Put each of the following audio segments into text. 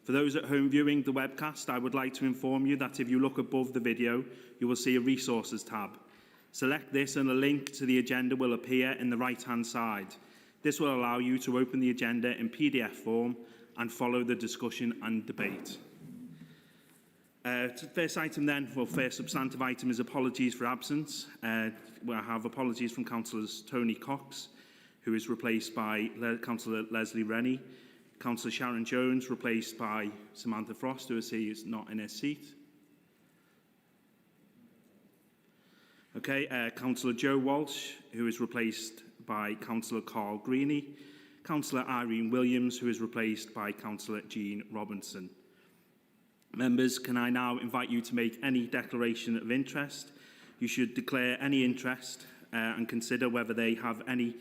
For those at home viewing the webcast, I would like to inform you that if you look above the video, you will see a Resources tab. Select this and a link to the agenda will appear in the right-hand side. This will allow you to open the agenda in PDF form and follow the discussion and debate. First item then, first substantive item is apologies for absence. We'll have apologies from Councillors Tony Cox, who is replaced by Councillor Leslie Rennie, Councillor Sharon Jones, replaced by Samantha Frost, who is not in her seat. Okay, Councillor Joe Walsh, who is replaced by Councillor Carl Greeny, Councillor Irene Williams, who is replaced by Councillor Jean Robinson. Members, can I now invite you to make any declaration of interest? You should declare any interest and consider whether they have any,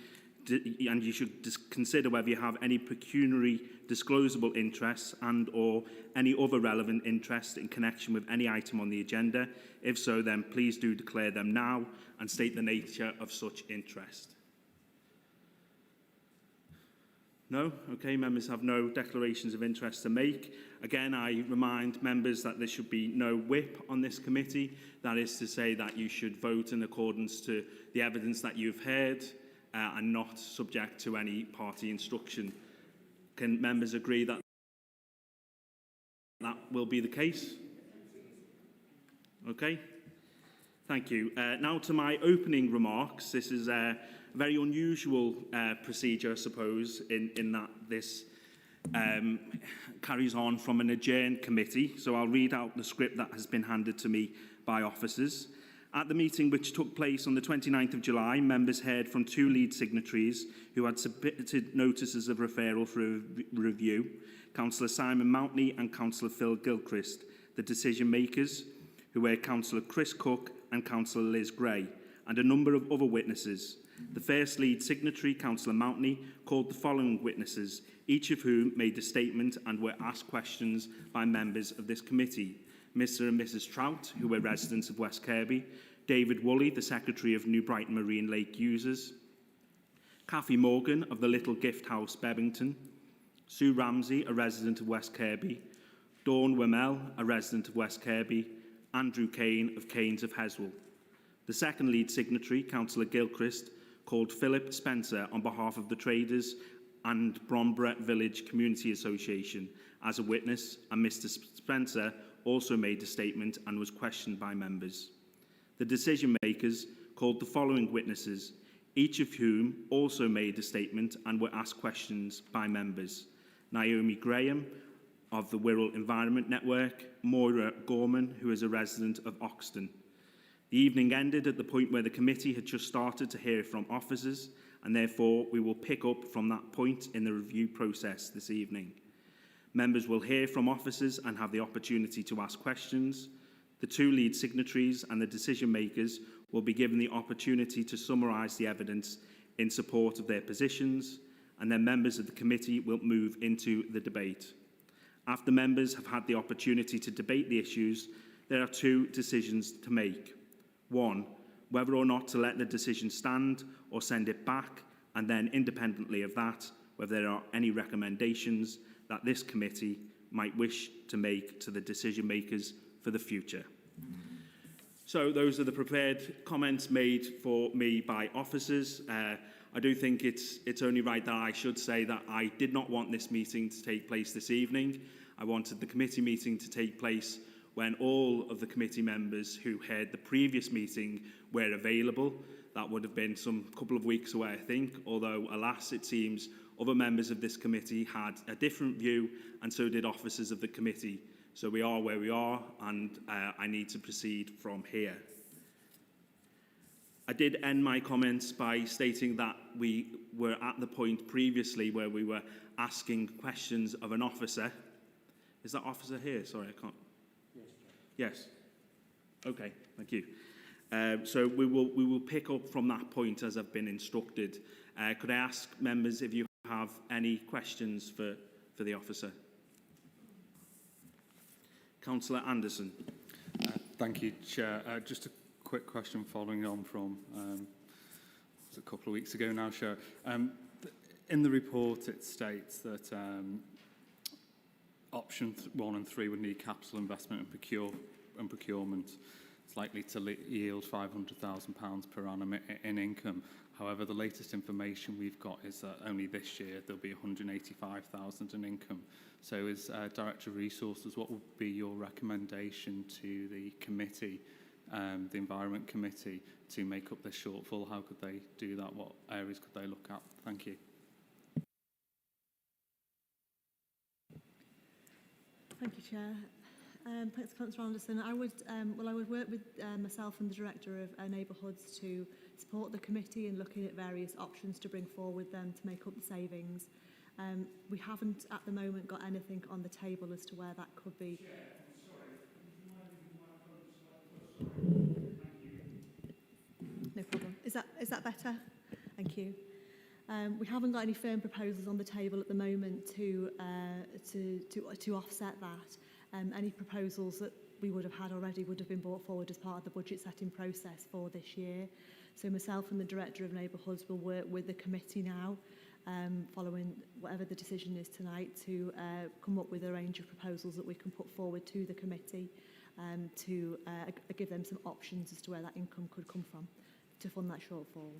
and you should consider whether you have any pecuniary disclosable interests and or any other relevant interest in connection with any item on the agenda. If so, then please do declare them now and state the nature of such interest. No? Okay, members have no declarations of interest to make. Again, I remind members that there should be no whip on this committee. That is to say that you should vote in accordance to the evidence that you've heard and not subject to any party instruction. Can members agree that that will be the case? Okay. Thank you. Now to my opening remarks. This is a very unusual procedure, I suppose, in that this carries on from an adjourned committee. So I'll read out the script that has been handed to me by officers. At the meeting which took place on the 29th of July, members heard from two lead signatories who had submitted notices of referral for review, Councillor Simon Mountney and Councillor Phil Gilchrist, the decision makers, who were Councillor Chris Cook and Councillor Liz Gray, and a number of other witnesses. The first lead signatory, Councillor Mountney, called the following witnesses, each of whom made a statement and were asked questions by members of this committee. Mr and Mrs Trout, who were residents of West Kirby, David Woolley, the Secretary of New Brighton Marine Lake Users, Kathy Morgan of the Little Gift House, Bebington, Sue Ramsey, a resident of West Kirby, Dawn Wimell, a resident of West Kirby, Andrew Kane of Canes of Heswell. The second lead signatory, Councillor Gilchrist, called Philip Spencer on behalf of the Traders and Brombrett Village Community Association as a witness, and Mr Spencer also made a statement and was questioned by members. The decision makers called the following witnesses, each of whom also made a statement and were asked questions by members. Naomi Graham of the Wirral Environment Network, Moira Gorman, who is a resident of Oxton. The evening ended at the point where the committee had just started to hear from officers, and therefore we will pick up from that point in the review process this evening. Members will hear from officers and have the opportunity to ask questions. The two lead signatories and the decision makers will be given the opportunity to summarise the evidence in support of their positions, and then members of the committee will move into the debate. After members have had the opportunity to debate the issues, there are two decisions to make. One, whether or not to let the decision stand or send it back, and then independently of that, whether there are any recommendations that this committee might wish to make to the decision makers for the future. So those are the prepared comments made for me by officers. I do think it's only right that I should say that I did not want this meeting to take place this evening. I wanted the committee meeting to take place when all of the committee members who heard the previous meeting were available. That would have been some couple of weeks away, I think, although, alas, it seems other members of this committee had a different view, and so did officers of the committee. So we are where we are, and I need to proceed from here. I did end my comments by stating that we were at the point previously where we were asking questions of an officer. Is that officer here? Sorry, I can't. Yes. Okay, thank you. So we will pick up from that point as I've been instructed. Could I ask members if you have any questions for the officer? Councillor Anderson. Thank you, Chair. Just a quick question following on from a couple of weeks ago now, Chair. In the report, it states that option 1 and 3 would need capital investment and procurement. It's likely to yield £500,000 per annum in income. However, the latest information we've got is that only this year there'll be £185,000 in income. So as Director of Resources, what would be your recommendation to the committee, the Environment Committee, to make up this shortfall? How could they do that? What areas could they look at? Thank you. Thank you, Chair. Thanks, Councillor Anderson. I would work with myself and the Director of Neighbourhoods to support the committee in looking at various options to bring forward them to make up the savings. We haven't at the moment got anything on the table as to where that could be. No problem. Is that better? Thank you. We haven't got any firm proposals on the table at the moment to offset that. Any proposals that we would have had already would have been brought forward as part of the budget setting process for this year. So myself and the Director of Neighbourhoods will work with the committee now, following whatever the decision is tonight, to come up with a range of proposals that we can put forward to the committee to give them some options as to where that income could come from to fund that shortfall.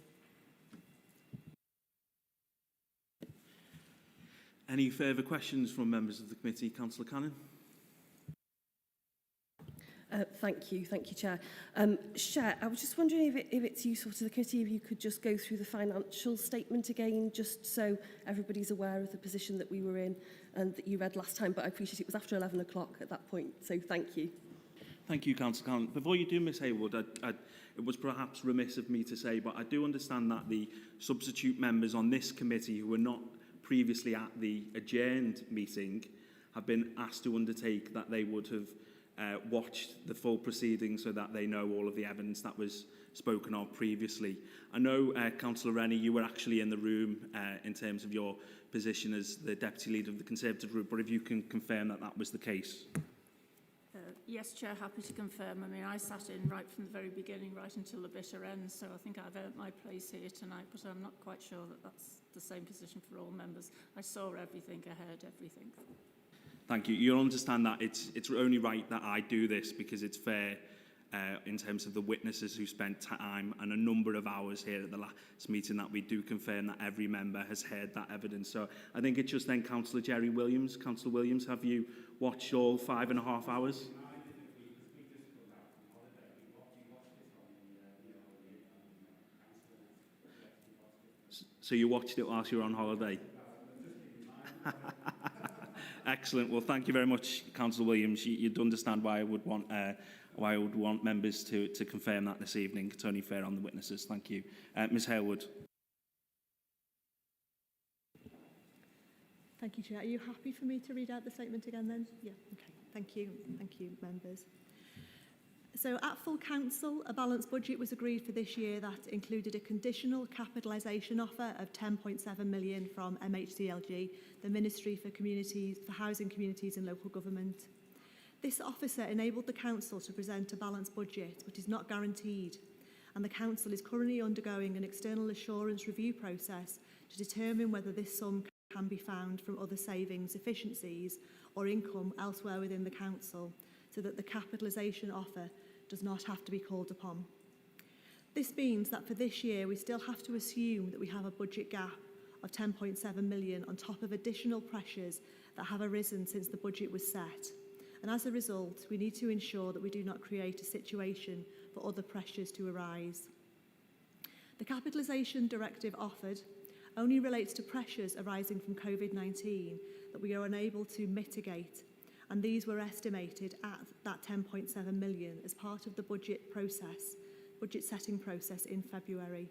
Any further questions from members of the committee? Councillor Cannon. Thank you, Chair. Chair, I was just wondering if it's useful to the committee if you could just go through the financial statement again, just so everybody's aware of the position that we were in and that you read last time, but I appreciate it was after 11 o'clock at that point, so thank you. Thank you, Councillor Cannon. Before you do, Ms Haywood, it was perhaps remiss of me to say, but I do understand that the substitute members on this committee who were not previously at the adjourned meeting have been asked to undertake that they would have watched the full proceedings so that they know all of the evidence that was spoken of previously. I know, Councillor Rennie, you were actually in the room in terms of your position as the Deputy Leader of the Conservative Group, but if you can confirm that that was the case. Yes, Chair, happy to confirm. I mean, I sat in right from the very beginning, right until the bitter end, so I think I've earned my place here tonight, but I'm not quite sure that that's the same position for all members. I saw everything, I heard everything. Thank you. You'll understand that it's only right that I do this because it's fair in terms of the witnesses who spent time and a number of hours here at the last meeting, that we do confirm that every member has heard that evidence. So I think it's just then Councillor Jerry Williams. Councillor Williams, have you watched all 5.5 hours? So you watched it whilst you were on holiday? Excellent. Well, thank you very much, Councillor Williams. You'd understand why I would want members to confirm that this evening. It's only fair on the witnesses. Thank you. Ms Haywood. Thank you, Chair. Are you happy for me to read out the statement again then? Yeah, okay. Thank you, members. So at full council, a balanced budget was agreed for this year that included a conditional capitalisation offer of £10.7 million from MHCLG, the Ministry for Housing, Communities and Local Government. This offer enabled the council to present a balanced budget, but is not guaranteed, and the council is currently undergoing an external assurance review process to determine whether this sum can be found from other savings, efficiencies or income elsewhere within the council, so that the capitalisation offer does not have to be called upon. This means that for this year we still have to assume that we have a budget gap of £10.7 million on top of additional pressures that have arisen since the budget was set. And as a result, we need to ensure that we do not create a situation for other pressures to arise. The capitalisation directive offered only relates to pressures arising from COVID-19 that we are unable to mitigate, and these were estimated at that £10.7 million as part of the budget setting process in February.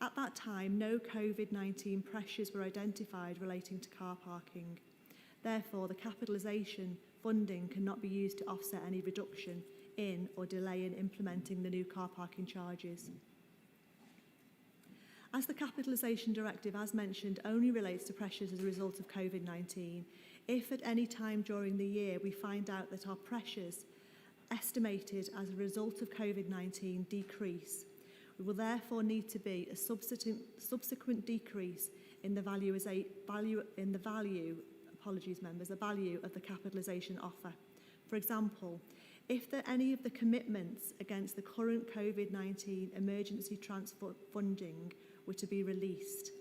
At that time, no COVID-19 pressures were identified relating to car parking. Therefore, the capitalisation funding cannot be used to offset any reduction in or delay in implementing the new car parking charges. As the capitalisation directive, as mentioned, only relates to pressures as a result of COVID-19, if at any time during the year we find out that our pressures estimated as a result of COVID-19 decrease, we will therefore need to be a subsequent decrease in the value apologies members, the value of the capitalisation offer. For example, if any of the commitments against the current COVID-19 emergency transfer funding were to be released,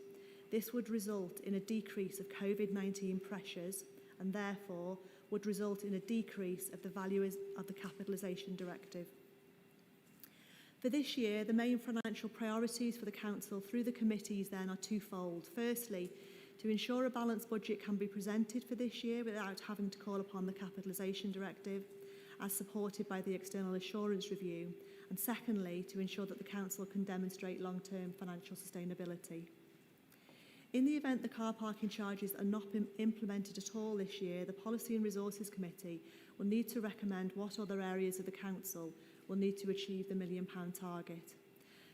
this would result in a decrease of COVID-19 pressures and therefore would result in a decrease of the value of the capitalisation directive. For this year, the main financial priorities for the Council through the committees then are twofold. Firstly, to ensure a balanced budget can be presented for this year without having to call upon the capitalisation directive, as supported by the external assurance review, and secondly, to ensure that the Council can demonstrate long-term financial sustainability. In the event the car parking charges are not implemented at all this year, the Policy and Resources Committee will need to recommend what other areas of the Council will need to achieve the £1 million target.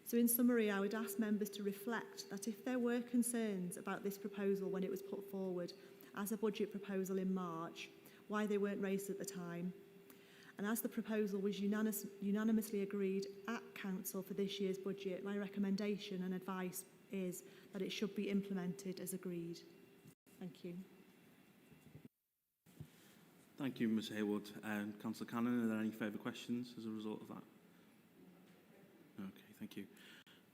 So in summary, I would ask members to reflect that if there were concerns about this proposal when it was put forward as a budget proposal in March, why they weren't raised at the time. And as the proposal was unanimously agreed at Council for this year's budget, my recommendation and advice is that it should be implemented as agreed. Thank you. Thank you, Ms Haywood. Councillor Cannon, are there any further questions as a result of that? Okay, thank you.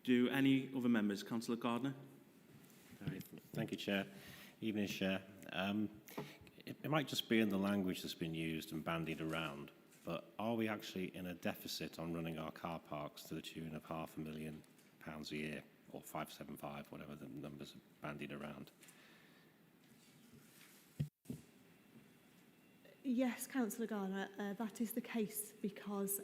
Do any other members? Councillor Gardner? Thank you, Chair. Evening, Chair. It might just be in the language that's been used and bandied around, but are we actually in a deficit on running our car parks to the tune of £500,000 a year, or 575, whatever the numbers are bandied around? Yes, Councillor Garner, that is the case because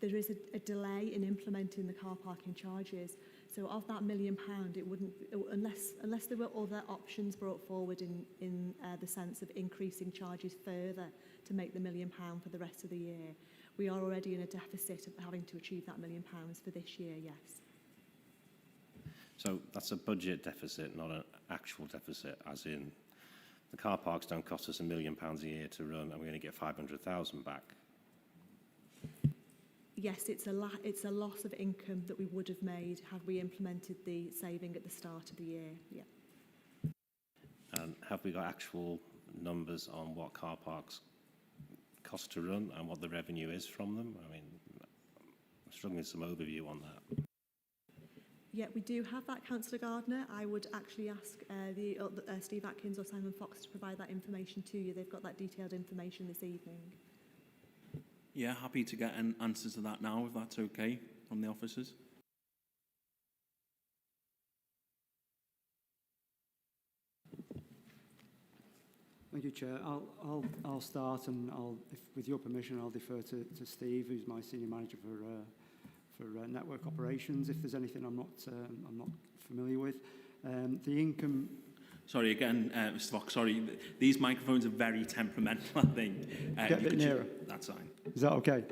there is a delay in implementing the car parking charges. So of that £1 million, it wouldn't, unless there were other options brought forward in the sense of increasing charges further to make the £1 million for the rest of the year. We are already in a deficit of having to achieve that £1 million for this year, yes. So that's a budget deficit, not an actual deficit, as in the car parks don't cost us £1 million a year to run and we're going to get 500,000 back. Yes, it's a loss of income that we would have made had we implemented the saving at the start of the year. Yeah. And have we got actual numbers on what car parks cost to run and what the revenue is from them? I mean, I'm struggling with some overview on that. Yeah, we do have that, Councillor Gardner. I would actually ask Steve Atkins or Simon Fox to provide that information to you. They've got that detailed information this evening. Yeah, happy to get an answer to that now, if that's okay, from the officers. Thank you, Chair. I'll start, and with your permission, I'll defer to Steve, who's my senior manager for network operations. If there's anything I'm not familiar with, the income. Sorry again, Mr. Fox. Sorry, these microphones are very temperamental. I think. Get a bit nearer. That's fine. Is that okay?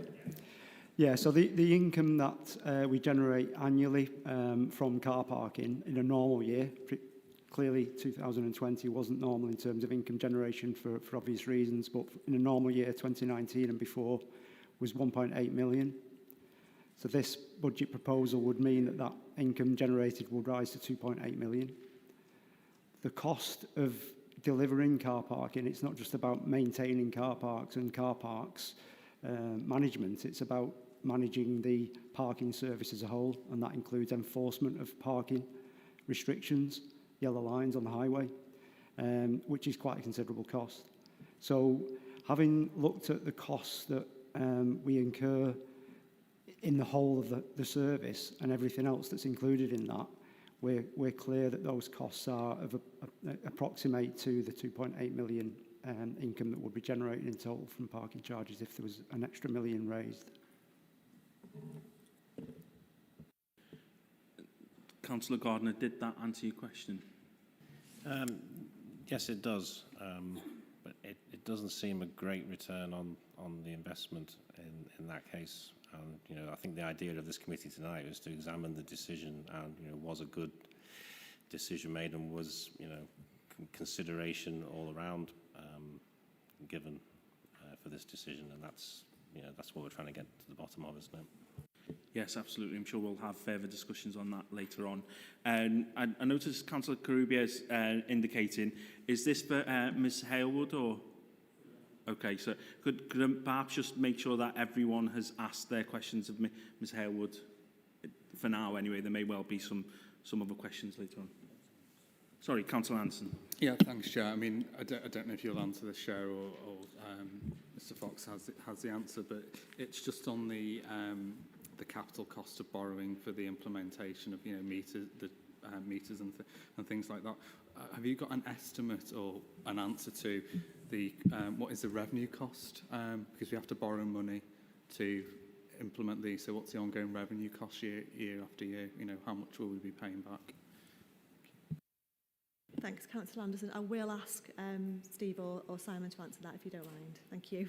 Yeah. So the income that we generate annually from car parking in a normal year. Clearly, 2020 wasn't normal in terms of income generation for obvious reasons, but in a normal year, 2019 and before, was 1.8 million. So this budget proposal would mean that income generated would rise to 2.8 million. The cost of delivering car parking, it's not just about maintaining car parks and car parks management, it's about managing the parking service as a whole, and that includes enforcement of parking restrictions, yellow lines on the highway, which is quite a considerable cost. So having looked at the costs that we incur in the whole of the service and everything else that's included in that, we're clear that those costs are approximate to the 2.8 million income that would be generated in total from parking charges if there was an extra $1 million raised. Councillor Gardner, did that answer your question? Yes, it does, but it doesn't seem a great return on the investment in that case. And I think the idea of this committee tonight was to examine the decision, and was a good decision made, and was consideration all around given for this decision, and that's what we're trying to get to the bottom of, isn't it? Yes, absolutely. I'm sure we'll have further discussions on that later on. And I noticed Councillor Karubi is indicating, is this for Ms Halewood or? Okay, so could I perhaps just make sure that everyone has asked their questions of Ms Halewood for now anyway? There may well be some other questions later on. Sorry, Councillor Anderson. Yeah, thanks, Chair. I mean, I don't know if you'll answer this, Chair, or Mr Fox has the answer, but it's just on the capital cost of borrowing for the implementation of, meters and things like that. Have you got an estimate or an answer to the what is the revenue cost? Because we have to borrow money to implement these. So what's the ongoing revenue cost year after year? How much will we be paying back? Thanks, Councillor Anderson. I will ask Steve or Simon to answer that if you don't mind. Thank you.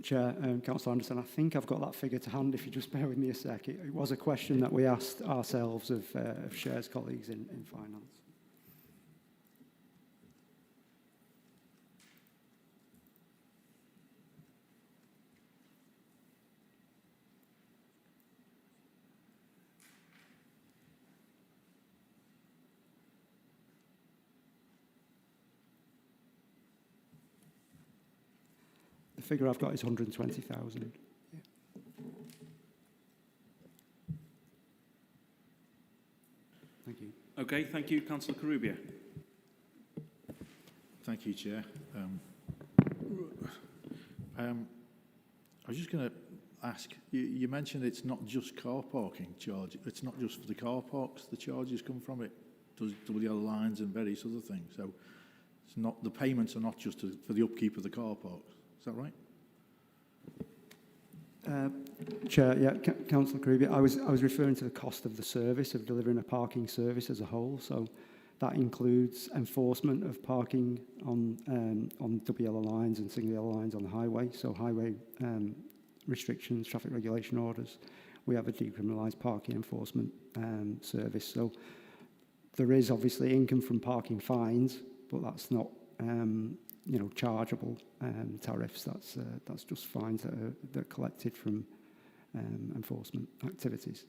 Chair, Councillor Anderson, I think I've got that figure to hand if you just bear with me a sec. It was a question that we asked ourselves of Chair's colleagues in finance. The figure I've got is 120,000. Yeah. Thank you. Okay, thank you, Councillor Karubi. Thank you, Chair. I was just going to ask, you mentioned it's not just car parking charge, it's not just for the car parks the charges come from, it does double yellow lines and various other things, so it's not, the payments are not just for the upkeep of the car parks, is that right? Chair, yeah, Councillor Karubi, I was referring to the cost of the service, of delivering a parking service as a whole, so that includes enforcement of parking on double yellow lines and single yellow lines on the highway, so highway restrictions, traffic regulation orders. We have a decriminalised parking enforcement service, so there is obviously income from parking fines, but that's not chargeable tariffs. That's just fines that are collected from enforcement activities.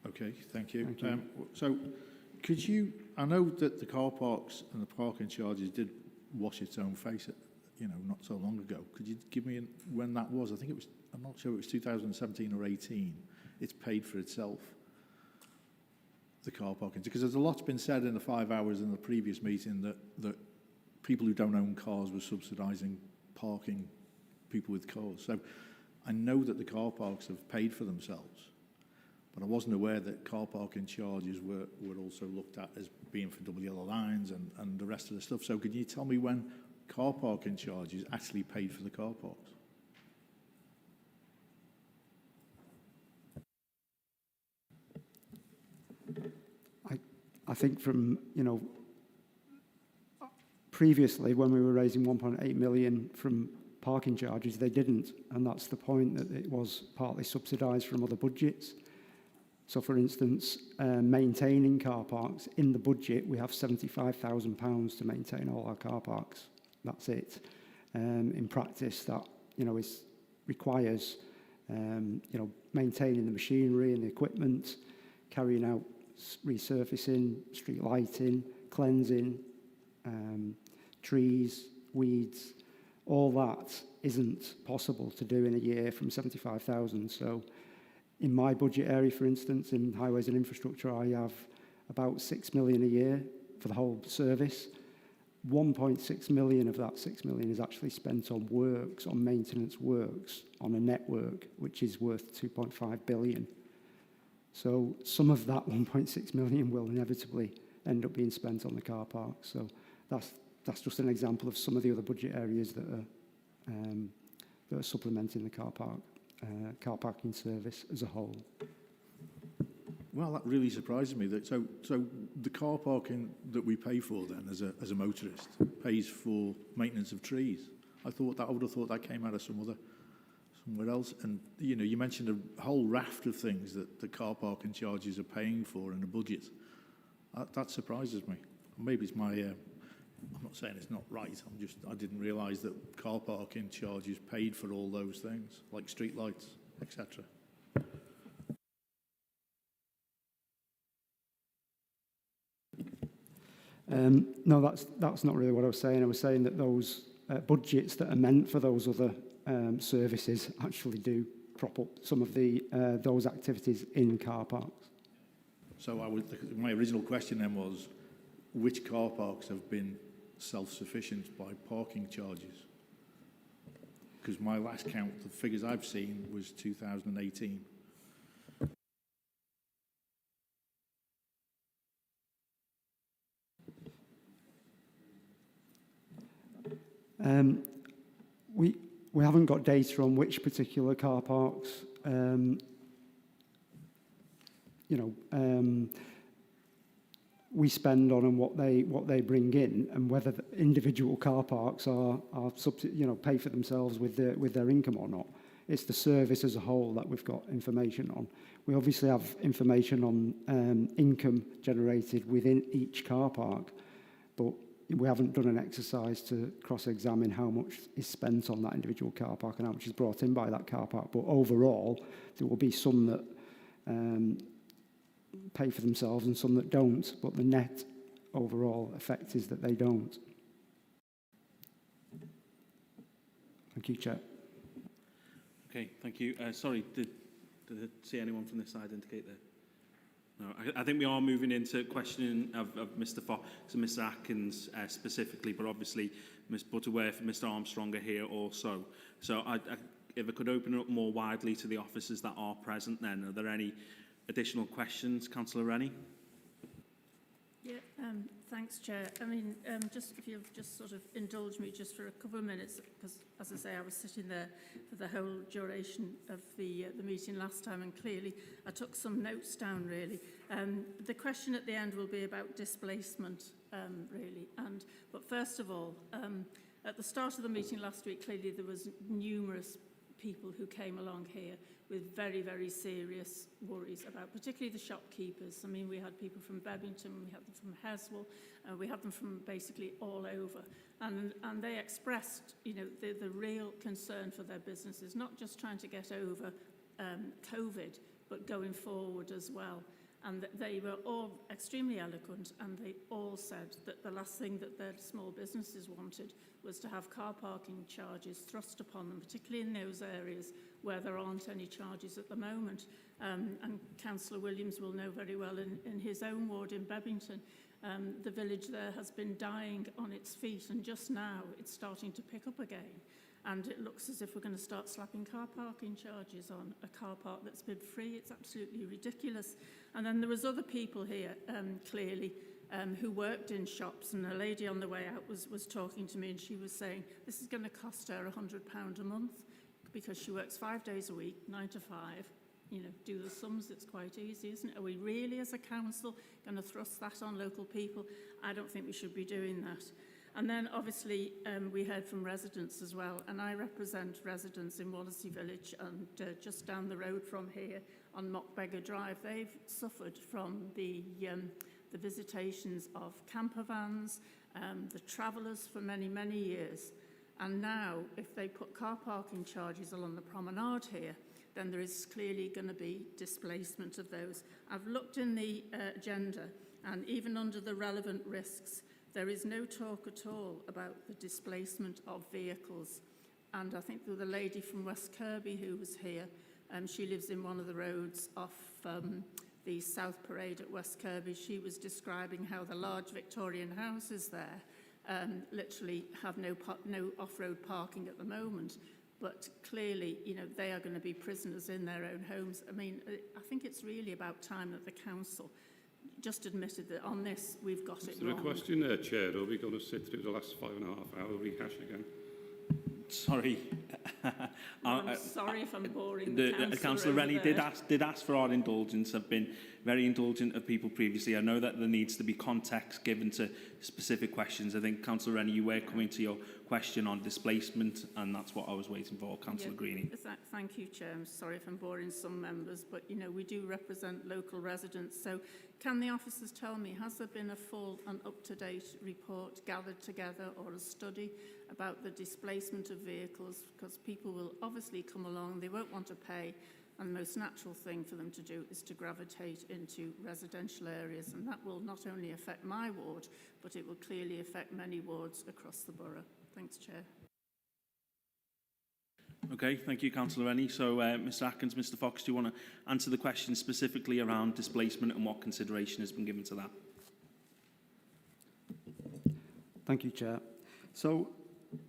Okay, thank you. Thank you. So could you, I know that the car parks and the parking charges did wash its own face, not so long ago. Could you give me when that was? I think it was, I'm not sure it was 2017 or 18. It's paid for itself, the car parking. Because there's a lot's been said in the 5 hours in the previous meeting that people who don't own cars were subsidising parking people with cars. So I know that the car parks have paid for themselves, but I wasn't aware that car parking charges were also looked at as being for double yellow lines and the rest of the stuff. So could you tell me when car parking charges actually paid for the car parks? I think from, previously when we were raising 1.8 million from parking charges, they didn't, and that's the point, that it was partly subsidised from other budgets. So for instance, maintaining car parks, in the budget we have £75,000 to maintain all our car parks. That's it. In practice, that requires maintaining the machinery and the equipment, carrying out resurfacing, street lighting, cleansing, trees, weeds. All that isn't possible to do in a year from 75,000. So in my budget area, for instance, in highways and infrastructure, I have about 6 million a year for the whole service. 1.6 million of that 6 million is actually spent on works, on maintenance works, on a network, which is worth 2.5 billion. So some of that 1.6 million will inevitably end up being spent on the car park. So that's just an example of some of the other budget areas that are supplementing the car parking service as a whole. Well, that really surprises me. That so the car parking that we pay for then as a motorist pays for maintenance of trees. I would have thought that came out of somewhere else. And you mentioned a whole raft of things that the car parking charges are paying for in the budget. That surprises me. I maybe it's my, I'm not saying it's not right, I didn't realise that car parking charges paid for all those things, like street lights, etc. No, that's not really what I was saying. I was saying that those budgets that are meant for those other services actually do prop up some of the those activities in car parks. So my original question then was, which car parks have been self-sufficient by parking charges? Because my last count, the figures I've seen, was 2018. We haven't got data on which particular car parks, we spend on and what they bring in, and whether the individual car parks are pay for themselves with their income or not. It's the service as a whole that we've got information on. We obviously have information on income generated within each car park, but we haven't done an exercise to cross-examine how much is spent on that individual car park and how much is brought in by that car park. But overall, there will be some that pay for themselves and some that don't, but the net overall effect is that they don't. Thank you, Chair. Okay, thank you. Sorry, did I see anyone from this side indicate that? No, I think we are moving into questioning of Mr. Fox and Mr. Atkins specifically, but obviously Ms. Butterworth and Mr. Armstrong are here also. So if I could open it up more widely to the officers that are present then, are there any additional questions? Councillor Rennie? Yeah, thanks, Chair. I mean, just if you'll just sort of indulge me just for a couple of minutes, because, as I say, I was sitting there for the whole duration of the meeting last time, and clearly I took some notes down, really. The question at the end will be about displacement, really. But first of all, at the start of the meeting last week, clearly there was numerous people who came along here with very, very serious worries about particularly the shopkeepers. I mean, we had people from Bebington, we had them from Heswell, we had them from basically all over. And they expressed, the real concern for their businesses, not just trying to get over COVID, but going forward as well. And they were all extremely eloquent, and they all said that the last thing that their small businesses wanted was to have car parking charges thrust upon them, particularly in those areas where there aren't any charges at the moment. And Councillor Williams will know very well in his own ward in Bebington, the village there has been dying on its feet, and just now it's starting to pick up again. And it looks as if we're going to start slapping car parking charges on a car park that's been free. It's absolutely ridiculous. And then there was other people here, clearly, who worked in shops, and a lady on the way out was talking to me, and she was saying this is going to cost her £100 a month because she works 5 days a week, 9 to 5. Do the sums, it's quite easy, isn't it? Are we really, as a council, going to thrust that on local people? I don't think we should be doing that. And then, obviously, we heard from residents as well, and I represent residents in Wallasey Village and just down the road from here on Mockbeggar Drive. They've suffered from the visitations of camper vans, the travellers for many, many years. And now, if they put car parking charges along the promenade here, then there is clearly going to be displacement of those. I've looked in the agenda, and even under the relevant risks, there is no talk at all about the displacement of vehicles. And I think there was a lady from West Kirby who was here. She lives in one of the roads off the South Parade at West Kirby. She was describing how the large Victorian houses there literally have no off-road parking at the moment. But clearly, they are going to be prisoners in their own homes. I mean, I think it's really about time that the council just admitted that on this we've got it wrong. Is there a question there, Chair? Are we going to sit through the last 5.5 hour rehash again? Sorry. I'm sorry if I'm boring the Councillor Rennie did ask for our indulgence. I've been very indulgent of people previously. I know that there needs to be context given to specific questions. I think, Councillor Rennie, you were coming to your question on displacement, and that's what I was waiting for, Councillor Greenie. Thank you, Chair. I'm sorry if I'm boring some members, but, you know, we do represent local residents. So can the officers tell me, has there been a full and up-to-date report gathered together or a study about the displacement of vehicles? Because people will obviously come along, they won't want to pay, and the most natural thing for them to do is to gravitate into residential areas, and that will not only affect my ward, but it will clearly affect many wards across the borough. Thanks, Chair. Okay, thank you, Councillor Rennie. So, Mr Atkins, Mr Fox, do you want to answer the question specifically around displacement and what consideration has been given to that? Thank you, Chair. So,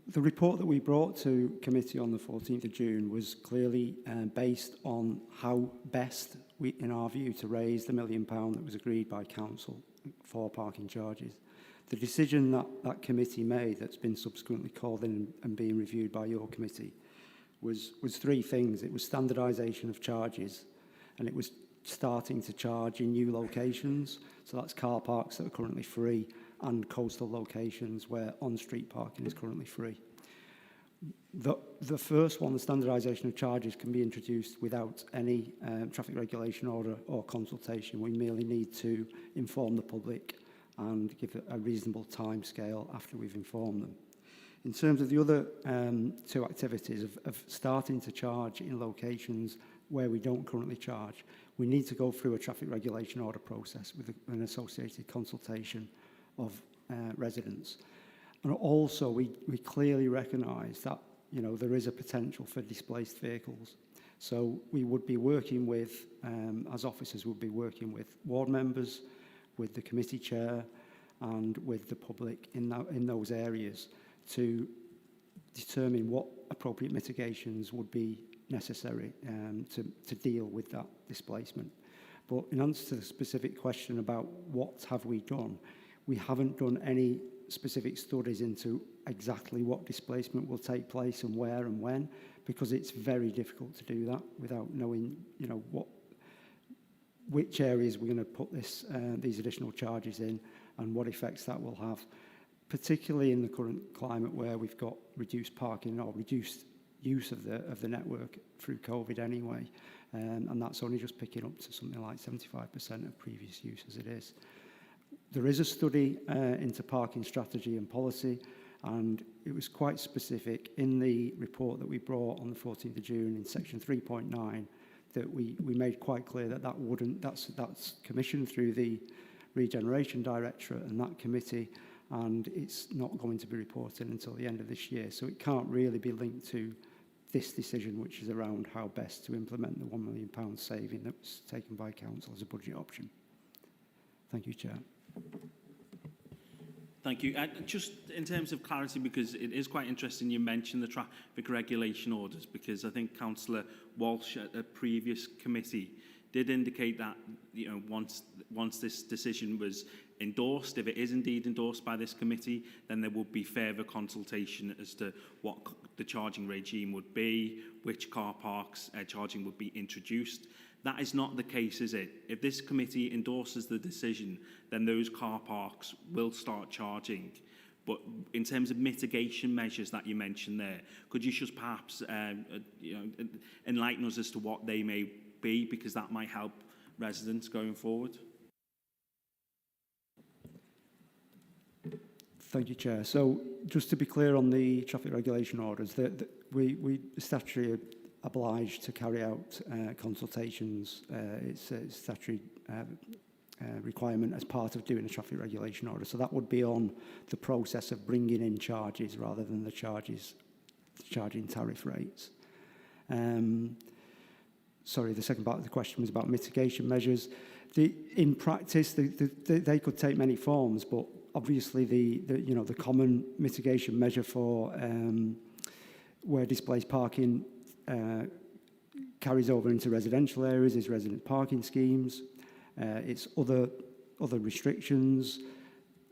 the report that we brought to committee on the 14th of June was clearly based on how best, in our view, to raise the £1 million that was agreed by council for parking charges. The decision that that committee made, that's been subsequently called in and being reviewed by your committee, was three things. It was standardisation of charges, and it was starting to charge in new locations. So that's car parks that are currently free and coastal locations where on-street parking is currently free. The first one, the standardisation of charges, can be introduced without any traffic regulation order or consultation. We merely need to inform the public and give a reasonable timescale after we've informed them. In terms of the other two activities of starting to charge in locations where we don't currently charge, we need to go through a traffic regulation order process with an associated consultation of residents. And also, we clearly recognise that, you know, there is a potential for displaced vehicles. So we would be working with, as officers, would be working with ward members, with the committee chair, and with the public in those areas to determine what appropriate mitigations would be necessary to deal with that displacement. But in answer to the specific question about what have we done, we haven't done any specific studies into exactly what displacement will take place and where and when, because it's very difficult to do that without knowing, you know, which areas we're going to put these additional charges in and what effects that will have, particularly in the current climate where we've got reduced parking or reduced use of the network through COVID anyway, and that's only just picking up to something like 75% of previous use as it is. There is a study into parking strategy and policy, and it was quite specific in the report that we brought on the 14th of June in section 3.9 that we made quite clear that's commissioned through the Regeneration Directorate and that committee, and it's not going to be reported until the end of this year. So it can't really be linked to this decision, which is around how best to implement the £1 million saving that was taken by council as a budget option. Thank you, Chair. Thank you. Just in terms of clarity, because it is quite interesting you mentioned the traffic regulation orders, because I think Councillor Walsh at a previous committee did indicate that, you know, once this decision was endorsed, if it is indeed endorsed by this committee, then there would be further consultation as to what the charging regime would be, which car parks charging would be introduced. That is not the case, is it? If this committee endorses the decision, then those car parks will start charging. But in terms of mitigation measures that you mentioned there, could you just perhaps enlighten us as to what they may be, because that might help residents going forward? Thank you, Chair. So just to be clear on the traffic regulation orders, we statutory obliged to carry out consultations. It's a statutory requirement as part of doing a traffic regulation order. So that would be on the process of bringing in charges rather than the charging tariff rates. Sorry, the second part of the question was about mitigation measures. In practice, they could take many forms, but obviously the common mitigation measure for where displaced parking carries over into residential areas is resident parking schemes. It's other restrictions,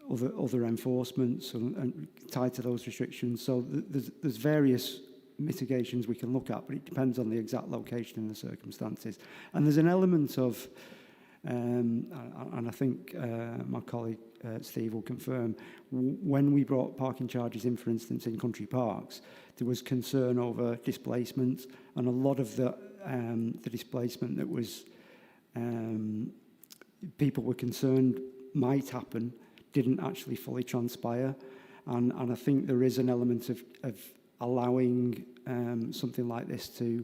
other enforcements and tied to those restrictions. So there's various mitigations we can look at, but it depends on the exact location and the circumstances. And there's an element of And I think my colleague Steve will confirm, when we brought parking charges in, for instance, in country parks, there was concern over displacement, and a lot of the displacement that was people were concerned might happen didn't actually fully transpire. And I think there is an element of allowing something like this to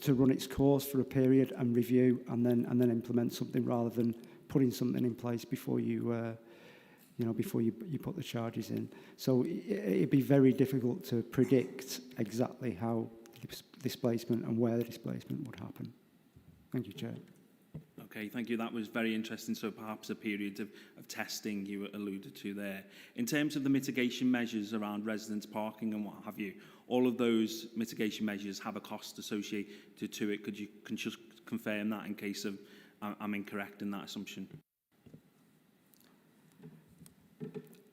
run its course for a period and review and then implement something, rather than putting something in place before you before you put the charges in. So it'd be very difficult to predict exactly how displacement and where the displacement would happen. Thank you, Chair. Okay, thank you. That was very interesting. So perhaps a period of testing you alluded to there. In terms of the mitigation measures around residents parking and what have you, all of those mitigation measures have a cost associated to it. Could you just confirm that in case of I'm incorrect in that assumption?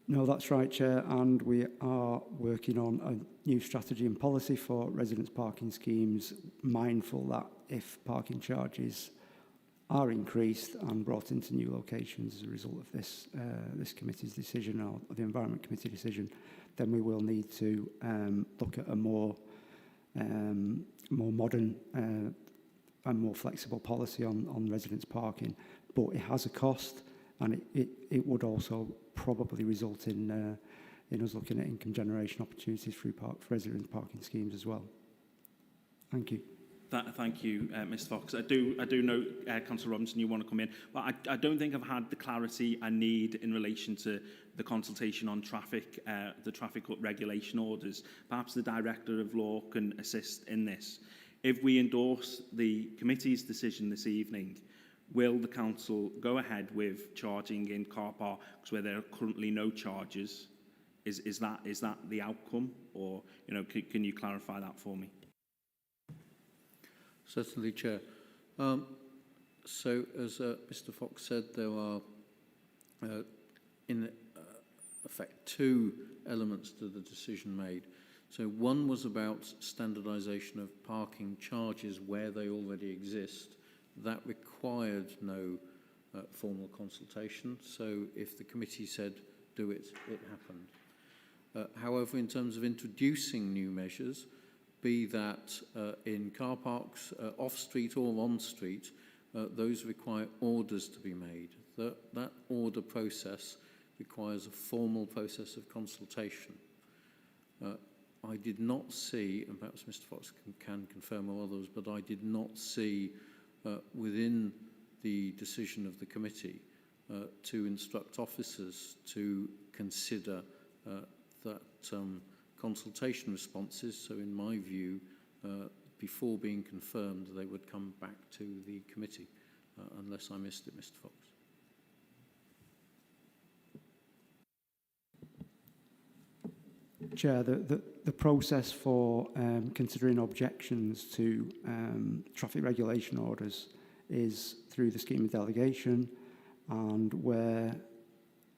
No, that's right, Chair, and we are working on a new strategy and policy for residents parking schemes, mindful that if parking charges are increased and brought into new locations as a result of this committee's decision, or the Environment Committee decision, then we will need to look at a more modern and more flexible policy on residents parking. But it has a cost, and it would also probably result in us looking at income generation opportunities through residents parking schemes as well. Thank you. Thank you, Mr Fox. I do know, Councillor Robinson, you want to come in, but I don't think I've had the clarity I need in relation to the consultation on traffic, the traffic regulation orders. Perhaps the Director of Law can assist in this. If we endorse the committee's decision this evening, will the council go ahead with charging in car parks where there are currently no charges? Is that the outcome, or can you clarify that for me? Certainly, Chair. So, as Mr Fox said, there are, in effect, two elements to the decision made. So one was about standardisation of parking charges where they already exist. That required no formal consultation. So if the committee said do it, it happened. However, in terms of introducing new measures, be that in car parks, off-street or on-street, those require orders to be made. That order process requires a formal process of consultation. I did not see, and perhaps Mr Fox can confirm or others, but I did not see within the decision of the committee to instruct officers to consider that consultation responses. So in my view, before being confirmed, they would come back to the committee, unless I missed it, Mr Fox. Chair, the process for considering objections to traffic regulation orders is through the scheme of delegation, and where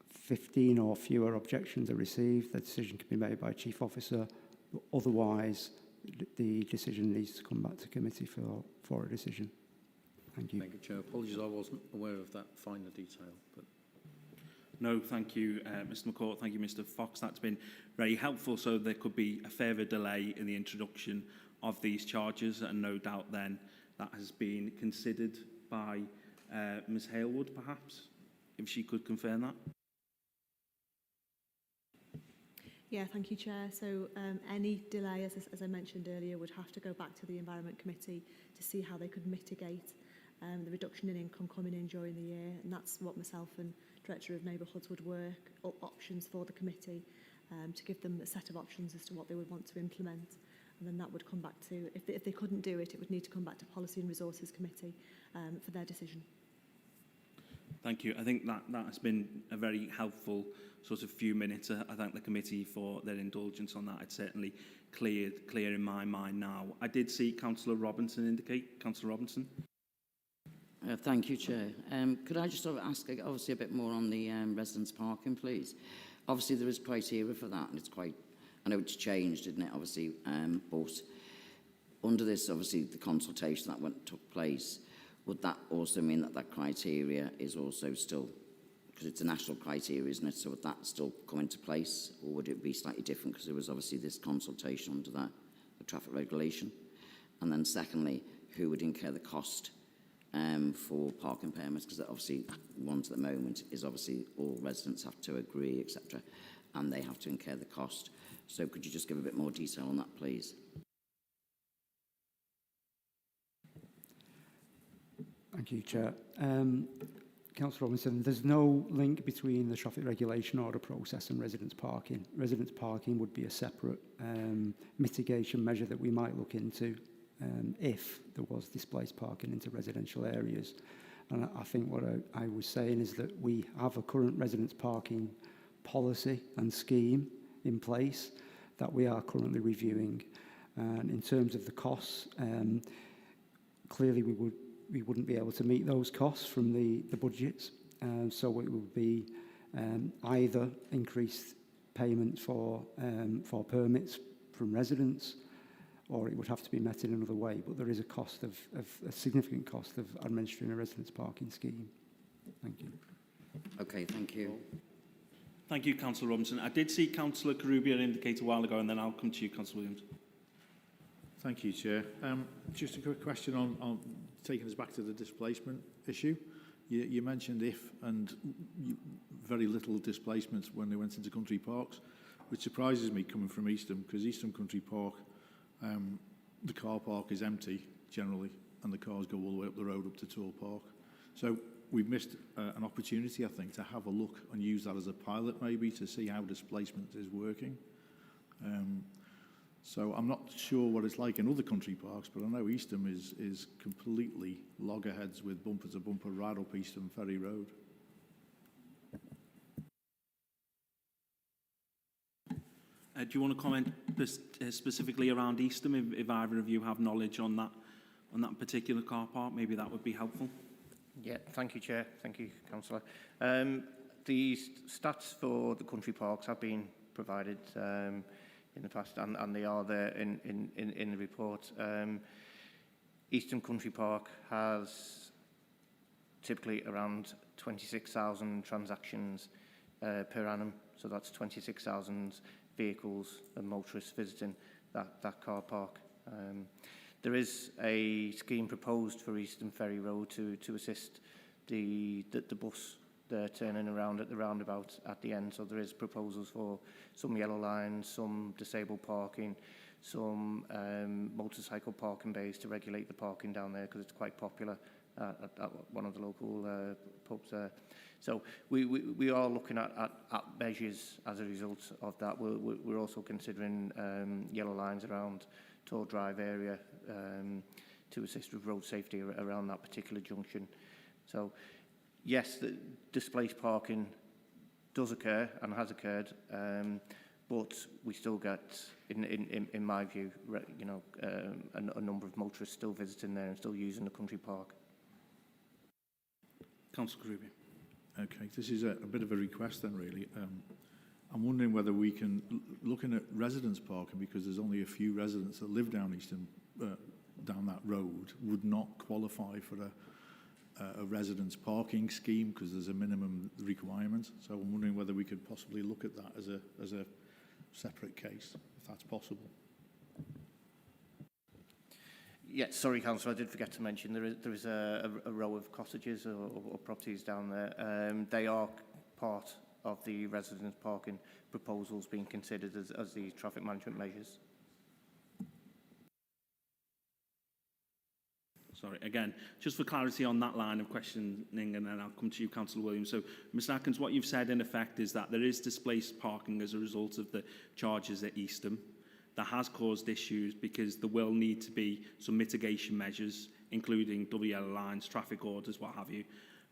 15 or fewer objections are received, the decision can be made by Chief Officer. Otherwise, the decision needs to come back to committee for a decision. Thank you. Thank you, Chair. Apologies, I wasn't aware of that finer detail. But No, thank you, Mr McCourt. Thank you, Mr Fox. That's been very helpful. So there could be a further delay in the introduction of these charges, and no doubt then that has been considered by Ms Halewood, perhaps, if she could confirm that. Yeah, thank you, Chair. So any delay, as I mentioned earlier, would have to go back to the Environment Committee to see how they could mitigate the reduction in income coming in during the year. And that's what myself and Director of Neighbourhoods would work up options for the committee to give them a set of options as to what they would want to implement. And then that would come back to, if they couldn't do it, it would need to come back to Policy and Resources Committee for their decision. Thank you. I think that has been a very helpful sort of few minutes. I thank the committee for their indulgence on that. It's certainly clear in my mind now. I did see Councillor Robinson indicate. Councillor Robinson. Thank you, Chair. Could I just ask, obviously, a bit more on the residents' parking, please? Obviously, there is criteria for that, and it's quite, I know it's changed, isn't it, obviously, but under this, obviously, the consultation that took place, would that also mean that that criteria is also still, because it's a national criteria, isn't it? So would that still come into place, or would it be slightly different because there was obviously this consultation under that, the traffic regulation? And then secondly, who would incur the cost for parking permits? Because obviously ones at the moment is obviously all residents have to agree, etc., and they have to incur the cost. So could you just give a bit more detail on that, please? Thank you, Chair. Councillor Robinson, there's no link between the traffic regulation order process and residence parking. Residence parking would be a separate mitigation measure that we might look into if there was displaced parking into residential areas. And I think what I was saying is that we have a current residence parking policy and scheme in place that we are currently reviewing. And in terms of the costs, clearly we wouldn't be able to meet those costs from the budgets. So it would be either increased payment for permits from residents, or it would have to be met in another way. But there is a cost of a significant cost of administering a residence parking scheme. Thank you. Okay, thank you. Thank you, Councillor Robinson. I did see Councillor Carubia indicate a while ago, and then I'll come to you, Councillor Williams. Thank you, Chair. Just a quick question on taking us back to the displacement issue. You mentioned if and very little displacement when they went into country parks, which surprises me coming from Eastham, because Eastham Country Park, the car park is empty generally, and the cars go all the way up the road up to Tor Park. So we've missed an opportunity, I think, to have a look and use that as a pilot maybe to see how displacement is working. So I'm not sure what it's like in other country parks, but I know Eastham is completely loggerheads with bumper-to-bumper right up Eastham Ferry Road. Do you want to comment specifically around Eastham, if either of you have knowledge on that particular car park? Maybe that would be helpful. Yeah, thank you, Chair. Thank you, Councillor. The stats for the country parks have been provided in the past, and they are there in the report. Eastham Country Park has typically around 26,000 transactions per annum, so that's 26,000 vehicles and motorists visiting that car park. There is a scheme proposed for Eastham Ferry Road to assist the bus turning around at the roundabout at the end. So there is proposals for some yellow lines, some disabled parking, some motorcycle parking bays to regulate the parking down there, because it's quite popular at one of the local pubs there. So we are looking at measures as a result of that. We're also considering yellow lines around Tor Drive area to assist with road safety around that particular junction. So yes, the displaced parking does occur and has occurred, but we still get, in my view, a number of motorists still visiting there and still using the country park. Councillor Carubia. Okay, this is a bit of a request then, really. I'm wondering whether we can, looking at residence parking, because there's only a few residents that live down Eastham, down that road, would not qualify for a residence parking scheme because there's a minimum requirement. So I'm wondering whether we could possibly look at that as a separate case, if that's possible. Yeah, sorry, Councillor, I did forget to mention there is a row of cottages or properties down there. They are part of the residence parking proposals being considered as the traffic management measures. Sorry, again, just for clarity on that line of questioning, and then I'll come to you, Councillor Williams. So, Mr Atkins, what you've said in effect is that there is displaced parking as a result of the charges at Eastham. That has caused issues because there will need to be some mitigation measures, including double yellow lines, traffic orders, what have you.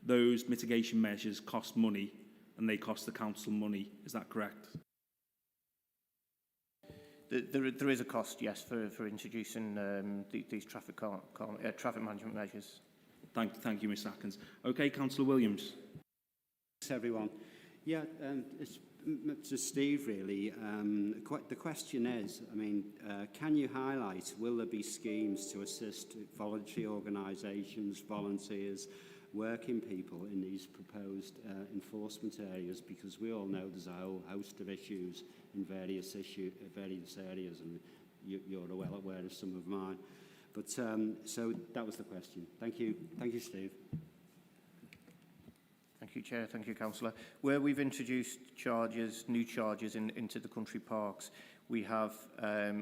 Those mitigation measures cost money, and they cost the council money. Is that correct? There is a cost, yes, for introducing these traffic management measures. Thank you, Mr Atkins. Okay, Councillor Williams. Thanks, everyone. Yeah, it's to Steve, really. The question is, I mean, can you highlight, will there be schemes to assist voluntary organisations, volunteers, working people in these proposed enforcement areas? Because we all know there's a whole host of issues in various areas, and you're well aware of some of mine. But so that was the question. Thank you. Thank you, Steve. Thank you, Chair. Thank you, Councillor. Where we've introduced charges, new charges into the country parks, we have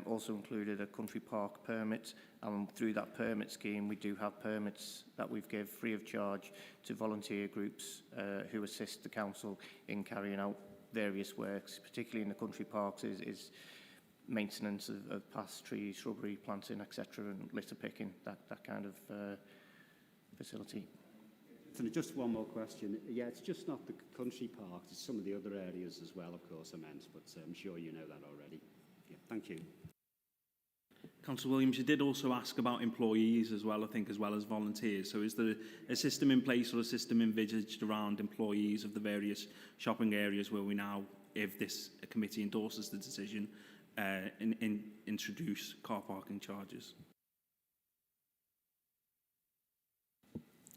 also included a country park permit, and through that permit scheme we do have permits that we've given free of charge to volunteer groups who assist the council in carrying out various works, particularly in the country parks is maintenance of past trees, shrubbery, planting, etc., and litter picking, that kind of facility. And just one more question. Yeah, it's just not the country parks, it's some of the other areas as well, of course, I meant, but I'm sure you know that already. Yeah, thank you. Councillor Williams, you did also ask about employees as well, I think, as well as volunteers. So is there a system in place or a system envisaged around employees of the various shopping areas where we now, if this committee endorses the decision, introduce car parking charges?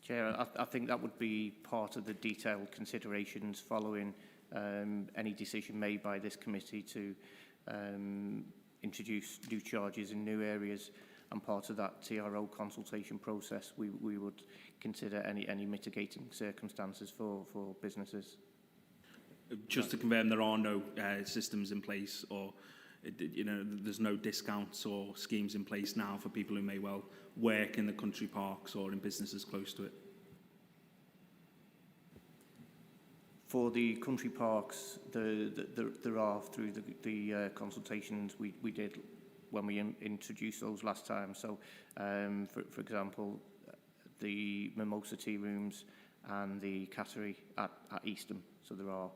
Chair, I think that would be part of the detailed considerations following any decision made by this committee to introduce new charges in new areas, and part of that TRO consultation process we would consider any mitigating circumstances for businesses. Just to confirm, there are no systems in place, or there's no discounts or schemes in place now for people who may well work in the country parks or in businesses close to it? For the country parks, there are, through the consultations we did when we introduced those last time. So, for example, the Mimosa Tea Rooms and the Cattery at Eastham. So there are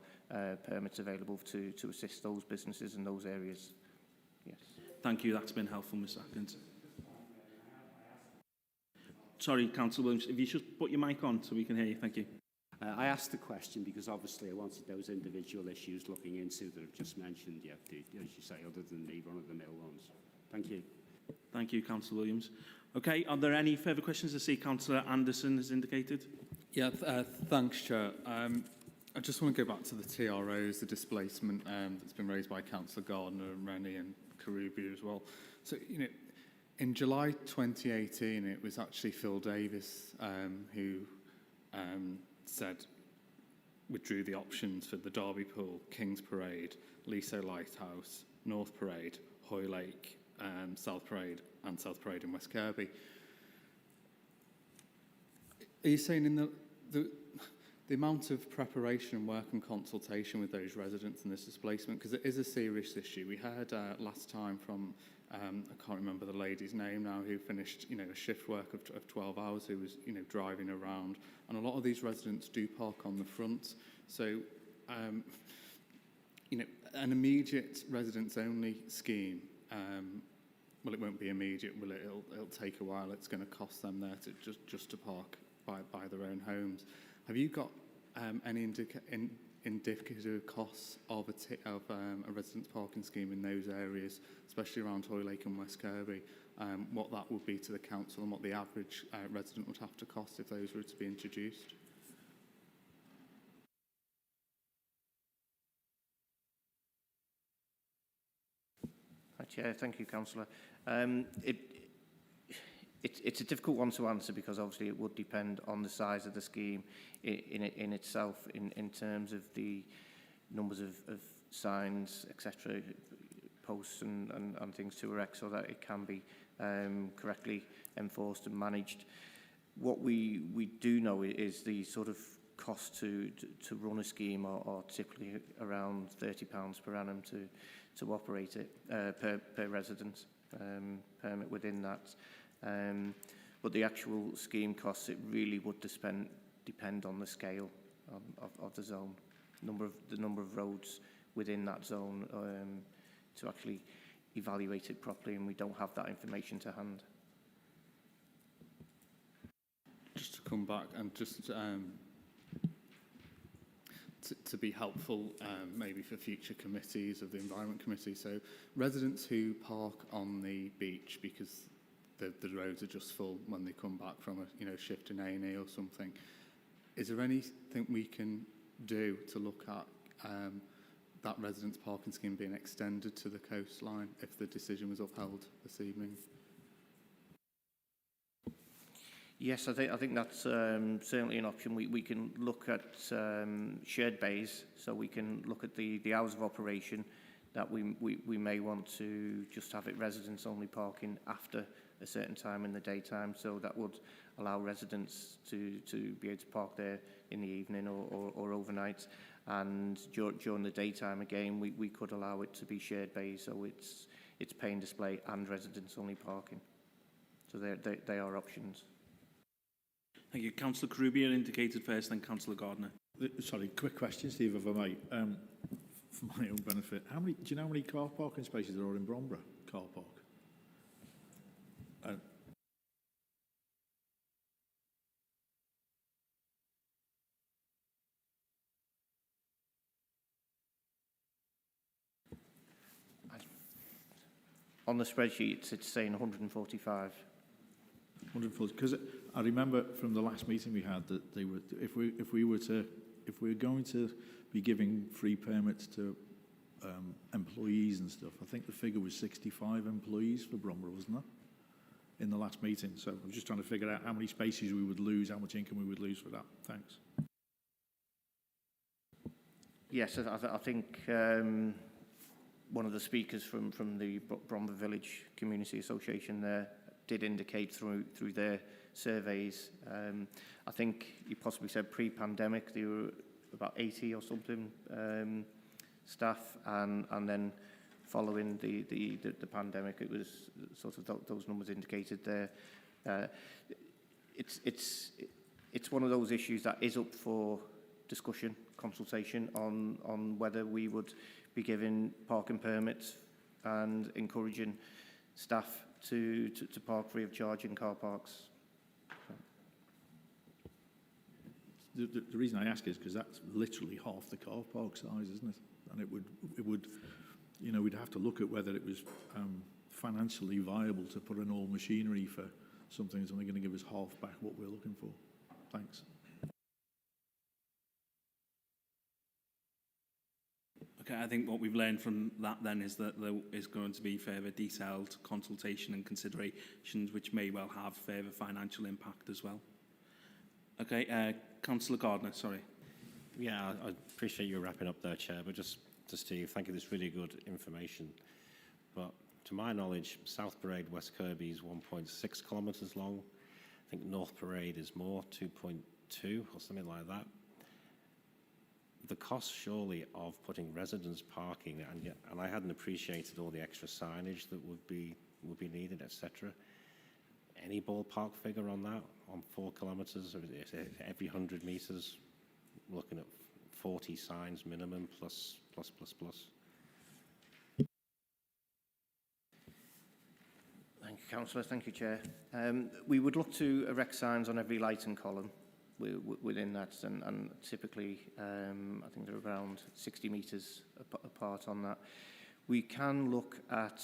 permits available to assist those businesses in those areas. Yes. Thank you. That's been helpful, Ms. Atkins. Sorry, Councillor Williams, if you should put your mic on so we can hear you. Thank you. I asked the question because obviously I wanted those individual issues looking into that I've just mentioned, yeah, as you say, other than the run-of-the-mill ones. Thank you. Thank you, Councillor Williams. Okay, are there any further questions? I see Councillor Anderson has indicated. Yeah, thanks, Chair. I just want to go back to the TROs, the displacement that's been raised by Councillor Gardner and Rennie and Karubi as well. So, in July 2018, it was actually Phil Davis who said, withdrew the options for the Derby Pool, King's Parade, Liso Lighthouse, North Parade, Hoylake, South Parade and South Parade in West Kirby. Are you saying in the amount of preparation and work and consultation with those residents in this displacement, because it is a serious issue. We heard last time from, I can't remember the lady's name now, who finished, a shift work of 12 hours, who was, driving around. And a lot of these residents do park on the front. So, an immediate residents-only scheme, well, it won't be immediate, will it? It'll take a while. It's going to cost them there to just to park by their own homes. Have you got any indicative costs of a residents parking scheme in those areas, especially around Hoylake and West Kirby, what that would be to the council and what the average resident would have to cost if those were to be introduced? Chair, thank you, Councillor. It's a difficult one to answer because obviously it would depend on the size of the scheme in itself, in terms of the numbers of signs, etc., posts and things to erect, so that it can be correctly enforced and managed. What we do know is the sort of cost to run a scheme are typically around £30 per annum to operate it per resident permit within that. But the actual scheme costs, it really would depend on the scale of the zone, the number of roads within that zone to actually evaluate it properly, and we don't have that information to hand. Just to come back and just to be helpful, maybe for future committees of the Environment Committee. So residents who park on the beach because the roads are just full when they come back from a shift in A&E or something, is there anything we can do to look at that residents parking scheme being extended to the coastline if the decision was upheld this evening? Yes, I think that's certainly an option. We can look at shared bays, so we can look at the hours of operation that we may want to just have it residents only parking after a certain time in the daytime, so that would allow residents to be able to park there in the evening or overnight. And during the daytime again, we could allow it to be shared bays, so it's pay and display and residents only parking. So they are options. Thank you. Councillor Carubia indicated first, then Councillor Gardner. Sorry, quick question, Steve, if I may. For my own benefit, do you know how many car parking spaces there are in Bromborough car park? On the spreadsheet, it's saying 145. 140, because I remember from the last meeting we had that they were, if we were going to be giving free permits to employees and stuff, I think the figure was 65 employees for Bromborough, wasn't there? In the last meeting. So I'm just trying to figure out how many spaces we would lose, how much income we would lose for that. Thanks. Yes, I think one of the speakers from the Bromber Village Community Association there did indicate through their surveys. I think you possibly said pre-pandemic there were about 80 or something staff, and then following the pandemic, it was sort of those numbers indicated there. It's one of those issues that is up for discussion, consultation on whether we would be giving parking permits and encouraging staff to park free of charge in car parks. The reason I ask is because that's literally half the car park size, isn't it? And it would, we'd have to look at whether it was financially viable to put in all machinery for something that's only going to give us half back what we're looking for. Thanks. Okay, I think what we've learned from that then is that there is going to be further detailed consultation and considerations which may well have further financial impact as well. Okay, Councillor Gardner, sorry. Yeah, I appreciate you wrapping up there, Chair, but just to Steve, thank you, that's really good information. But to my knowledge, South Parade, West Kirby is 1.6 kilometres long. I think North Parade is more, 2.2 or something like that. The cost surely of putting residents parking, and I hadn't appreciated all the extra signage that would be needed, etc. Any ballpark figure on that, on 4 kilometres, or is it every 100 metres, looking at 40 signs minimum, plus? Thank you, Councillor. Thank you, Chair. We would look to erect signs on every lighting column within that, and typically I think they're around 60 metres apart on that. We can look at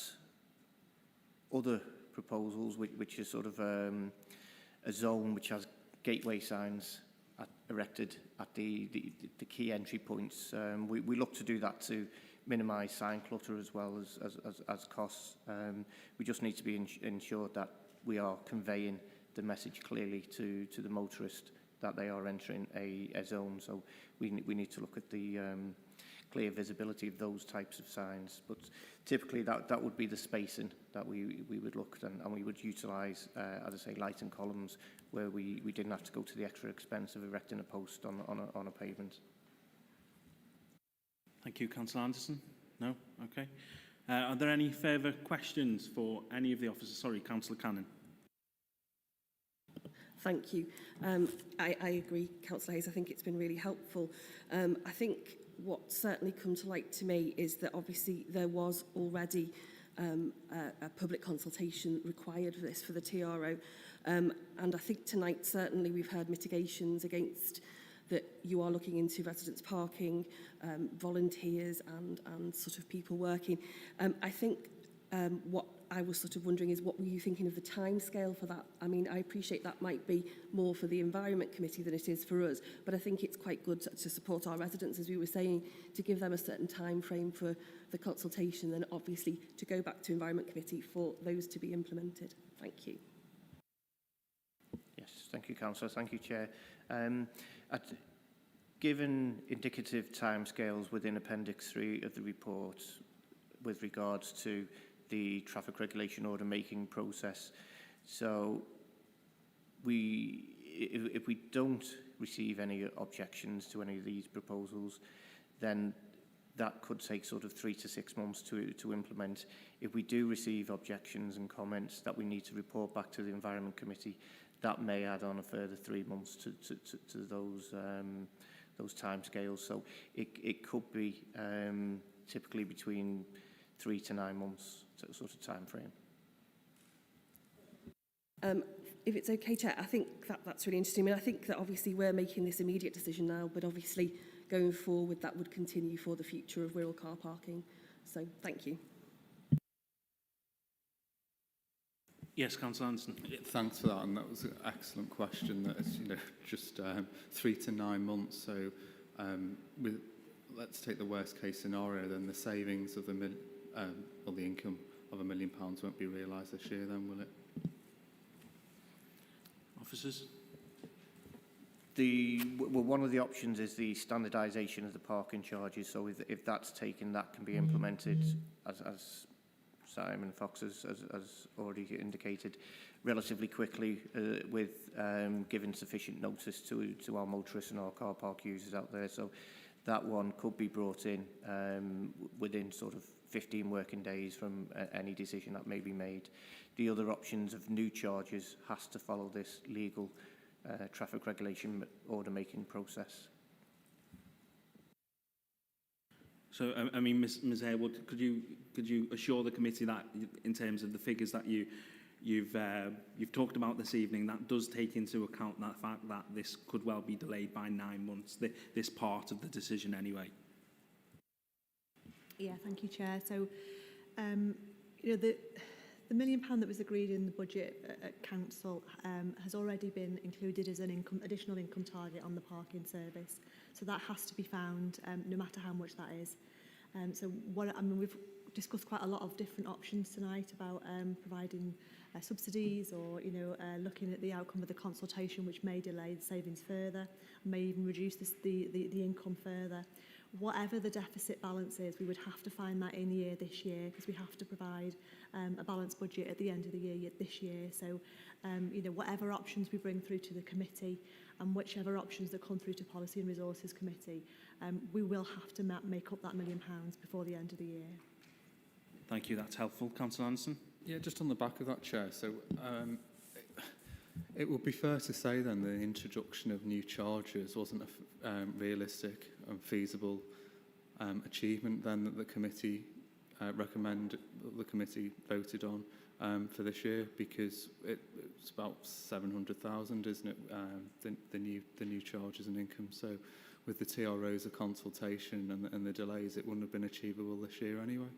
other proposals which is sort of a zone which has gateway signs erected at the key entry points. We look to do that to minimise sign clutter as well as costs. We just need to be ensured that we are conveying the message clearly to the motorist that they are entering a zone. So we need to look at the clear visibility of those types of signs. But typically that would be the spacing that we would look at, and we would utilise, as I say, lighting columns where we didn't have to go to the extra expense of erecting a post on a pavement. Thank you, Councillor Anderson. No? Okay. Are there any further questions for any of the officers? Sorry, Councillor Cannon. Thank you. I agree, Councillor Hayes. I think it's been really helpful. I think what certainly come to light to me is that obviously there was already a public consultation required for this for the TRO. And I think tonight certainly we've heard mitigations against that you are looking into residents parking, volunteers and sort of people working. I think what I was sort of wondering is, what were you thinking of the timescale for that? I mean, I appreciate that might be more for the Environment Committee than it is for us, but I think it's quite good to support our residents, as we were saying, to give them a certain time frame for the consultation, and obviously to go back to Environment Committee for those to be implemented. Thank you. Yes, thank you, Councillor. Thank you, Chair. Given indicative timescales within Appendix 3 of the report with regards to the traffic regulation order making process, so if we don't receive any objections to any of these proposals, then that could take sort of 3 to 6 months to implement. If we do receive objections and comments that we need to report back to the Environment Committee, that may add on a further 3 months to those timescales. So it could be typically between 3 to 9 months sort of time frame. If it's okay, Chair, I think that's really interesting. I mean, I think that obviously we're making this immediate decision now, but obviously going forward that would continue for the future of Wirral car parking. So thank you. Yes, Councillor Anderson. Yeah, thanks for that, and that was an excellent question. That is, just 3 to 9 months. So, let's take the worst case scenario. Then the savings of or the income of £1 million won't be realised this year. Then will it? Officers. One of the options is the standardisation of the parking charges. So if that's taken, that can be implemented as Simon Fox has already indicated, relatively quickly, with giving sufficient notice to our motorists and our car park users out there. So that one could be brought in within sort of 15 working days from any decision that may be made. The other options of new charges has to follow this legal traffic regulation order making process. So, I mean, Ms Harewood, could you assure the committee that, in terms of the figures that you've talked about this evening, that does take into account that fact that this could well be delayed by 9 months, this part of the decision anyway? Yeah, thank you, Chair. So, the £1 million that was agreed in the budget at Council has already been included as an additional income target on the parking service. So that has to be found, no matter how much that is. We've discussed quite a lot of different options tonight about providing subsidies, or looking at the outcome of the consultation, which may delay the savings further, may even reduce the income further. Whatever the deficit balance is, we would have to find that in this year, because we have to provide a balanced budget at the end of the year this year. So, whatever options we bring through to the committee, and whichever options that come through to Policy and Resources Committee, we will have to make up that £1 million before the end of the year. Thank you, that's helpful. Councillor Anderson? Yeah, just on the back of that, Chair. So it would be fair to say then the introduction of new charges wasn't a realistic and feasible achievement then that the committee voted on for this year, because it's about 700,000, isn't it? The new charges and income. So with the TROs, a consultation and the delays, it wouldn't have been achievable this year anyway.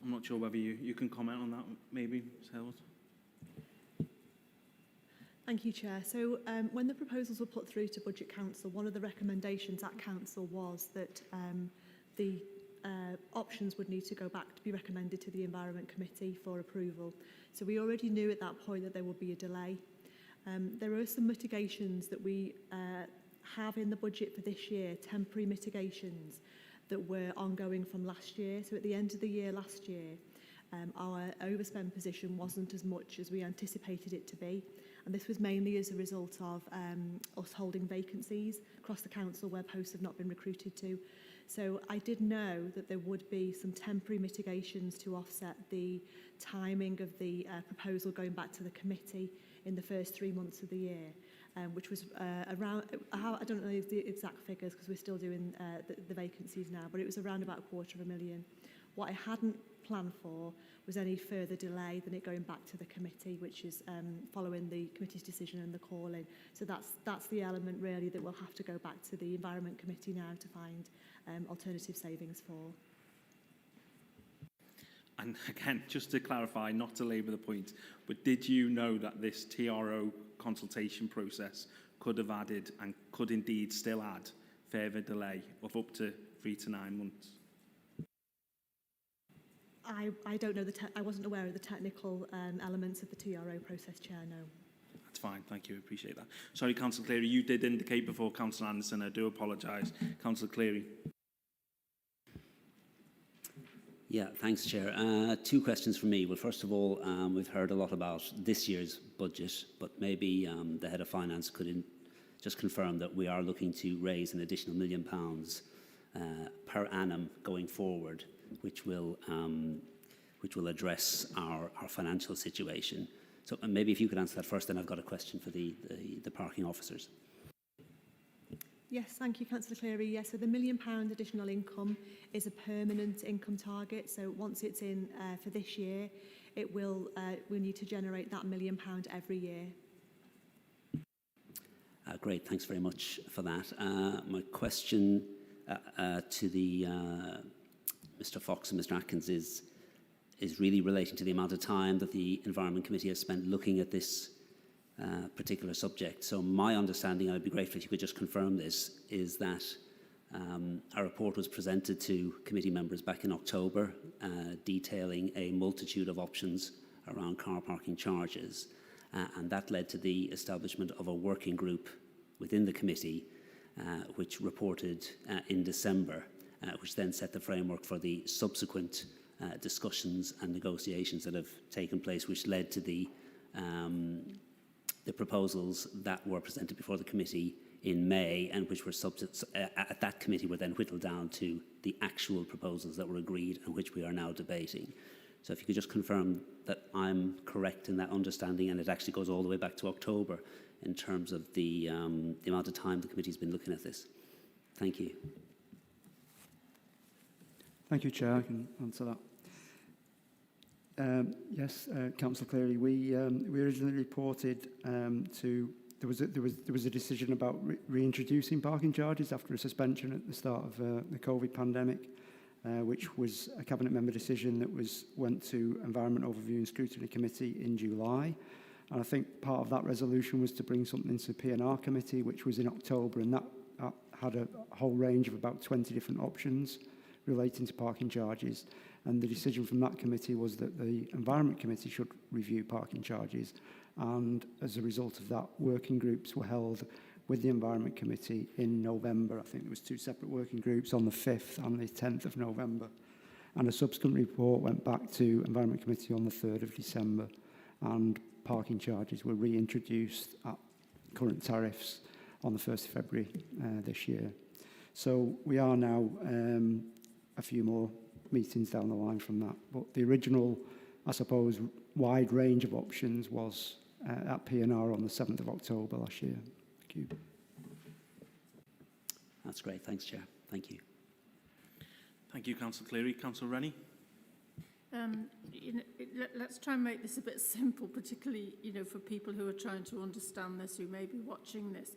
I'm not sure whether you can comment on that, maybe, Ms Harewood. Thank you, Chair. So when the proposals were put through to Budget Council, one of the recommendations at Council was that the options would need to go back to be recommended to the Environment Committee for approval. So we already knew at that point that there would be a delay. There are some mitigations that we have in the budget for this year, temporary mitigations that were ongoing from last year. So at the end of the year last year, our overspend position wasn't as much as we anticipated it to be. And this was mainly as a result of us holding vacancies across the council where posts have not been recruited to. So I did know that there would be some temporary mitigations to offset the timing of the proposal going back to the committee in the first 3 months of the year, which was around, I don't know the exact figures because we're still doing the vacancies now, but it was around about £250,000. What I hadn't planned for was any further delay than it going back to the committee, which is following the committee's decision and the call-in. So that's the element really that we'll have to go back to the Environment Committee now to find alternative savings for. And again, just to clarify, not to labour the point, but did you know that this TRO consultation process could have added and could indeed still add further delay of up to 3 to 9 months? I don't know, I wasn't aware of the technical elements of the TRO process, Chair, no. That's fine, thank you, appreciate that. Sorry, Councillor Cleary, you did indicate before Councillor Anderson, I do apologise. Councillor Cleary. Yeah, thanks, Chair. 2 questions from me. Well, first of all, we've heard a lot about this year's budget, but maybe the Head of Finance could just confirm that we are looking to raise an additional £1 million per annum going forward, which will address our financial situation. So maybe if you could answer that first, then I've got a question for the parking officers. Yes, thank you, Councillor Cleary. Yes, so the £1 million additional income is a permanent income target. So once it's in for this year, it will we need to generate that £1 million every year. Great, thanks very much for that. My question to the Mr. Fox and Mr. Atkins is really relating to the amount of time that the Environment Committee has spent looking at this particular subject. So my understanding, I'd be grateful if you could just confirm this, is that our report was presented to committee members back in October, detailing a multitude of options around car parking charges, and that led to the establishment of a working group within the committee, which reported in December, which then set the framework for the subsequent discussions and negotiations that have taken place, which led to the proposals that were presented before the committee in May, and which were at that committee were then whittled down to the actual proposals that were agreed and which we are now debating. So if you could just confirm that I'm correct in that understanding, and it actually goes all the way back to October in terms of the amount of time the committee's been looking at this. Thank you. Thank you, Chair. I can answer that. Yes, Councillor Cleary, we originally reported there was a decision about reintroducing parking charges after a suspension at the start of the COVID pandemic, which was a cabinet member decision that went to Environment Overview and Scrutiny Committee in July, and I think part of that resolution was to bring something to the P&R Committee, which was in October, and that had a whole range of about 20 different options relating to parking charges. And the decision from that committee was that the Environment Committee should review parking charges. And as a result of that, working groups were held with the Environment Committee in November. I think there was 2 separate working groups on the 5th and the 10th of November. And a subsequent report went back to Environment Committee on the 3rd of December. And parking charges were reintroduced at current tariffs on the 1st of February this year. So we are now a few more meetings down the line from that. But the original, I suppose, wide range of options was at P&R on the 7th of October last year. Thank you. That's great. Thanks, Chair. Thank you. Thank you, Councillor Cleary. Councillor Rennie. Let's try and make this a bit simple, particularly for people who are trying to understand this, who may be watching this.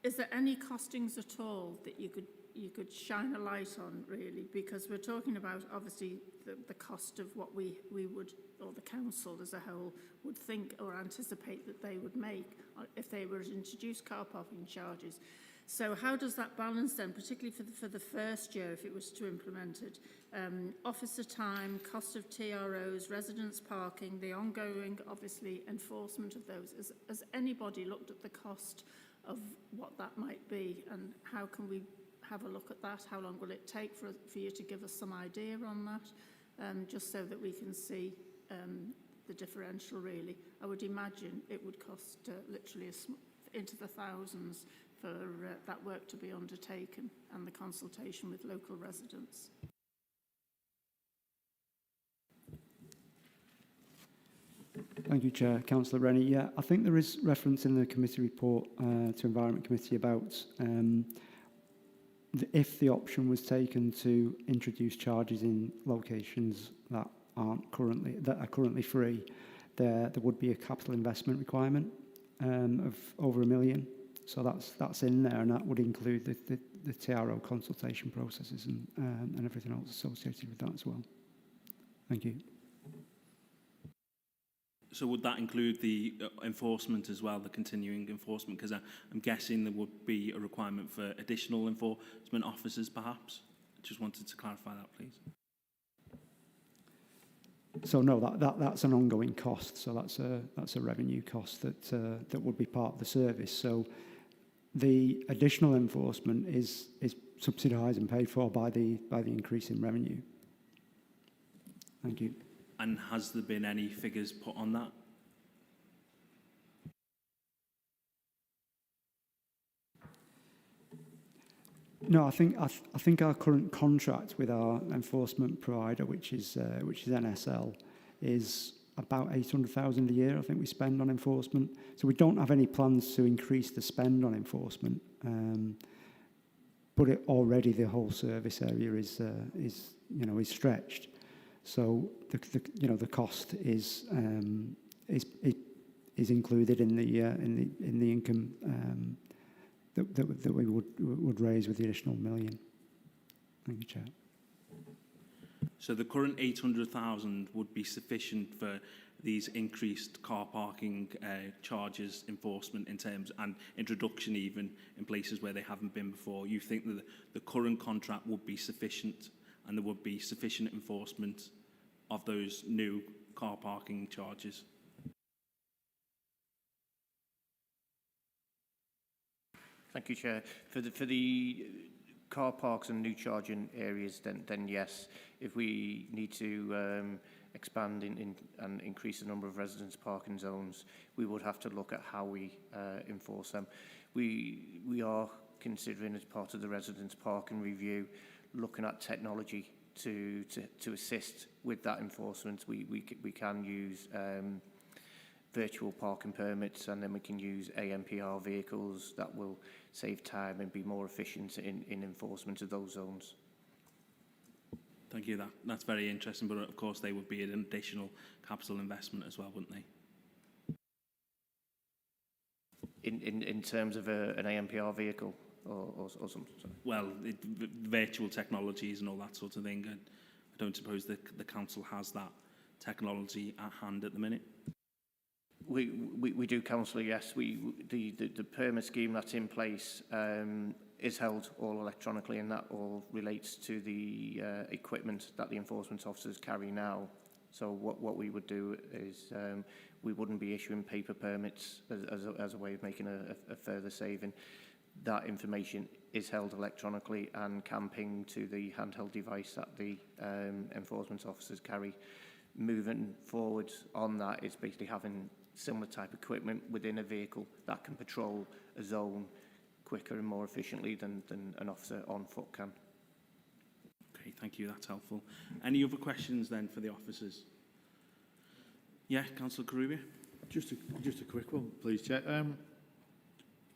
Is there any costings at all that you could shine a light on, really? Because we're talking about, obviously, the cost of what we would, or the council as a whole, would think or anticipate that they would make if they were to introduce car parking charges. So how does that balance then, particularly for the first year, if it was to implement it? Officer time, cost of TROs, residence parking, the ongoing, obviously, enforcement of those. Has anybody looked at the cost of what that might be, and how can we have a look at that? How long will it take for you to give us some idea on that, just so that we can see the differential, really? I would imagine it would cost literally into the thousands for that work to be undertaken and the consultation with local residents. Thank you, Chair. Councillor Rennie. Yeah, I think there is reference in the committee report to Environment Committee about if the option was taken to introduce charges in locations that are currently free, there would be a capital investment requirement of over £1 million. So that's in there, and that would include the TRO consultation processes and everything else associated with that as well. Thank you. So would that include the enforcement as well, the continuing enforcement? Because I'm guessing there would be a requirement for additional enforcement officers, perhaps. Just wanted to clarify that, please. So no, that's an ongoing cost. So that's a revenue cost that would be part of the service. So the additional enforcement is subsidised and paid for by the increase in revenue. Thank you. And has there been any figures put on that? No, I think our current contract with our enforcement provider, which is NSL, is about 800,000 a year. I think we spend on enforcement. So we don't have any plans to increase the spend on enforcement. But already the whole service area is stretched. So the cost is included in the income that we would raise with the additional £1 million. Thank you, Chair. So the current 800,000 would be sufficient for these increased car parking charges, enforcement in terms, and introduction even in places where they haven't been before. You think that the current contract would be sufficient, and there would be sufficient enforcement of those new car parking charges? Thank you, Chair. For the car parks and new charging areas, then yes. If we need to expand and increase the number of residence parking zones, we would have to look at how we enforce them. We are considering, as part of the residence parking review, looking at technology to assist with that enforcement. We can use virtual parking permits, and then we can use AMPR vehicles that will save time and be more efficient in enforcement of those zones. Thank you. That's very interesting, but of course they would be an additional capital investment as well, wouldn't they? In terms of an AMPR vehicle or something? Sorry. Well, virtual technologies and all that sort of thing. I don't suppose the council has that technology at hand at the minute. We do, Councillor, yes. The permit scheme that's in place is held all electronically, and that all relates to the equipment that the enforcement officers carry now. So what we would do is we wouldn't be issuing paper permits as a way of making a further saving. That information is held electronically and can ping to the handheld device that the enforcement officers carry. Moving forward on that is basically having similar type equipment within a vehicle that can patrol a zone quicker and more efficiently than an officer on foot can. Okay, thank you. That's helpful. Any other questions then for the officers? Yeah, Councillor Karubia. Just a quick one, please, Chair.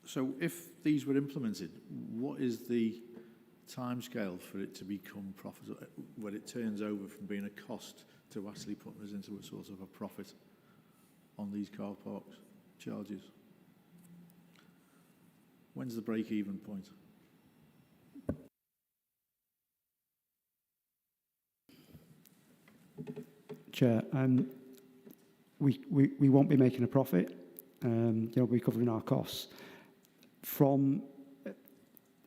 So if these were implemented, what is the timescale for it to become profitable, when it turns over from being a cost to actually putting us into a sort of a profit on these car parks charges? When's the break-even point? Chair, we won't be making a profit. We'll be covering our costs.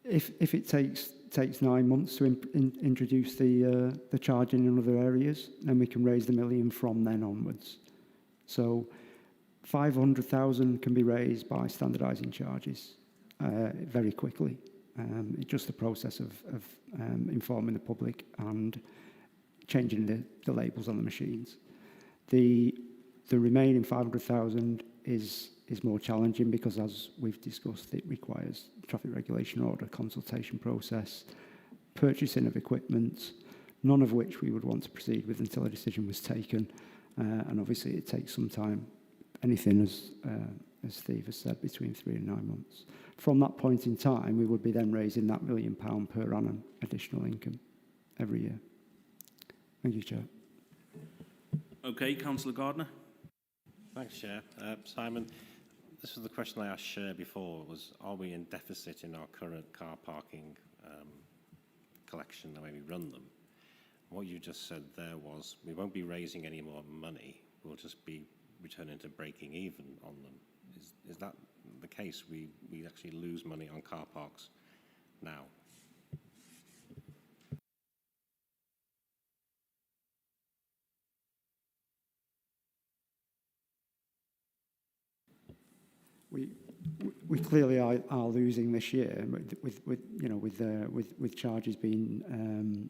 If it takes 9 months to introduce the charging in other areas, then we can raise the £1 million from then onwards. So 500,000 can be raised by standardising charges very quickly. It's just a process of informing the public and changing the labels on the machines. The remaining 500,000 is more challenging because, as we've discussed, it requires traffic regulation order, consultation process, purchasing of equipment, none of which we would want to proceed with until a decision was taken. And obviously it takes some time. Anything, as Steve has said, between 3 and 9 months. From that point in time, we would be then raising that £1 million per annum additional income every year. Thank you, Chair. Okay, Councillor Gardner. Thanks, Chair. Simon, this was the question I asked Chair before, was are we in deficit in our current car parking collection, the way we run them? What you just said there was we won't be raising any more money, we'll just be returning to breaking even on them. Is that the case? We actually lose money on car parks now? We clearly are losing this year with charges being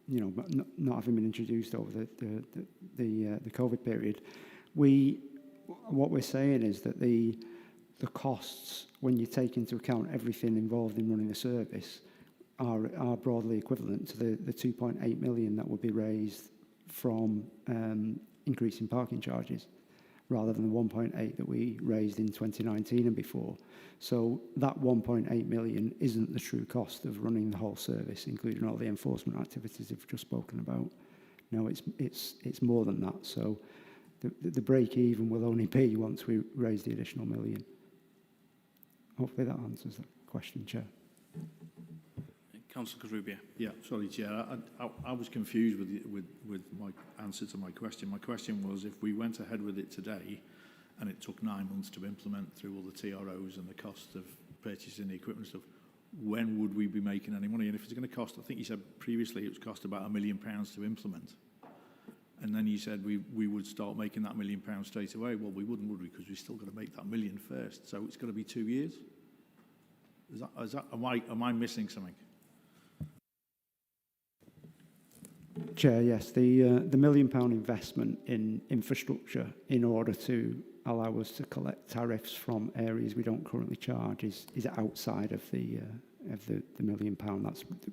not having been introduced over the COVID period. What we're saying is that the costs, when you take into account everything involved in running a service, are broadly equivalent to the 2.8 million that would be raised from increasing parking charges, rather than the 1.8 that we raised in 2019 and before. So that 1.8 million isn't the true cost of running the whole service, including all the enforcement activities we've just spoken about. No, it's more than that. So the break even will only be once we raise the additional million. Hopefully that answers the question, Chair. Councillor Carubia. Yeah, sorry, Chair. I was confused with my answer to my question. My question was, if we went ahead with it today and it took 9 months to implement through all the TROs and the cost of purchasing the equipment and stuff, when would we be making any money? And if it's going to cost, I think you said previously it was cost about £1 million to implement. And then you said we would start making that £1 million straight away. Well, we wouldn't, would we? Because we've still got to make that million first. So it's got to be 2 years? Am I missing something? Chair, yes, the £1 million investment in infrastructure in order to allow us to collect tariffs from areas we don't currently charge is outside of the £1 million.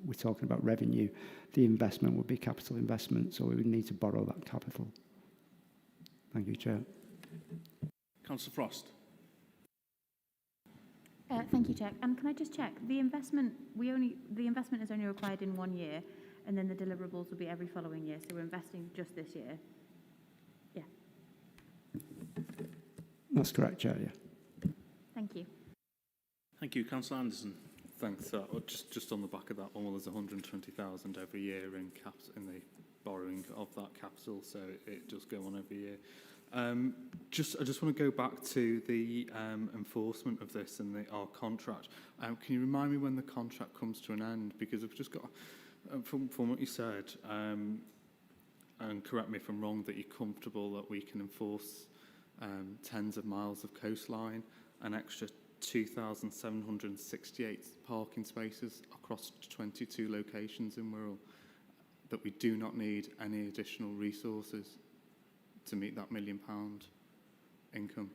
We're talking about revenue. The investment would be capital investment, so we would need to borrow that capital. Thank you, Chair. Councillor Frost. Thank you, Chair. And can I just check the investment? The investment is only required in 1 year, and then the deliverables will be every following year. So we're investing just this year. Yeah. That's correct, Chair. Yeah. Thank you. Thank you, Councillor Anderson. Thanks. Just on the back of that one, well, there's 120,000 every year in the borrowing of that capital, so it does go on every year. I just want to go back to the enforcement of this and our contract. Can you remind me when the contract comes to an end? Because I've just got, from what you said, and correct me if I'm wrong, that you're comfortable that we can enforce tens of miles of coastline, an extra 2,768 parking spaces across 22 locations in Wirral, that we do not need any additional resources to meet that £1 million income.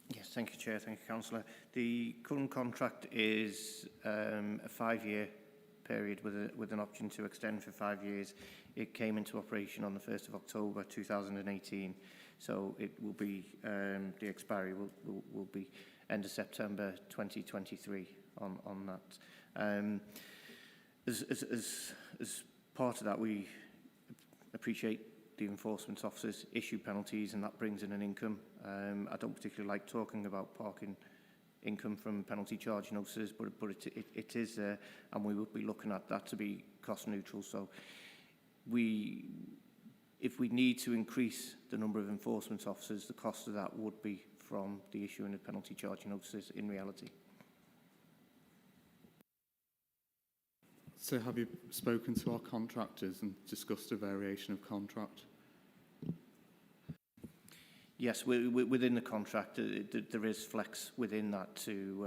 Yes, thank you, Chair. Thank you, Councillor. The current contract is a 5-year period with an option to extend for 5 years. It came into operation on the 1st of October 2018, so it will be the expiry will be end of September 2023 on that. As part of that, we appreciate the enforcement officers issue penalties, and that brings in an income. I don't particularly like talking about parking income from penalty charge notices, but it is there, and we will be looking at that to be cost neutral. So if we need to increase the number of enforcement officers, the cost of that would be from the issuing of penalty charge notices in reality. So have you spoken to our contractors and discussed a variation of contract? Yes, within the contract, there is flex within that to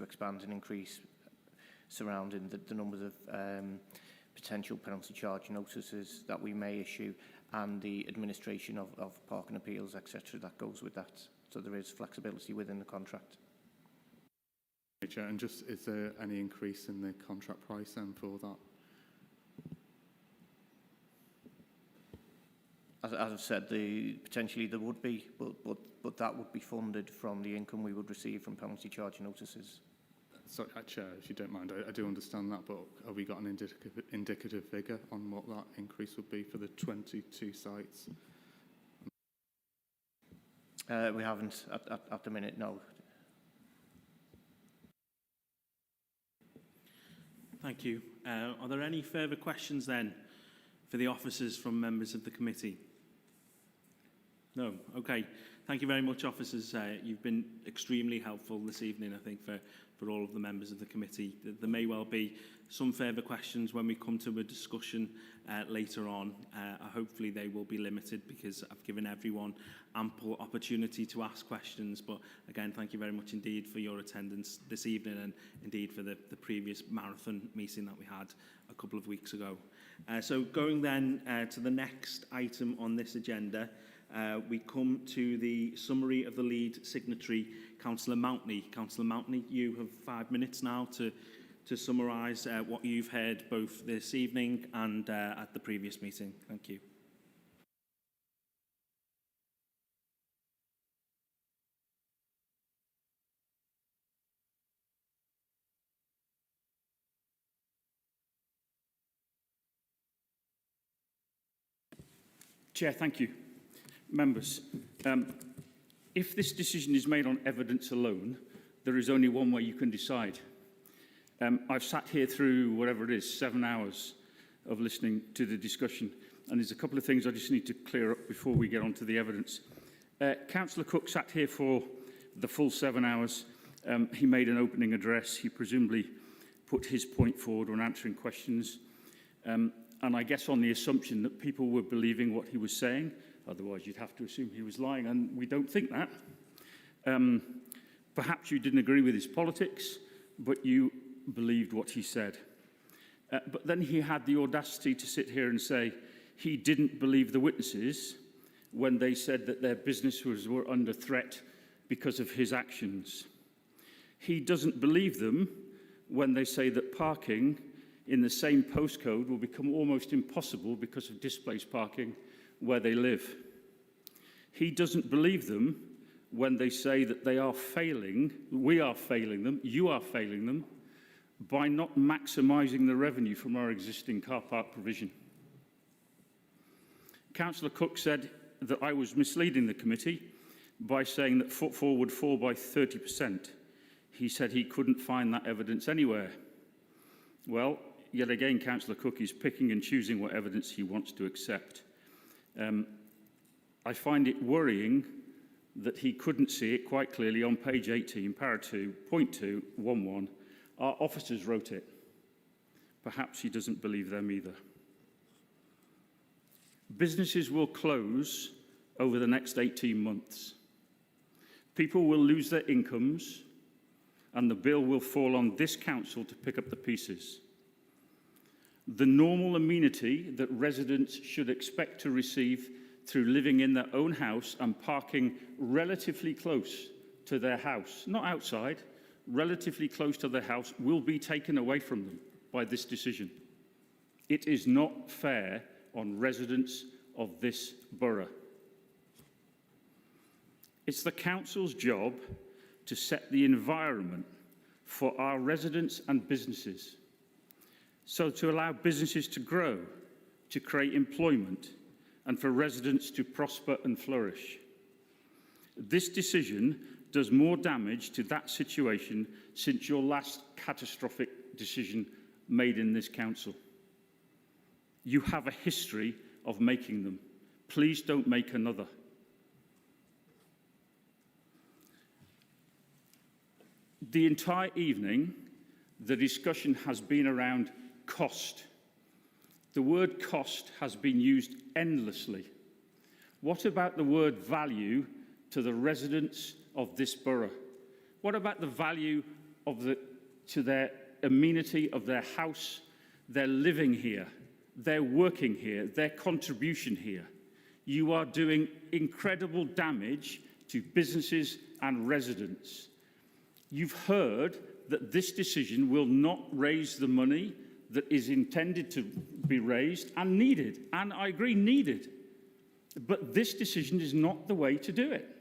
expand and increase surrounding the numbers of potential penalty charge notices that we may issue and the administration of parking appeals, etc. that goes with that. So there is flexibility within the contract. And just, is there any increase in the contract price then for that? As I've said, potentially there would be, but that would be funded from the income we would receive from penalty charge notices. Sorry, Chair, if you don't mind, I do understand that, but have we got an indicative figure on what that increase would be for the 22 sites? We haven't at the minute, no. Thank you. Are there any further questions then for the officers from members of the committee? No? Okay. Thank you very much, officers. You've been extremely helpful this evening, I think, for all of the members of the committee. There may well be some further questions when we come to a discussion later on. Hopefully they will be limited because I've given everyone ample opportunity to ask questions. But again, thank you very much indeed for your attendance this evening and indeed for the previous marathon meeting that we had a couple of weeks ago. So going then to the next item on this agenda, we come to the summary of the lead signatory, Councillor Mountney. Councillor Mountney, you have 5 minutes now to summarise what you've heard both this evening and at the previous meeting. Thank you. Chair, thank you. Members, if this decision is made on evidence alone, there is only one way you can decide. I've sat here through, whatever it is, 7 hours of listening to the discussion, and there's a couple of things I just need to clear up before we get on to the evidence. Councillor Cook sat here for the full 7 hours. He made an opening address. He presumably put his point forward on answering questions. And I guess on the assumption that people were believing what he was saying. Otherwise, you'd have to assume he was lying, and we don't think that. Perhaps you didn't agree with his politics, but you believed what he said. But then he had the audacity to sit here and say he didn't believe the witnesses when they said that their businesses were under threat because of his actions. He doesn't believe them when they say that parking in the same postcode will become almost impossible because of displaced parking where they live. He doesn't believe them when they say that they are failing, we are failing them, you are failing them, by not maximising the revenue from our existing car park provision. Councillor Cook said that I was misleading the committee by saying that footfall would fall by 30%. He said he couldn't find that evidence anywhere. Well, yet again, Councillor Cook is picking and choosing what evidence he wants to accept. I find it worrying that he couldn't see it quite clearly on page 18, para 2, point 2, 1.1. Our officers wrote it. Perhaps he doesn't believe them either. Businesses will close over the next 18 months. People will lose their incomes, and the bill will fall on this council to pick up the pieces. The normal amenity that residents should expect to receive through living in their own house and parking relatively close to their house, not outside, relatively close to their house, will be taken away from them by this decision. It is not fair on residents of this borough. It's the council's job to set the environment for our residents and businesses, so to allow businesses to grow, to create employment, and for residents to prosper and flourish. This decision does more damage to that situation since your last catastrophic decision made in this council. You have a history of making them. Please don't make another. The entire evening, the discussion has been around cost. The word cost has been used endlessly. What about the word value to the residents of this borough? What about the value to their amenity of their house, their living here, their working here, their contribution here? You are doing incredible damage to businesses and residents. You've heard that this decision will not raise the money that is intended to be raised and needed, and I agree, needed. But this decision is not the way to do it.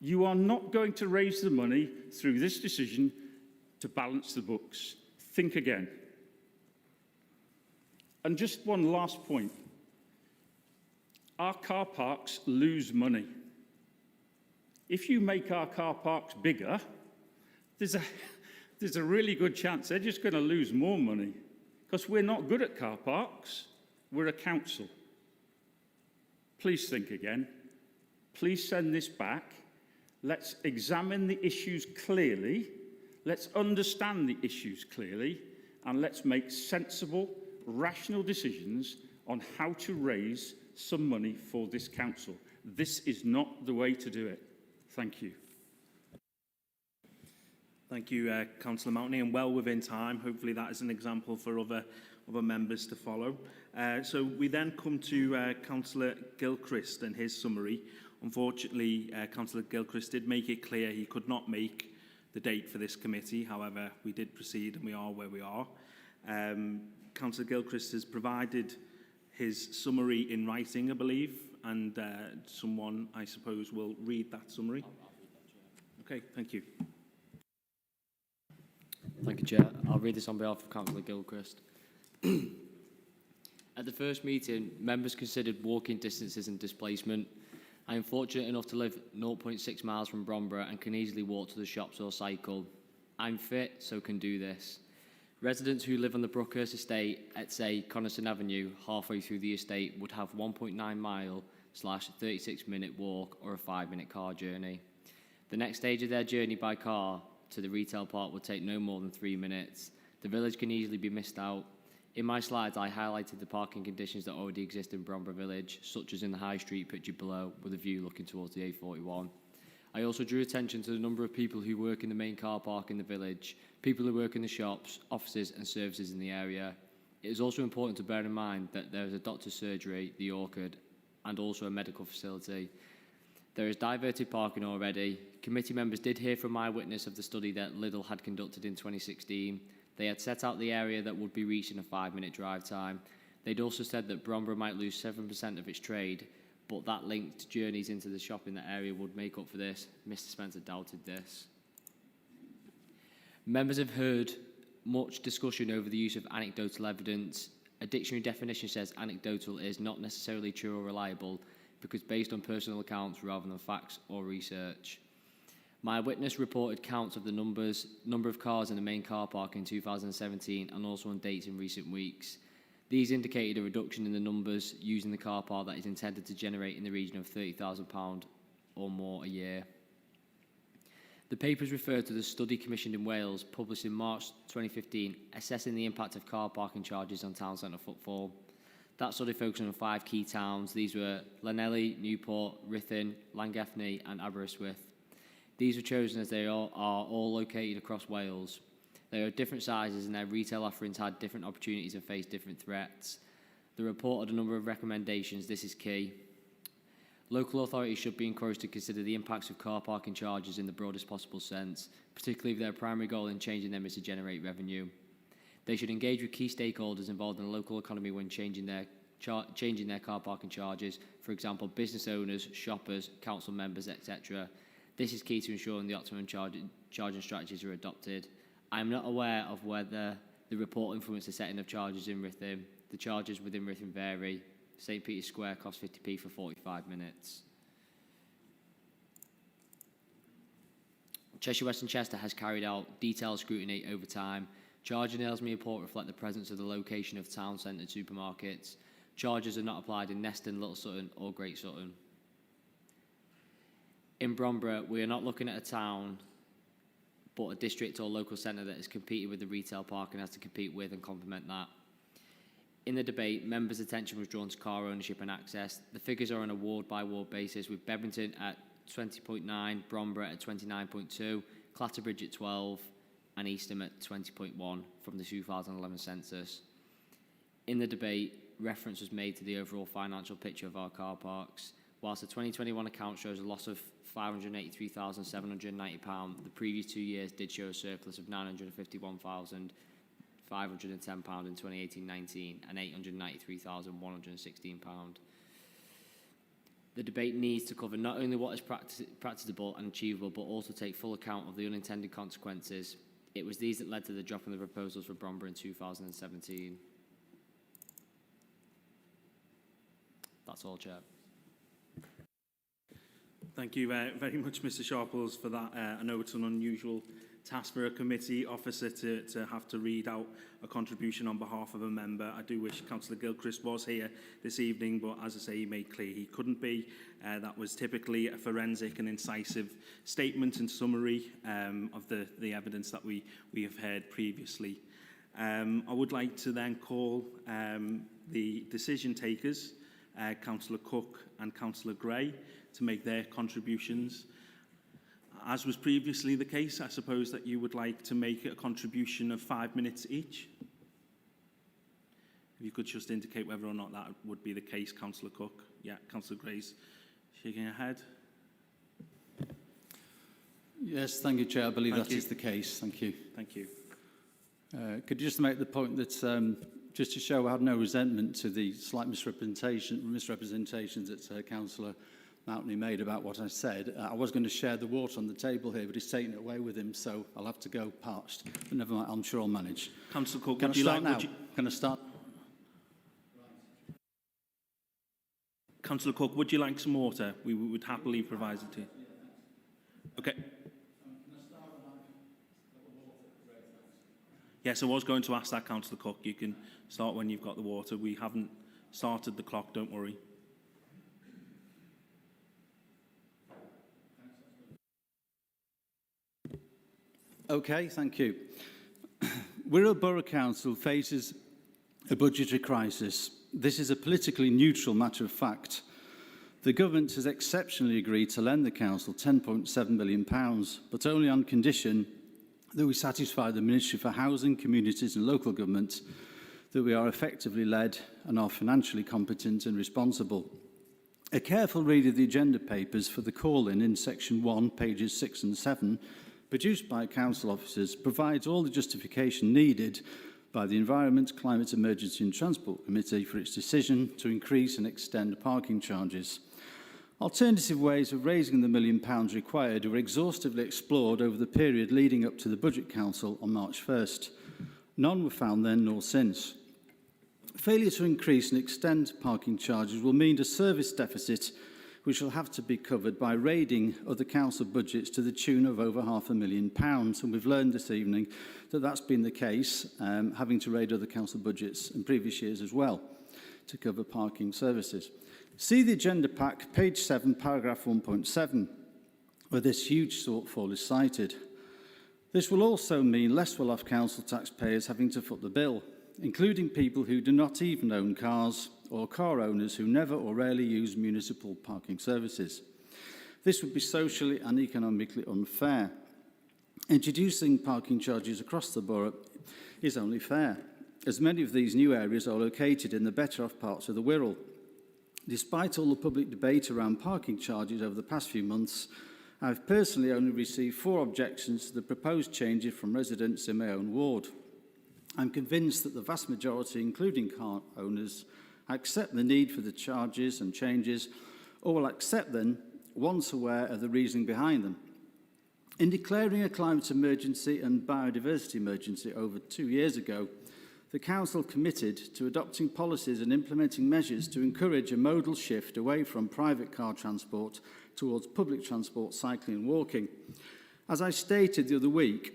You are not going to raise the money through this decision to balance the books. Think again. And just one last point. Our car parks lose money. If you make our car parks bigger, there's a really good chance they're just going to lose more money, because we're not good at car parks. We're a council. Please think again. Please send this back. Let's examine the issues clearly. Let's understand the issues clearly, and let's make sensible, rational decisions on how to raise some money for this council. This is not the way to do it. Thank you. Thank you, Councillor Mountney, and well within time. Hopefully that is an example for other members to follow. So we then come to Councillor Gilchrist and his summary. Unfortunately, Councillor Gilchrist did make it clear he could not make the date for this committee. However, we did proceed and we are where we are. Councillor Gilchrist has provided his summary in writing, I believe, and someone, I suppose, will read that summary. Okay, thank you. Thank you, Chair. I'll read this on behalf of Councillor Gilchrist. At the first meeting, members considered walking distances and displacement. I am fortunate enough to live 0.6 miles from Bromborough and can easily walk to the shops or cycle. I'm fit, so can do this. Residents who live on the Brookhurst estate at, say, Coniston Avenue, halfway through the estate, would have 1.9 mile / 36-minute walk or a 5-minute car journey. The next stage of their journey by car to the retail park would take no more than 3 minutes. The village can easily be missed out. In my slides, I highlighted the parking conditions that already exist in Bromborough Village, such as in the High Street pictured below, with a view looking towards the A41. I also drew attention to the number of people who work in the main car park in the village, people who work in the shops, offices and services in the area. It is also important to bear in mind that there is a doctor's surgery, the Orchard, and also a medical facility. There is diverted parking already. Committee members did hear from eyewitness of the study that Lidl had conducted in 2016. They had set out the area that would be reached in a 5-minute drive time. They'd also said that Bromborough might lose 7% of its trade, but that linked journeys into the shop in the area would make up for this. Mr. Spencer doubted this. Members have heard much discussion over the use of anecdotal evidence. A dictionary definition says anecdotal is not necessarily true or reliable because based on personal accounts rather than facts or research. My witness reported counts of the number of cars in the main car park in 2017 and also on dates in recent weeks. These indicated a reduction in the numbers using the car park that is intended to generate in the region of £30,000 or more a year. The papers referred to the study commissioned in Wales, published in March 2015, assessing the impact of car parking charges on town centre footfall. That study focused on 5 key towns. These were Llanelli, Newport, Ruthin, Llangefni and Aberystwyth. These were chosen as they are all located across Wales. They are different sizes and their retail offerings had different opportunities and faced different threats. The report had a number of recommendations. This is key. Local authorities should be encouraged to consider the impacts of car parking charges in the broadest possible sense, particularly if their primary goal in changing them is to generate revenue. They should engage with key stakeholders involved in the local economy when changing their car parking charges, for example, business owners, shoppers, council members, etc. This is key to ensuring the optimum charging strategies are adopted. I am not aware of whether the report influenced the setting of charges in Ruthin. The charges within Ruthin vary. St Peter's Square costs 50p for 45 minutes. Cheshire West and Chester has carried out detailed scrutiny over time. Charging in Ellesmere Port reflect the presence of the location of town centre supermarkets. Charges are not applied in Neston, Little Sutton or Great Sutton. In Bromborough, we are not looking at a town, but a district or local centre that is competing with the retail park and has to compete with and complement that. In the debate, members' attention was drawn to car ownership and access. The figures are on a ward-by-ward basis, with Bedrington at 20.9, Bromborough at 29.2, Clatterbridge at 12, and Eastham at 20.1 from the 2011 census. In the debate, reference was made to the overall financial picture of our car parks. Whilst the 2021 account shows a loss of £583,790, the previous 2 years did show a surplus of £951,510 in 2018-19 and £893,116. The debate needs to cover not only what is practicable and achievable, but also take full account of the unintended consequences. It was these that led to the drop in the proposals for Bromber in 2017. That's all, Chair. Thank you very much, Mr Sharples, for that. I know it's an unusual task for a committee officer to have to read out a contribution on behalf of a member. I do wish Councillor Gilchrist was here this evening, but as I say, he made clear he couldn't be. That was typically a forensic and incisive statement and summary of the evidence that we have heard previously. I would like to then call the decision takers, Councillor Cook and Councillor Gray, to make their contributions. As was previously the case, I suppose that you would like to make a contribution of 5 minutes each. If you could just indicate whether or not that would be the case, Councillor Cook. Yeah, Councillor Gray's shaking her head. Yes, thank you, Chair. I believe that is the case. Thank you. Thank you. Could you just make the point that, just to show I had no resentment to the slight misrepresentations that Councillor Mountney made about what I said. I was going to share the water on the table here, but he's taken it away with him, so I'll have to go parched. But never mind, I'm sure I'll manage. Councillor Cook, can I start now? Can I start? Councillor Cook, would you like some water? We would happily provide it to you. Okay. Yes, I was going to ask that, Councillor Cook. You can start when you've got the water. We haven't started the clock, don't worry. Okay, thank you. Wirral Borough Council faces a budgetary crisis. This is a politically neutral matter of fact. The government has exceptionally agreed to lend the council £10.7 million, but only on condition that we satisfy the Ministry for Housing, Communities and Local Government that we are effectively led and are financially competent and responsible. A careful read of the agenda papers for the call-in in section 1, pages 6 and 7, produced by council officers, provides all the justification needed by the Environment, Climate, Emergency and Transport Committee for its decision to increase and extend parking charges. Alternative ways of raising the £1 million required were exhaustively explored over the period leading up to the Budget Council on March 1st. None were found then nor since. Failure to increase and extend parking charges will mean a service deficit which will have to be covered by raiding other council budgets to the tune of over £500,000. And we've learned this evening that that's been the case, having to raid other council budgets in previous years as well to cover parking services. See the agenda pack, page 7, paragraph 1.7, where this huge shortfall is cited. This will also mean less well-off council taxpayers having to foot the bill, including people who do not even own cars or car owners who never or rarely use municipal parking services. This would be socially and economically unfair. Introducing parking charges across the borough is only fair, as many of these new areas are located in the better-off parts of the Wirral. Despite all the public debate around parking charges over the past few months, I've personally only received 4 objections to the proposed changes from residents in my own ward. I'm convinced that the vast majority, including car owners, accept the need for the charges and changes, or will accept them once aware of the reasoning behind them. In declaring a climate emergency and biodiversity emergency over 2 years ago, the Council committed to adopting policies and implementing measures to encourage a modal shift away from private car transport towards public transport, cycling and walking. As I stated the other week,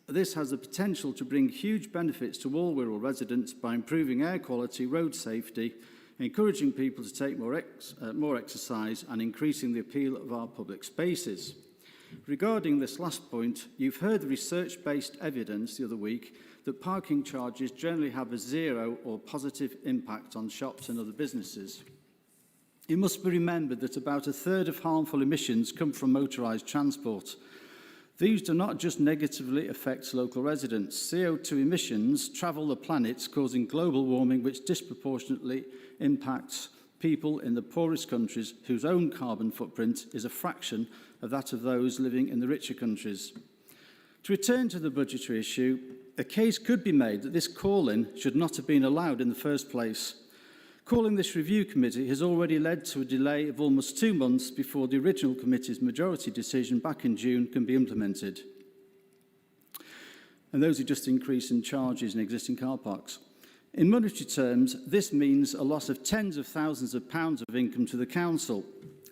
this has the potential to bring huge benefits to all Wirral residents by improving air quality, road safety, encouraging people to take more exercise and increasing the appeal of our public spaces. Regarding this last point, you've heard the research-based evidence the other week that parking charges generally have a 0 or positive impact on shops and other businesses. It must be remembered that about 1/3 of harmful emissions come from motorised transport. These do not just negatively affect local residents. CO2 emissions travel the planet, causing global warming, which disproportionately impacts people in the poorest countries whose own carbon footprint is a fraction of that of those living in the richer countries. To return to the budgetary issue, a case could be made that this call-in should not have been allowed in the first place. Calling this review committee has already led to a delay of almost 2 months before the original committee's majority decision back in June can be implemented. and those are just increasing charges in existing car parks. In monetary terms, this means a loss of tens of thousands of pounds of income to the council.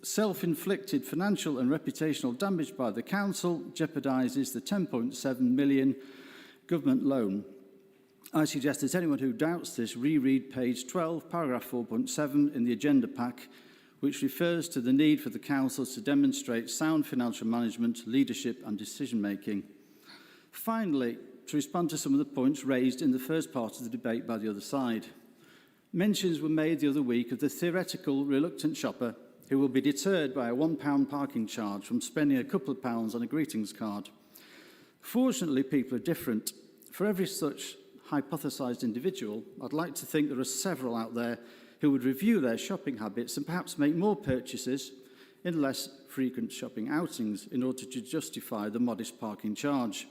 Self-inflicted financial and reputational damage by the council jeopardises the £10.7 million government loan. I suggest that anyone who doubts this reread page 12, paragraph 4.7 in the agenda pack, which refers to the need for the councils to demonstrate sound financial management, leadership and decision-making. Finally, to respond to some of the points raised in the first part of the debate by the other side. Mentions were made the other week of the theoretical reluctant shopper who will be deterred by a £1 parking charge from spending a couple of pounds on a greetings card. Fortunately, people are different. For every such hypothesised individual, I'd like to think there are several out there who would review their shopping habits and perhaps make more purchases in less frequent shopping outings in order to justify the modest parking charge.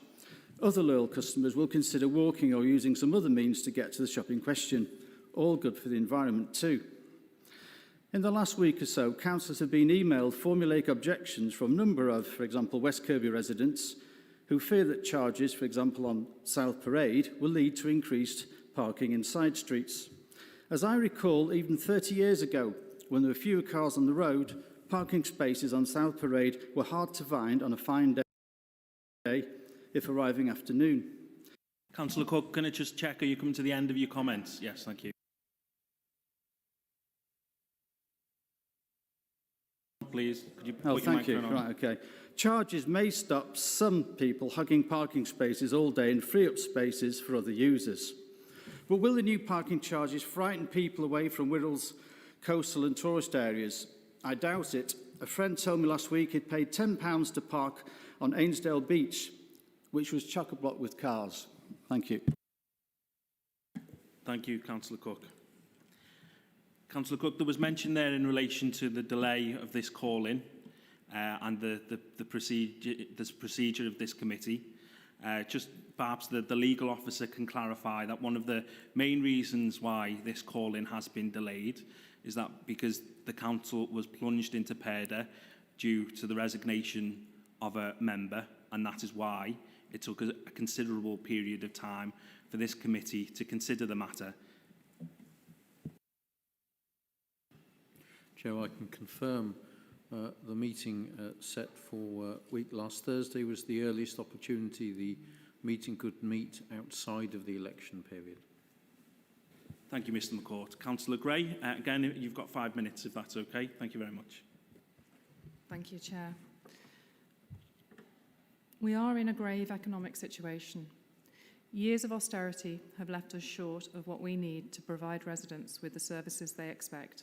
Other loyal customers will consider walking or using some other means to get to the shop in question. All good for the environment too. In the last week or so, councillors have been emailed formulaic objections from a number of, for example, West Kirby residents who fear that charges, for example, on South Parade, will lead to increased parking in side streets. As I recall, even 30 years ago, when there were fewer cars on the road, parking spaces on South Parade were hard to find on a fine day if arriving afternoon. Councillor Cook, can I just check, are you coming to the end of your comments? Yes, thank you. Please, could you put your microphone on? Right, okay. Charges may stop some people hugging parking spaces all day and free up spaces for other users. But will the new parking charges frighten people away from Wirral's coastal and tourist areas? I doubt it. A friend told me last week he'd paid £10 to park on Ainsdale Beach, which was chock-a-block with cars. Thank you. Thank you, Councillor Cook. Councillor Cook, there was mention there in relation to the delay of this call-in and the procedure of this committee. Just perhaps the legal officer can clarify that one of the main reasons why this call-in has been delayed is that because the council was plunged into purdah due to the resignation of a member, and that is why it took a considerable period of time for this committee to consider the matter. Chair, I can confirm the meeting set for week last Thursday was the earliest opportunity the meeting could meet outside of the election period. Thank you, Mr McCourt. Councillor Gray, again, you've got 5 minutes, if that's okay. Thank you very much. Thank you, Chair. We are in a grave economic situation. Years of austerity have left us short of what we need to provide residents with the services they expect.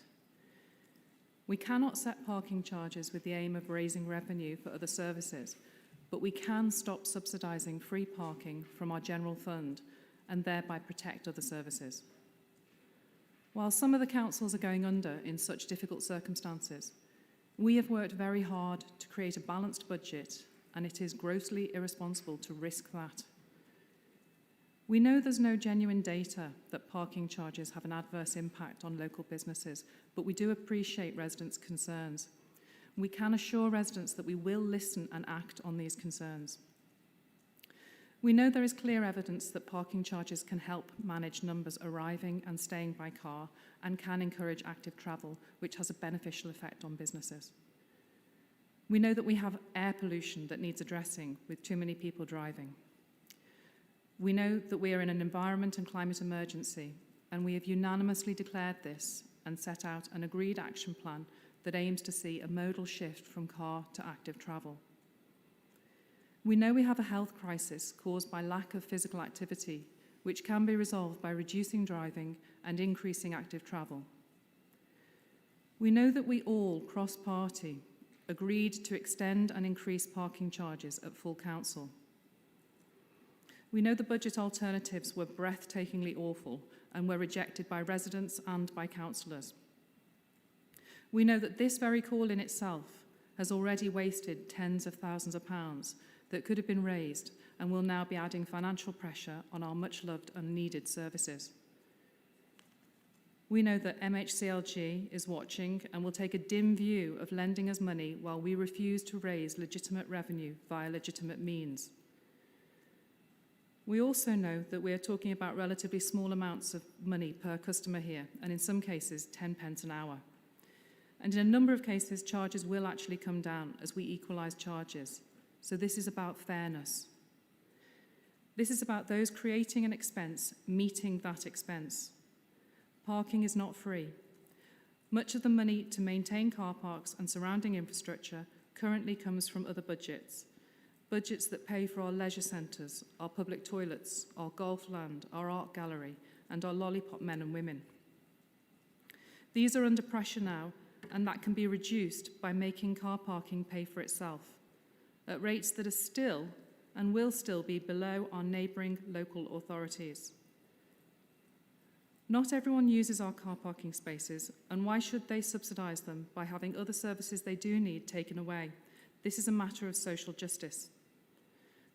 We cannot set parking charges with the aim of raising revenue for other services, but we can stop subsidising free parking from our general fund and thereby protect other services. While some of the councils are going under in such difficult circumstances, we have worked very hard to create a balanced budget, and it is grossly irresponsible to risk that. We know there's no genuine data that parking charges have an adverse impact on local businesses, but we do appreciate residents' concerns. We can assure residents that we will listen and act on these concerns. We know there is clear evidence that parking charges can help manage numbers arriving and staying by car and can encourage active travel, which has a beneficial effect on businesses. We know that we have air pollution that needs addressing with too many people driving. We know that we are in an environment and climate emergency, and we have unanimously declared this and set out an agreed action plan that aims to see a modal shift from car to active travel. We know we have a health crisis caused by lack of physical activity, which can be resolved by reducing driving and increasing active travel. We know that we all, cross-party, agreed to extend and increase parking charges at full council. We know the budget alternatives were breathtakingly awful and were rejected by residents and by councillors. We know that this very call in itself has already wasted tens of thousands of pounds that could have been raised and will now be adding financial pressure on our much-loved and needed services. We know that MHCLG is watching and will take a dim view of lending us money while we refuse to raise legitimate revenue via legitimate means. We also know that we are talking about relatively small amounts of money per customer here, and in some cases 10 pence an hour. And in a number of cases, charges will actually come down as we equalise charges. So this is about fairness. This is about those creating an expense meeting that expense. Parking is not free. Much of the money to maintain car parks and surrounding infrastructure currently comes from other budgets. Budgets that pay for our leisure centres, our public toilets, our golf land, our art gallery, and our lollipop men and women. These are under pressure now, and that can be reduced by making car parking pay for itself at rates that are still and will still be below our neighbouring local authorities. Not everyone uses our car parking spaces, and why should they subsidise them by having other services they do need taken away? This is a matter of social justice.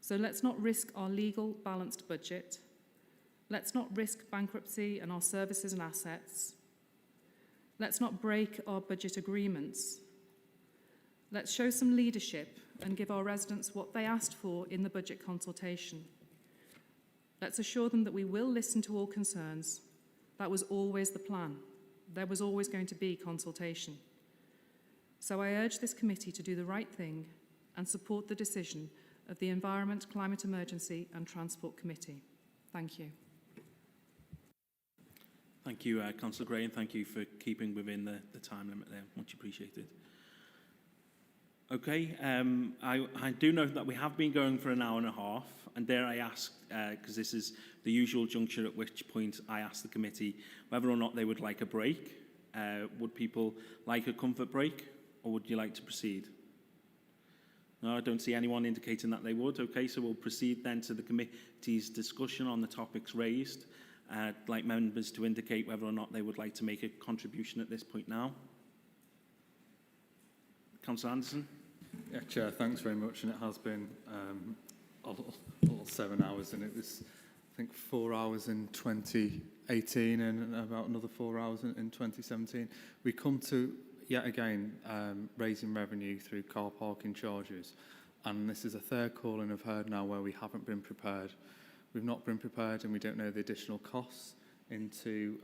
So let's not risk our legal balanced budget. Let's not risk bankruptcy and our services and assets. Let's not break our budget agreements. Let's show some leadership and give our residents what they asked for in the budget consultation. Let's assure them that we will listen to all concerns. That was always the plan. There was always going to be consultation. So I urge this committee to do the right thing and support the decision of the Environment, Climate Emergency and Transport Committee. Thank you. Thank you, Councillor Gray, and thank you for keeping within the time limit there. Much appreciated. Okay, I do know that we have been going for an hour and a half, and dare I ask, because this is the usual juncture at which point I ask the committee whether or not they would like a break. Would people like a comfort break, or would you like to proceed? No, I don't see anyone indicating that they would. Okay, so we'll proceed then to the committee's discussion on the topics raised. I'd like members to indicate whether or not they would like to make a contribution at this point now. Councillor Anderson. Yeah, Chair, thanks very much. And it has been a little 7 hours, and it was, I think, 4 hours in 2018 and about another 4 hours in 2017. We come to, yet again, raising revenue through car parking charges. And this is a third calling I've heard now where we haven't been prepared. We've not been prepared, and we don't know the additional costs into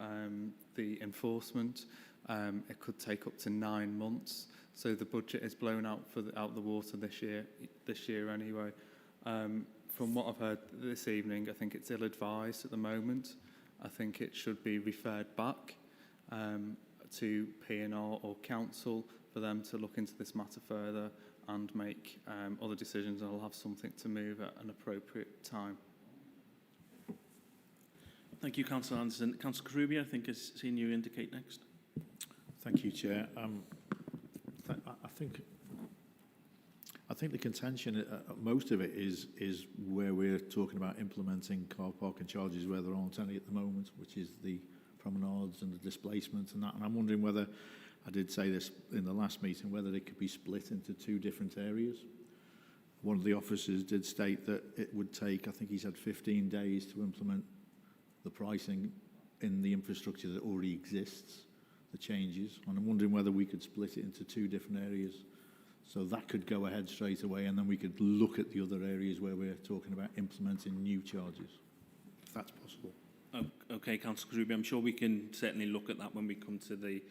the enforcement. It could take up to 9 months. So the budget is blown out out the water this year anyway. From what I've heard this evening, I think it's ill-advised at the moment. I think it should be referred back to P&R or Council for them to look into this matter further and make other decisions, and I'll have something to move at an appropriate time. Thank you, Councillor Anderson. Councillor Karubi, I think I've seen you indicate next. Thank you, Chair. I think the contention, most of it is where we're talking about implementing car parking charges where there aren't any at the moment, which is the promenades and the displacement and that. And I'm wondering whether, I did say this in the last meeting, whether it could be split into two different areas. One of the officers did state that it would take, I think he said 15 days to implement the pricing in the infrastructure that already exists, the changes. And I'm wondering whether we could split it into two different areas. So that could go ahead straight away, and then we could look at the other areas where we're talking about implementing new charges, if that's possible. Okay, Councillor Karubi, I'm sure we can certainly look at that when we come to the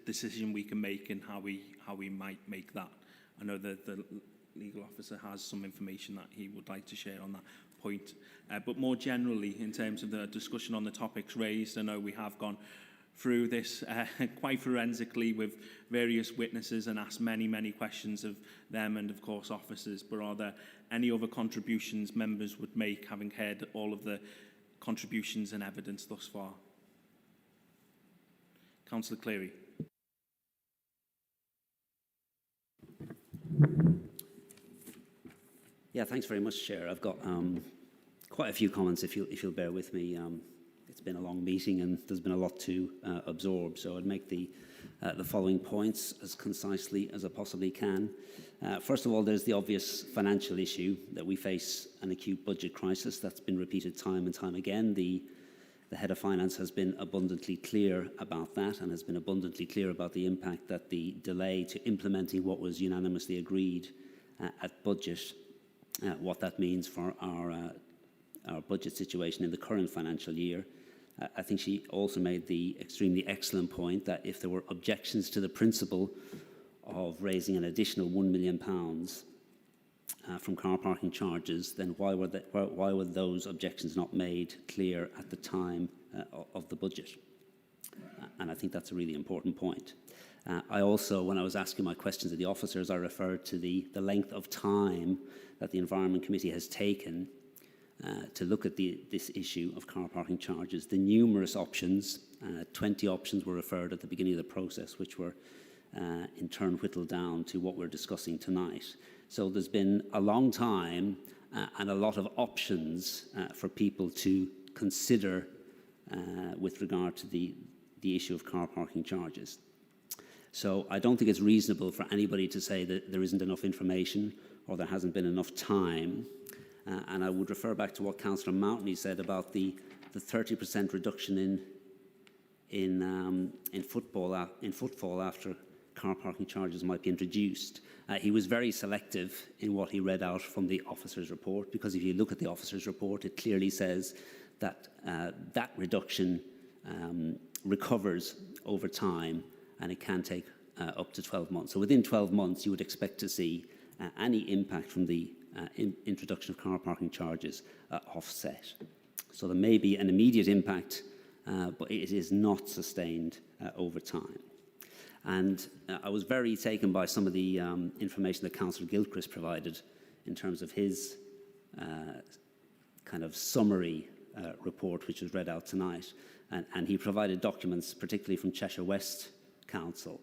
decision we can make and how we might make that. I know that the legal officer has some information that he would like to share on that point. But more generally, in terms of the discussion on the topics raised, I know we have gone through this quite forensically with various witnesses and asked many questions of them and, of course, officers. But are there any other contributions members would make, having heard all of the contributions and evidence thus far? Councillor Cleary. Yeah, thanks very much, Chair. I've got quite a few comments, if you'll bear with me. It's been a long meeting and there's been a lot to absorb, so I'd make the following points as concisely as I possibly can. First of all, there's the obvious financial issue that we face an acute budget crisis. That's been repeated time and time again. The head of finance has been abundantly clear about that and has been abundantly clear about the impact that the delay to implementing what was unanimously agreed at budget, what that means for our our budget situation in the current financial year. I think she also made the extremely excellent point that if there were objections to the principle of raising an additional £1 million from car parking charges, then why were those objections not made clear at the time of the budget? And I think that's a really important point. I also, when I was asking my questions of the officers, I referred to the length of time that the Environment Committee has taken to look at this issue of car parking charges. The numerous options, 20 options were referred at the beginning of the process, which were in turn whittled down to what we're discussing tonight. So there's been a long time and a lot of options for people to consider with regard to the issue of car parking charges. So I don't think it's reasonable for anybody to say that there isn't enough information or there hasn't been enough time. And I would refer back to what Councillor Mountney said about the 30% reduction in footfall after car parking charges might be introduced. He was very selective in what he read out from the officer's report, because if you look at the officer's report, it clearly says that that reduction recovers over time, and it can take up to 12 months. So within 12 months, you would expect to see any impact from the introduction of car parking charges offset. So there may be an immediate impact, but it is not sustained over time. And I was very taken by some of the information that Councillor Gilchrist provided in terms of his kind of summary report, which was read out tonight. And he provided documents, particularly from Cheshire West Council,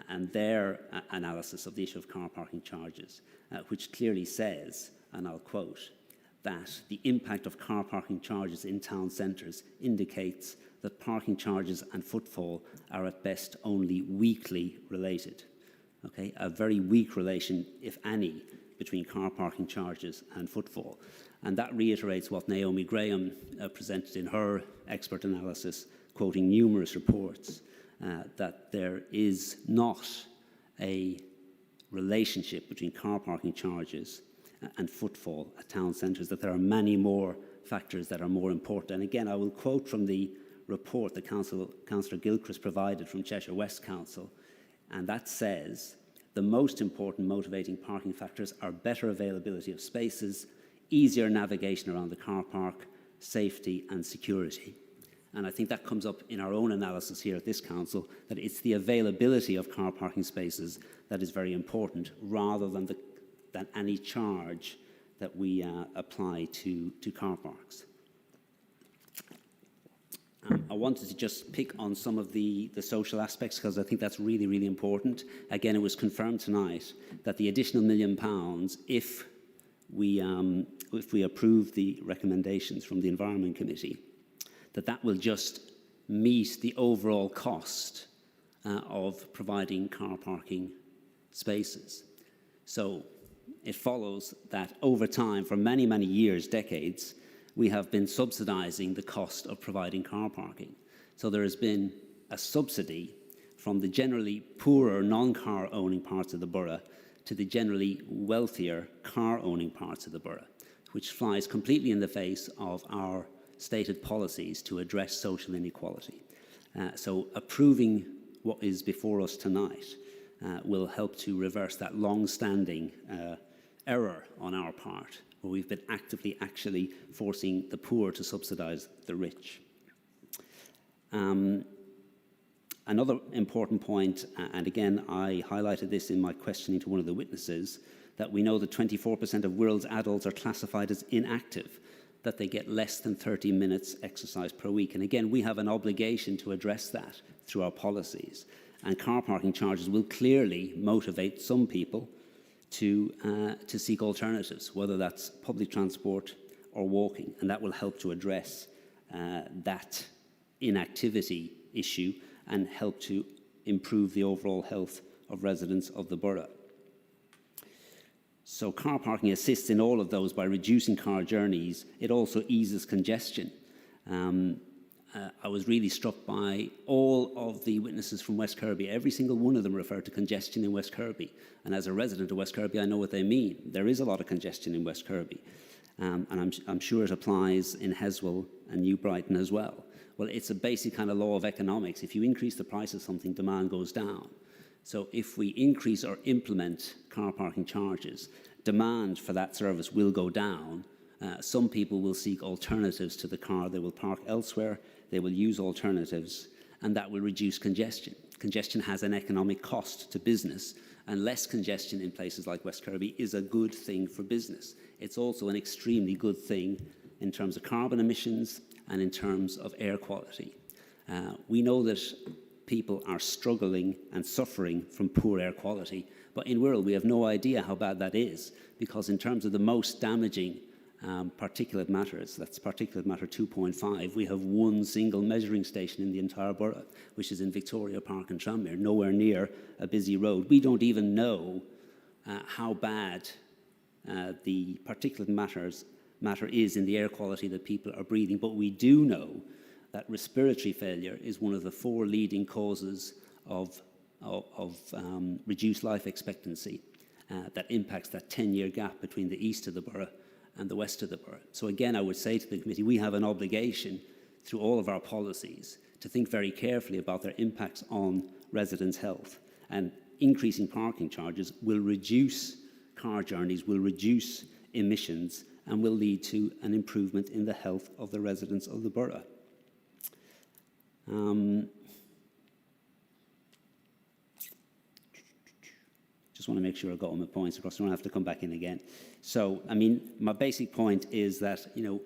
and their analysis of the issue of car parking charges, which clearly says, and I'll quote, that the impact of car parking charges in town centres indicates that parking charges and footfall are at best only weakly related. Okay, a very weak relation, if any, between car parking charges and footfall. And that reiterates what Naomi Graham presented in her expert analysis, quoting numerous reports, that there is not a relationship between car parking charges and footfall at town centres, that there are many more factors that are more important. And again, I will quote from the report that Councillor Gilchrist provided from Cheshire West Council, and that says the most important motivating parking factors are better availability of spaces, easier navigation around the car park, safety and security. And I think that comes up in our own analysis here at this council, that it's the availability of car parking spaces that is very important, rather than any charge that we apply to car parks. I wanted to just pick on some of the social aspects, because I think that's really, really important. Again, it was confirmed tonight that the additional £1 million, if we approve the recommendations from the Environment Committee, that will just meet the overall cost of providing car parking spaces. So it follows that over time, for many, many years, decades, we have been subsidising the cost of providing car parking. So there has been a subsidy from the generally poorer non-car owning parts of the borough to the generally wealthier car owning parts of the borough, which flies completely in the face of our stated policies to address social inequality. So approving what is before us tonight will help to reverse that long-standing error on our part, where we've been actively actually forcing the poor to subsidise the rich. Another important point, and again I highlighted this in my questioning to one of the witnesses, that we know that 24% of Wirral's adults are classified as inactive, that they get less than 30 minutes exercise per week. And again, we have an obligation to address that through our policies. And car parking charges will clearly motivate some people to seek alternatives, whether that's public transport or walking. And that will help to address that inactivity issue and help to improve the overall health of residents of the borough. So car parking assists in all of those by reducing car journeys. It also eases congestion. I was really struck by all of the witnesses from West Kirby. Every single one of them referred to congestion in West Kirby. And as a resident of West Kirby, I know what they mean. There is a lot of congestion in West Kirby. and I'm sure it applies in Heswell and New Brighton as well. Well, it's a basic kind of law of economics. If you increase the price of something, demand goes down. So if we increase or implement car parking charges, demand for that service will go down. Some people will seek alternatives to the car. They will park elsewhere. They will use alternatives, and that will reduce congestion. Congestion has an economic cost to business, and less congestion in places like West Kirby is a good thing for business. It's also an extremely good thing in terms of carbon emissions and in terms of air quality. We know that people are struggling and suffering from poor air quality, but in Wirral we have no idea how bad that is, because in terms of the most damaging particulate matters, that's particulate matter 2.5, we have one single measuring station in the entire borough, which is in Victoria Park and Tranmere, nowhere near a busy road. We don't even know how bad the particulate matter is in the air quality that people are breathing, but we do know that respiratory failure is one of the 4 leading causes of reduced life expectancy that impacts that 10-year gap between the east of the borough and the west of the borough. So again, I would say to the committee, we have an obligation through all of our policies to think very carefully about their impacts on residents' health. And increasing parking charges will reduce car journeys, will reduce emissions, and will lead to an improvement in the health of the residents of the borough. Just want to make sure I got all my points across. I don't have to come back in again. So, I mean, my basic point is that, you know,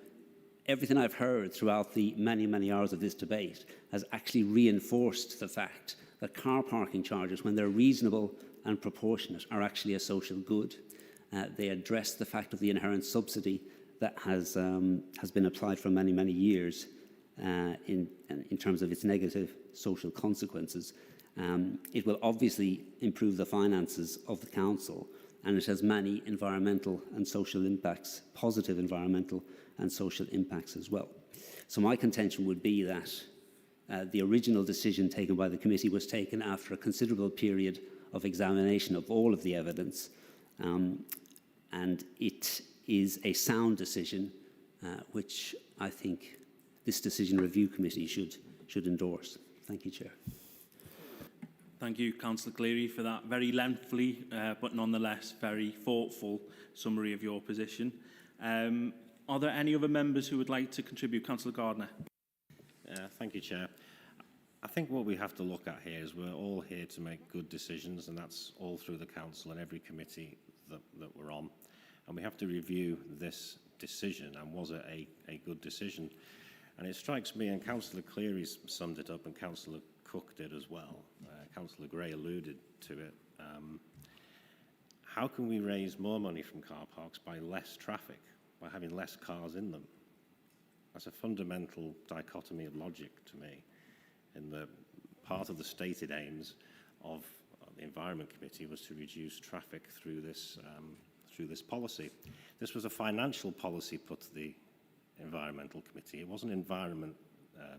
everything I've heard throughout the many, many hours of this debate has actually reinforced the fact that car parking charges, when they're reasonable and proportionate, are actually a social good. They address the fact of the inherent subsidy that has been applied for many, many years in terms of its negative social consequences. It will obviously improve the finances of the council, and it has many environmental and social impacts, positive environmental and social impacts as well. So my contention would be that the original decision taken by the committee was taken after a considerable period of examination of all of the evidence, and it is a sound decision which I think this decision review committee should endorse. Thank you, Chair. Thank you, Councillor Cleary, for that very lengthy but nonetheless very thoughtful summary of your position. Are there any other members who would like to contribute? Councillor Gardner. Thank you, Chair. I think what we have to look at here is we're all here to make good decisions, and that's all through the council and every committee that we're on. And we have to review this decision, and was it a good decision? And it strikes me, and Councillor Cleary summed it up, and Councillor Cook did as well. Councillor Gray alluded to it. How can we raise more money from car parks by less traffic, by having less cars in them? That's a fundamental dichotomy of logic to me. In the part of the stated aims of the Environment Committee was to reduce traffic through this policy. This was a financial policy put to the Environmental Committee. It wasn't environment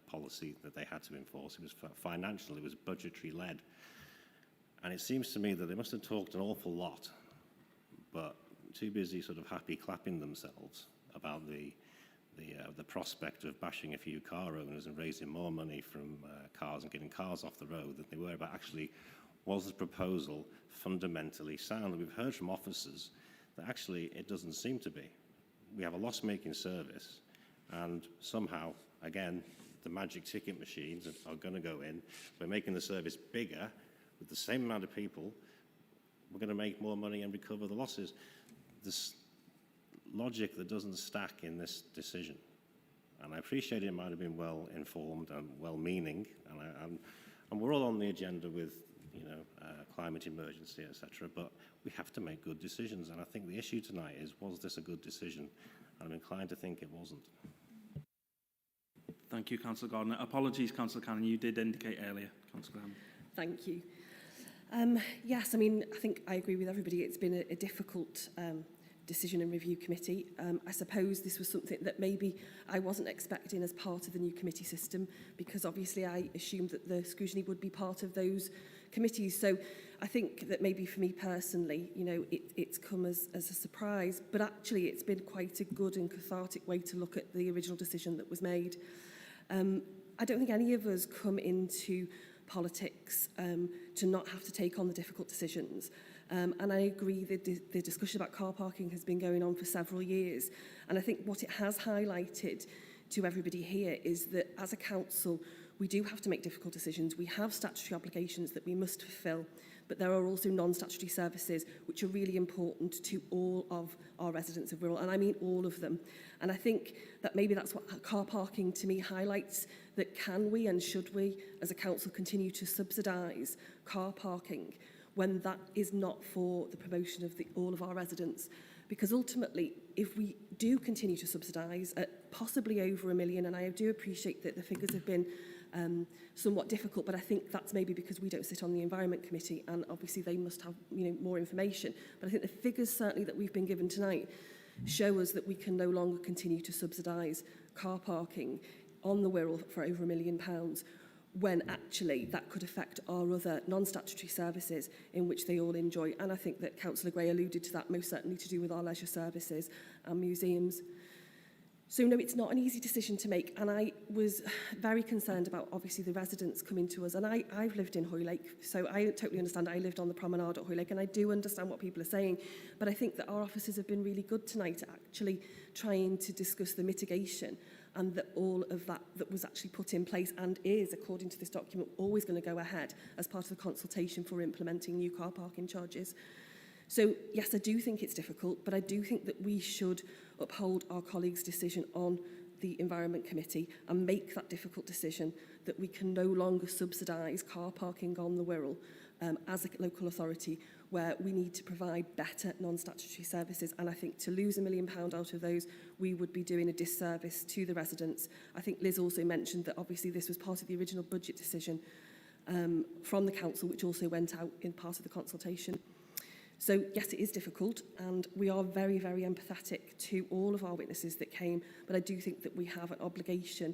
policy that they had to enforce. It was financial, it was budgetary led. And it seems to me that they must have talked an awful lot, but too busy sort of happy clapping themselves about the prospect of bashing a few car owners and raising more money from cars and getting cars off the road than they were about actually, was the proposal fundamentally sound? And we've heard from officers that actually it doesn't seem to be. We have a loss-making service, and somehow, again, the magic ticket machines are going to go in. We're making the service bigger with the same amount of people. We're going to make more money and recover the losses. This logic that doesn't stack in this decision. And I appreciate it might have been well informed and well-meaning, and we're all on the agenda with, you know, climate emergency, etc. But we have to make good decisions, and I think the issue tonight is, was this a good decision? And I'm inclined to think it wasn't. Thank you, Councillor Gardner. Apologies, Councillor Cannon, you did indicate earlier. Councillor Graham. Thank you. Yes, I mean, I think I agree with everybody. It's been a difficult decision and review committee. I suppose this was something that maybe I wasn't expecting as part of the new committee system, because obviously I assumed that the scrutiny would be part of those committees. So I think that maybe for me personally, you know, it's come as a surprise, but actually it's been quite a good and cathartic way to look at the original decision that was made. I don't think any of us come into politics to not have to take on the difficult decisions. And I agree that the discussion about car parking has been going on for several years. And I think what it has highlighted to everybody here is that as a council, we do have to make difficult decisions. We have statutory obligations that we must fulfil, but there are also non-statutory services which are really important to all of our residents of Wirral, and I mean all of them. And I think that maybe that's what car parking to me highlights, that can we and should we as a council continue to subsidise car parking when that is not for the promotion of all of our residents? Because ultimately, if we do continue to subsidise at possibly over £1 million, and I do appreciate that the figures have been somewhat difficult, but I think that's maybe because we don't sit on the Environment Committee, and obviously they must have, you know, more information. But I think the figures certainly that we've been given tonight show us that we can no longer continue to subsidise car parking on the Wirral for over £1 million, when actually that could affect our other non-statutory services in which they all enjoy. And I think that Councillor Gray alluded to that, most certainly to do with our leisure services and museums. So no, it's not an easy decision to make, and I was very concerned about obviously the residents coming to us, and I've lived in Hoylake, so I totally understand. I lived on the promenade at Hoylake, and I do understand what people are saying, but I think that our officers have been really good tonight at actually trying to discuss the mitigation, and that all of that was actually put in place and is, according to this document, always going to go ahead as part of the consultation for implementing new car parking charges. So yes, I do think it's difficult, but I do think that we should uphold our colleagues' decision on the Environment Committee and make that difficult decision that we can no longer subsidise car parking on the Wirral as a local authority, where we need to provide better non-statutory services. And I think to lose £1 million out of those, we would be doing a disservice to the residents. I think Liz also mentioned that obviously this was part of the original budget decision from the council, which also went out in part of the consultation. So yes, it is difficult, and we are very, very empathetic to all of our witnesses that came, but I do think that we have an obligation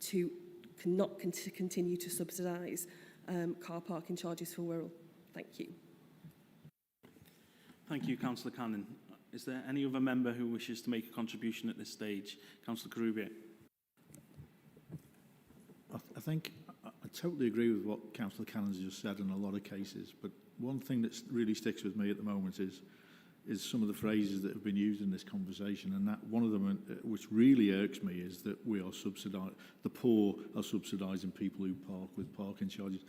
to not continue to subsidise car parking charges for Wirral. Thank you. Thank you, Councillor Cannon. Is there any other member who wishes to make a contribution at this stage? Councillor Karoubier. I think I totally agree with what Councillor Cannon's just said in a lot of cases, but one thing that really sticks with me at the moment is some of the phrases that have been used in this conversation, and that one of them, which really irks me, is that we are subsidising, the poor are subsidising people who park with parking charges.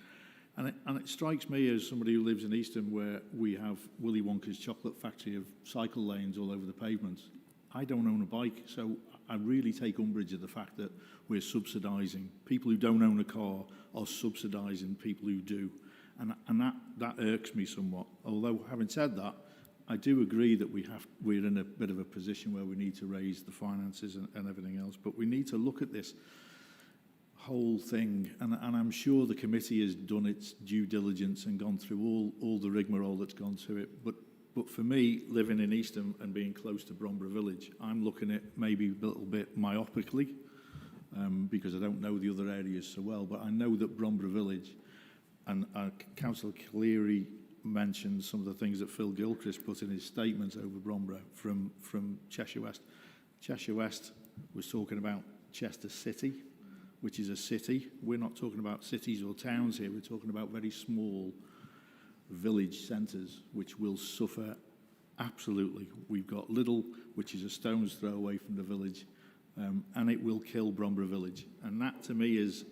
And it strikes me as somebody who lives in Easton, where we have Willy Wonka's chocolate factory of cycle lanes all over the pavements. I don't own a bike, so I really take umbrage at the fact that we're subsidising. People who don't own a car are subsidising people who do. And that irks me somewhat. Although, having said that, I do agree that we're in a bit of a position where we need to raise the finances and everything else. But we need to look at this whole thing, and I'm sure the committee has done its due diligence and gone through all the rigmarole that's gone to it. But for me, living in Eastham and being close to Bromborough Village, I'm looking at maybe a little bit myopically, because I don't know the other areas so well. But I know that Bromborough Village, and Councillor Cleary mentioned some of the things that Phil Gilchrist put in his statements over Bromborough from Cheshire West. Cheshire West was talking about Chester City, which is a city. We're not talking about cities or towns here. We're talking about very small village centres, which will suffer absolutely. We've got Liddell, which is a stone's throw away from the village, and it will kill Bromborough Village. And that, to me, is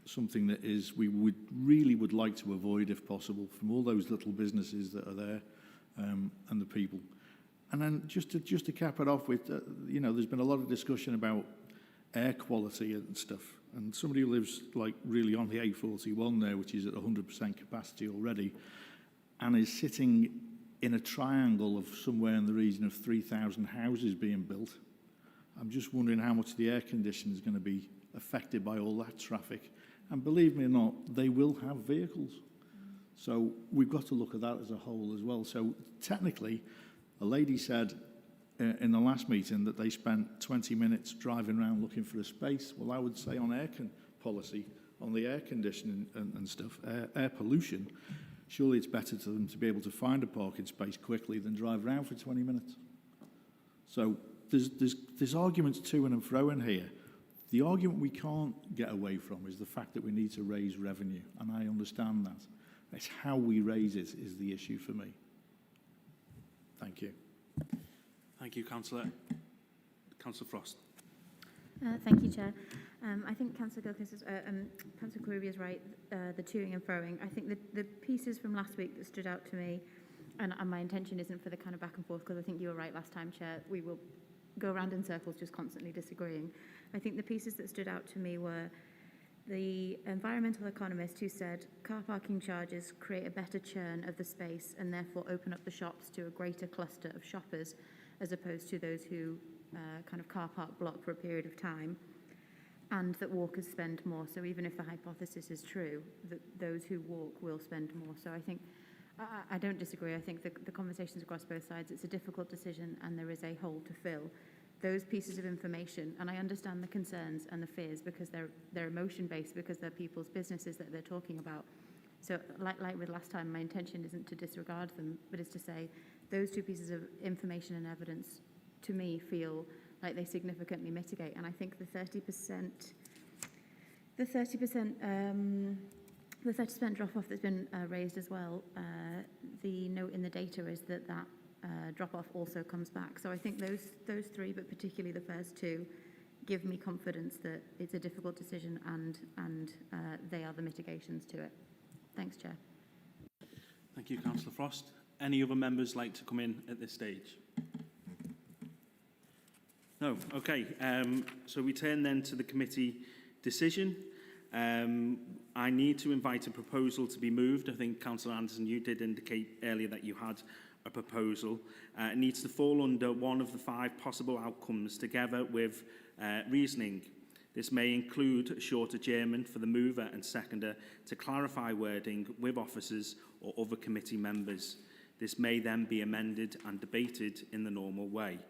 something that we would like to avoid, if possible, from all those little businesses that are there, and the people. And then just to cap it off with, there's been a lot of discussion about air quality and stuff. And somebody who lives like really on the A41 there, which is at 100% capacity already, and is sitting in a triangle of somewhere in the region of 3,000 houses being built. I'm just wondering how much the air conditioning is going to be affected by all that traffic. And believe me or not, they will have vehicles. So we've got to look at that as a whole as well. So technically, a lady said in the last meeting that they spent 20 minutes driving around looking for a space. Well, I would say on aircon policy, on the air conditioning and stuff, air pollution, surely it's better to them to be able to find a parking space quickly than drive around for 20 minutes. So there's arguments to and fro in here. The argument we can't get away from is the fact that we need to raise revenue, and I understand that. It's how we raise it is the issue for me. Thank you. Thank you, Councillor. Councillor Frost. Thank you, Chair. I think Councillor Gilchrist is, Councillor Karubi is right, the toing and froing. I think the pieces from last week that stood out to me, and my intention isn't for the kind of back and forth, because I think you were right last time, Chair, we will go around in circles just constantly disagreeing. I think the pieces that stood out to me were the environmental economist who said car parking charges create a better churn of the space and therefore open up the shops to a greater cluster of shoppers as opposed to those who kind of car park block for a period of time, and that walkers spend more. So even if the hypothesis is true, that those who walk will spend more. So I think, I don't disagree. I think the conversations across both sides, it's a difficult decision and there is a hole to fill. Those pieces of information, and I understand the concerns and the fears because they're emotion-based, because they're people's businesses that they're talking about. So like with last time, my intention isn't to disregard them, but is to say those two pieces of information and evidence to me feel like they significantly mitigate. And I think the 30% drop-off that's been raised as well, the note in the data is that drop-off also comes back. So I think those three, but particularly the first two, give me confidence that it's a difficult decision and they are the mitigations to it. Thanks, Chair. Thank you, Councillor Frost. Any other members like to come in at this stage? No. Okay. So we turn then to the committee decision. I need to invite a proposal to be moved. I think, Councillor Anderson, you did indicate earlier that you had a proposal. It needs to fall under one of the 5 possible outcomes together with reasoning. This may include a short adjournment for the mover and seconder to clarify wording with officers or other committee members. This may then be amended and debated in the normal way.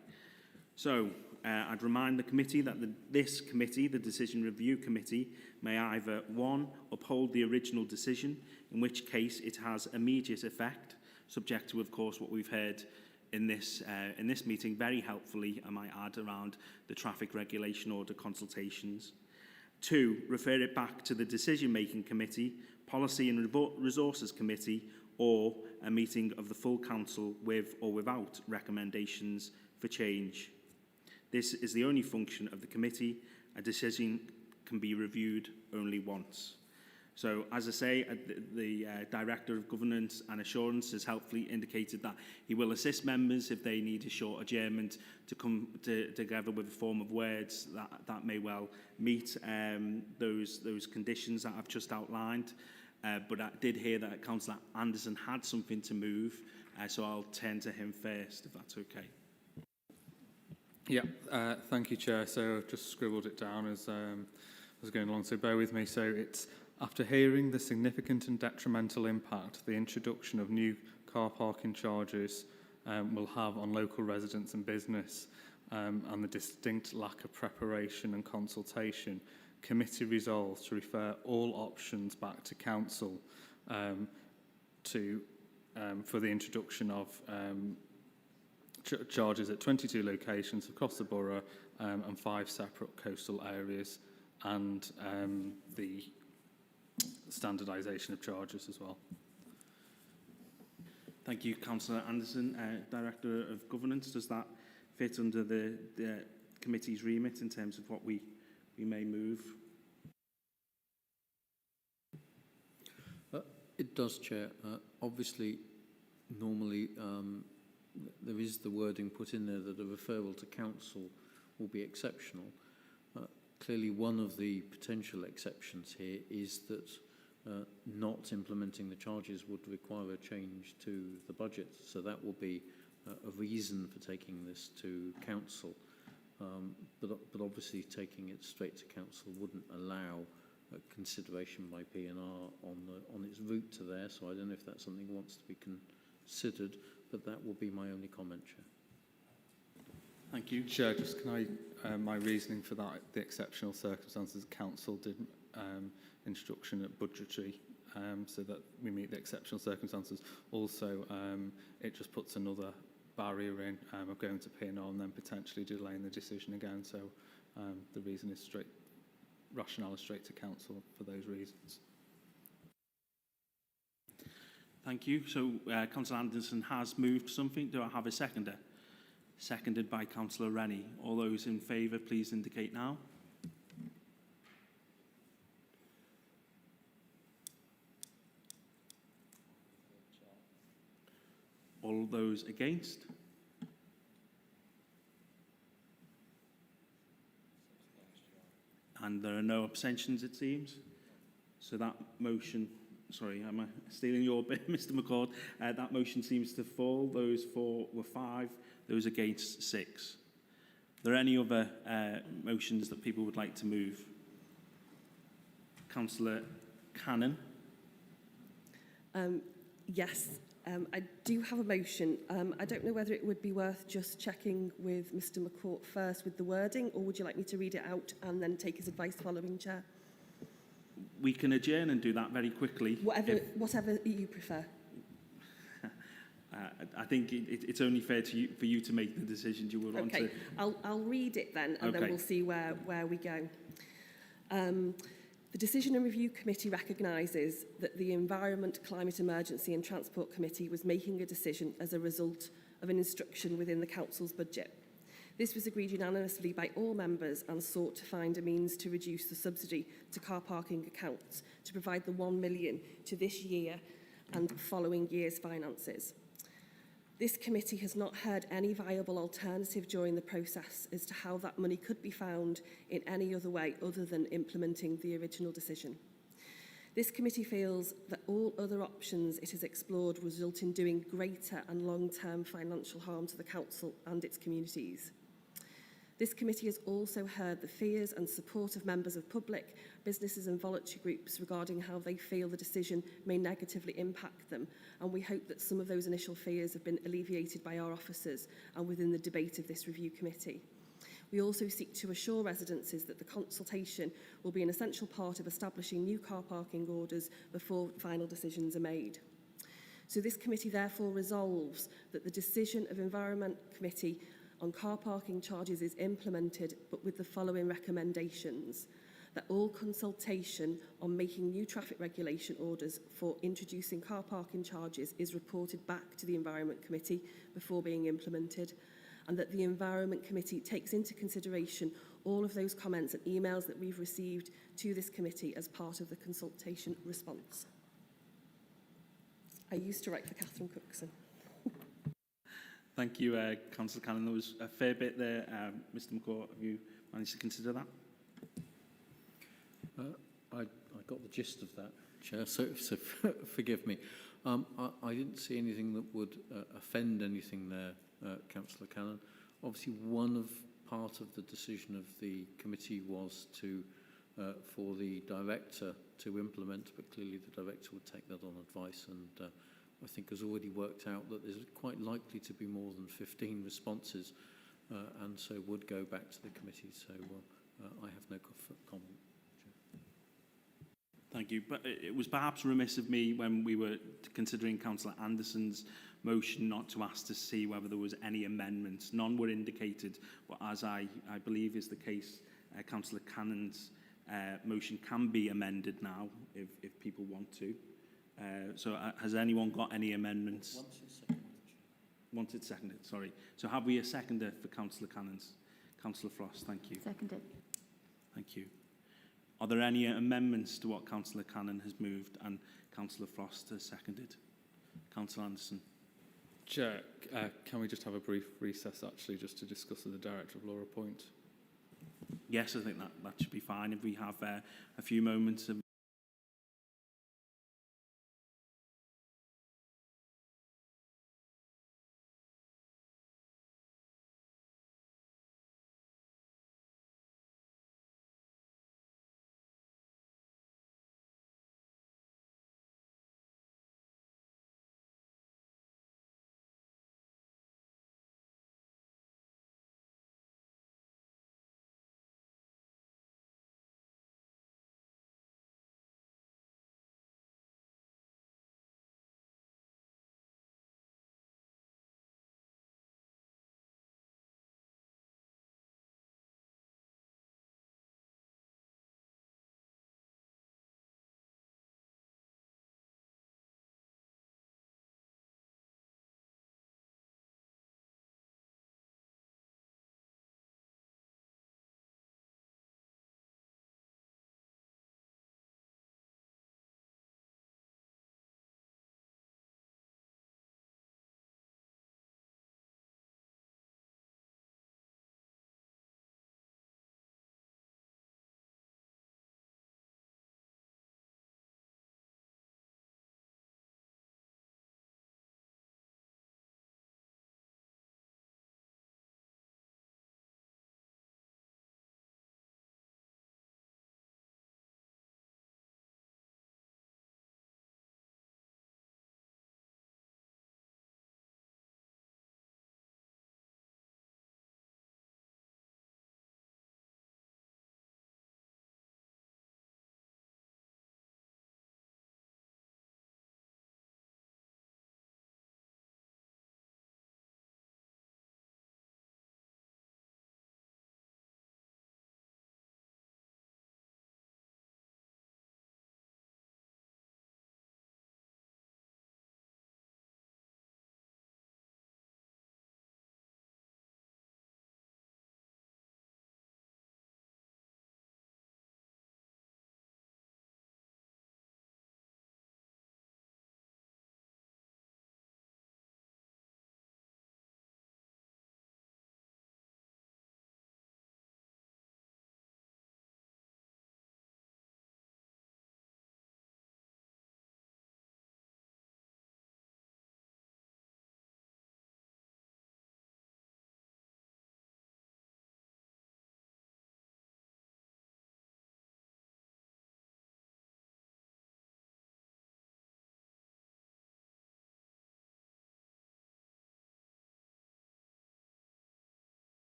So, I'd remind the committee that this committee, the Decision Review Committee, may either 1. Uphold the original decision, in which case it has immediate effect, subject to, of course, what we've heard in this meeting, very helpfully, I might add, around the traffic regulation order consultations. 2. Refer it back to the Decision-Making Committee, Policy and Resources Committee, or a meeting of the full council with or without recommendations for change. This is the only function of the committee. A decision can be reviewed only once. So, as I say, the Director of Governance and Assurance has helpfully indicated that he will assist members if they need a short adjournment to come together with a form of words that may well meet those conditions that I've just outlined. But I did hear that Councillor Anderson had something to move, so I'll turn to him first, if that's okay. Yeah, thank you, Chair. So I've just scribbled it down as I was going along, so bear with me. So it's, after hearing the significant and detrimental impact the introduction of new car parking charges will have on local residents and business, and the distinct lack of preparation and consultation, committee resolves to refer all options back to council for the introduction of charges at 22 locations across the borough and 5 separate coastal areas, and the standardisation of charges as well. Thank you, Councillor Anderson. Director of Governance, does that fit under the committee's remit in terms of what we may move? It does, Chair. Obviously, normally there is the wording put in there that a referral to council will be exceptional. Clearly, one of the potential exceptions here is that not implementing the charges would require a change to the budget. So that will be a reason for taking this to council. But obviously taking it straight to council wouldn't allow consideration by P&R on its route to there. So I don't know if that's something that wants to be considered, but that will be my only comment, Chair. Thank you. Chair, just can I, my reasoning for that, the exceptional circumstances, council did instruction at budgetary, so that we meet the exceptional circumstances. Also, it just puts another barrier in of going to P&O and then potentially delaying the decision again. So the reason is rationale is straight to council for those reasons. Thank you. So Councillor Anderson has moved something. Do I have a seconder? Seconded by Councillor Rennie. All those in favour, please indicate now. All those against? And there are no abstentions, it seems. So that motion, sorry, am I stealing your bit, Mr McCord? That motion seems to fall. Those for were 5, those against 6. Are there any other motions that people would like to move? Councillor Cannon. Yes, I do have a motion. I don't know whether it would be worth just checking with Mr McCourt first with the wording, or would you like me to read it out and then take his advice following, Chair? We can adjourn and do that very quickly. Whatever you prefer. I think it's only fair to you, for you to make the decision you will want to. Okay, I'll read it then, and then we'll see where we go. The Decision and Review Committee recognises that the Environment, Climate Emergency and Transport Committee was making a decision as a result of an instruction within the Council's budget. This was agreed unanimously by all members and sought to find a means to reduce the subsidy to car parking accounts to provide the 1 million to this year and following year's finances. This committee has not heard any viable alternative during the process as to how that money could be found in any other way other than implementing the original decision. This committee feels that all other options it has explored result in doing greater and long-term financial harm to the council and its communities. This committee has also heard the fears and support of members of public, businesses and voluntary groups regarding how they feel the decision may negatively impact them, and we hope that some of those initial fears have been alleviated by our officers and within the debate of this review committee. We also seek to assure residences that the consultation will be an essential part of establishing new car parking orders before final decisions are made. So this committee therefore resolves that the decision of Environment Committee on car parking charges is implemented, but with the following recommendations: that all consultation on making new traffic regulation orders for introducing car parking charges is reported back to the Environment Committee before being implemented, and that the Environment Committee takes into consideration all of those comments and emails that we've received to this committee as part of the consultation response. I used to write for Catherine Cookson. Thank you, Councillor Cannon. There was a fair bit there. Mr McCourt, have you managed to consider that? I got the gist of that, Chair, so forgive me. I didn't see anything that would offend anything there, Councillor Cannon. Obviously, part of the decision of the committee was to for the director to implement, but clearly the director would take that on advice, and I think has already worked out that there's quite likely to be more than 15 responses, and so would go back to the committee. So I have no comment. Thank you. But it was perhaps remiss of me when we were considering Councillor Anderson's motion not to ask to see whether there was any amendments. None were indicated, but as I believe is the case, Councillor Cannon's motion can be amended now if people want to. So has anyone got any amendments? Once it's seconded, sorry. So have we a seconder for Councillor Cannon's? Councillor Frost, thank you. Seconded. Thank you. Are there any amendments to what Councillor Cannon has moved and Councillor Frost has seconded? Councillor Anderson. Chair, can we just have a brief recess, actually, just to discuss the Director of Law appoint? Yes, I think that should be fine if we have a few moments of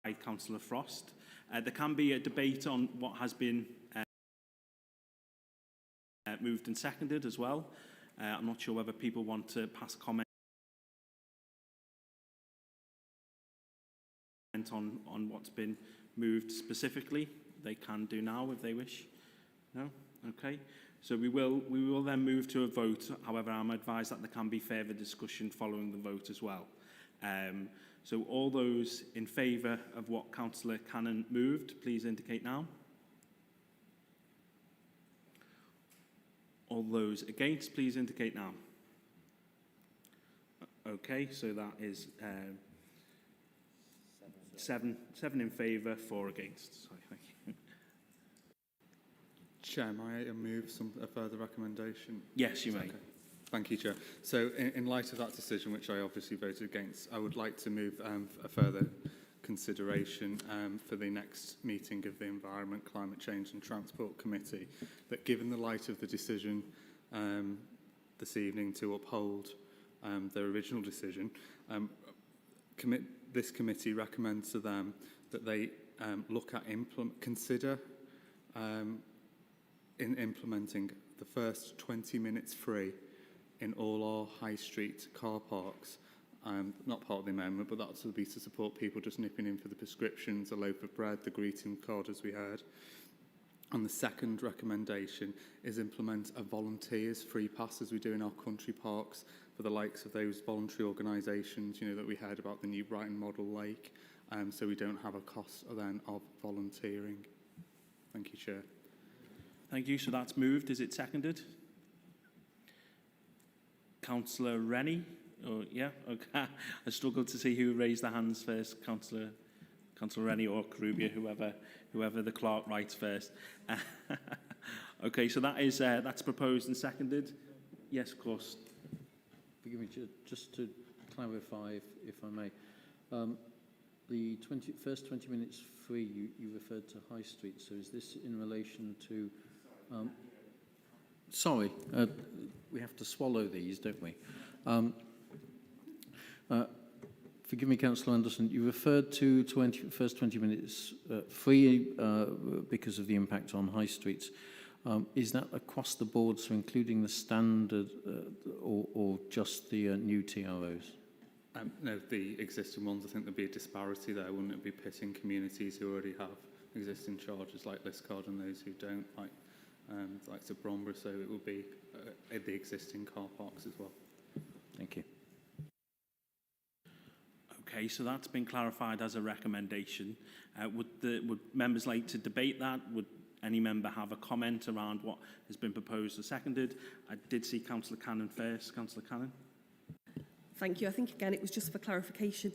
by Councillor Frost. There can be a debate on what has been moved and seconded as well. I'm not sure whether people want to pass comment on what's been moved specifically. They can do now if they wish. No? Okay. So we will then move to a vote. However, I'm advised that there can be further discussion following the vote as well. So all those in favour of what Councillor Cannon moved, please indicate now. All those against, please indicate now. Okay, so that is seven in favour, 4 against. Sorry, thank you. Chair, may I move a further recommendation? Yes, you may. Okay. Thank you, Chair. So in light of that decision, which I obviously voted against, I would like to move a further consideration for the next meeting of the Environment, Climate Change and Transport Committee, that given the light of the decision this evening to uphold their original decision, this committee recommends to them that they look at consider in implementing the first 20 minutes free in all our high street car parks. Not part of the amendment, but that will be to support people just nipping in for the prescriptions, a loaf of bread, the greeting card, as we heard. And the second recommendation is implement a volunteers free pass, as we do in our country parks, for the likes of those voluntary organisations, you know, that we heard about, the New Brighton Model Lake, so we don't have a cost then of volunteering. Thank you, Chair. Thank you. So that's moved. Is it seconded? Councillor Rennie? Oh, yeah, okay. I struggled to see who raised their hands first. Councillor Rennie or Carubia, whoever the clerk writes first. Okay, so that's proposed and seconded. Yes, of course. Forgive me, just to clarify, if I may. The first 20 minutes free, you referred to High Street, so is this in relation to... sorry, we have to swallow these, don't we? Forgive me, Councillor Anderson, you referred to first 20 minutes free because of the impact on high streets. Is that across the board, so including the standard or just the new TROs? No, the existing ones. I think there'd be a disparity there, wouldn't it? Be pitting communities who already have existing charges like Liscard and those who don't, like to Bromborough, so it will be the existing car parks as well. Thank you. Okay, so that's been clarified as a recommendation. Would members like to debate that? Would any member have a comment around what has been proposed or seconded? I did see Councillor Cannon first. Councillor Cannon. Thank you. I think, again, it was just for clarification.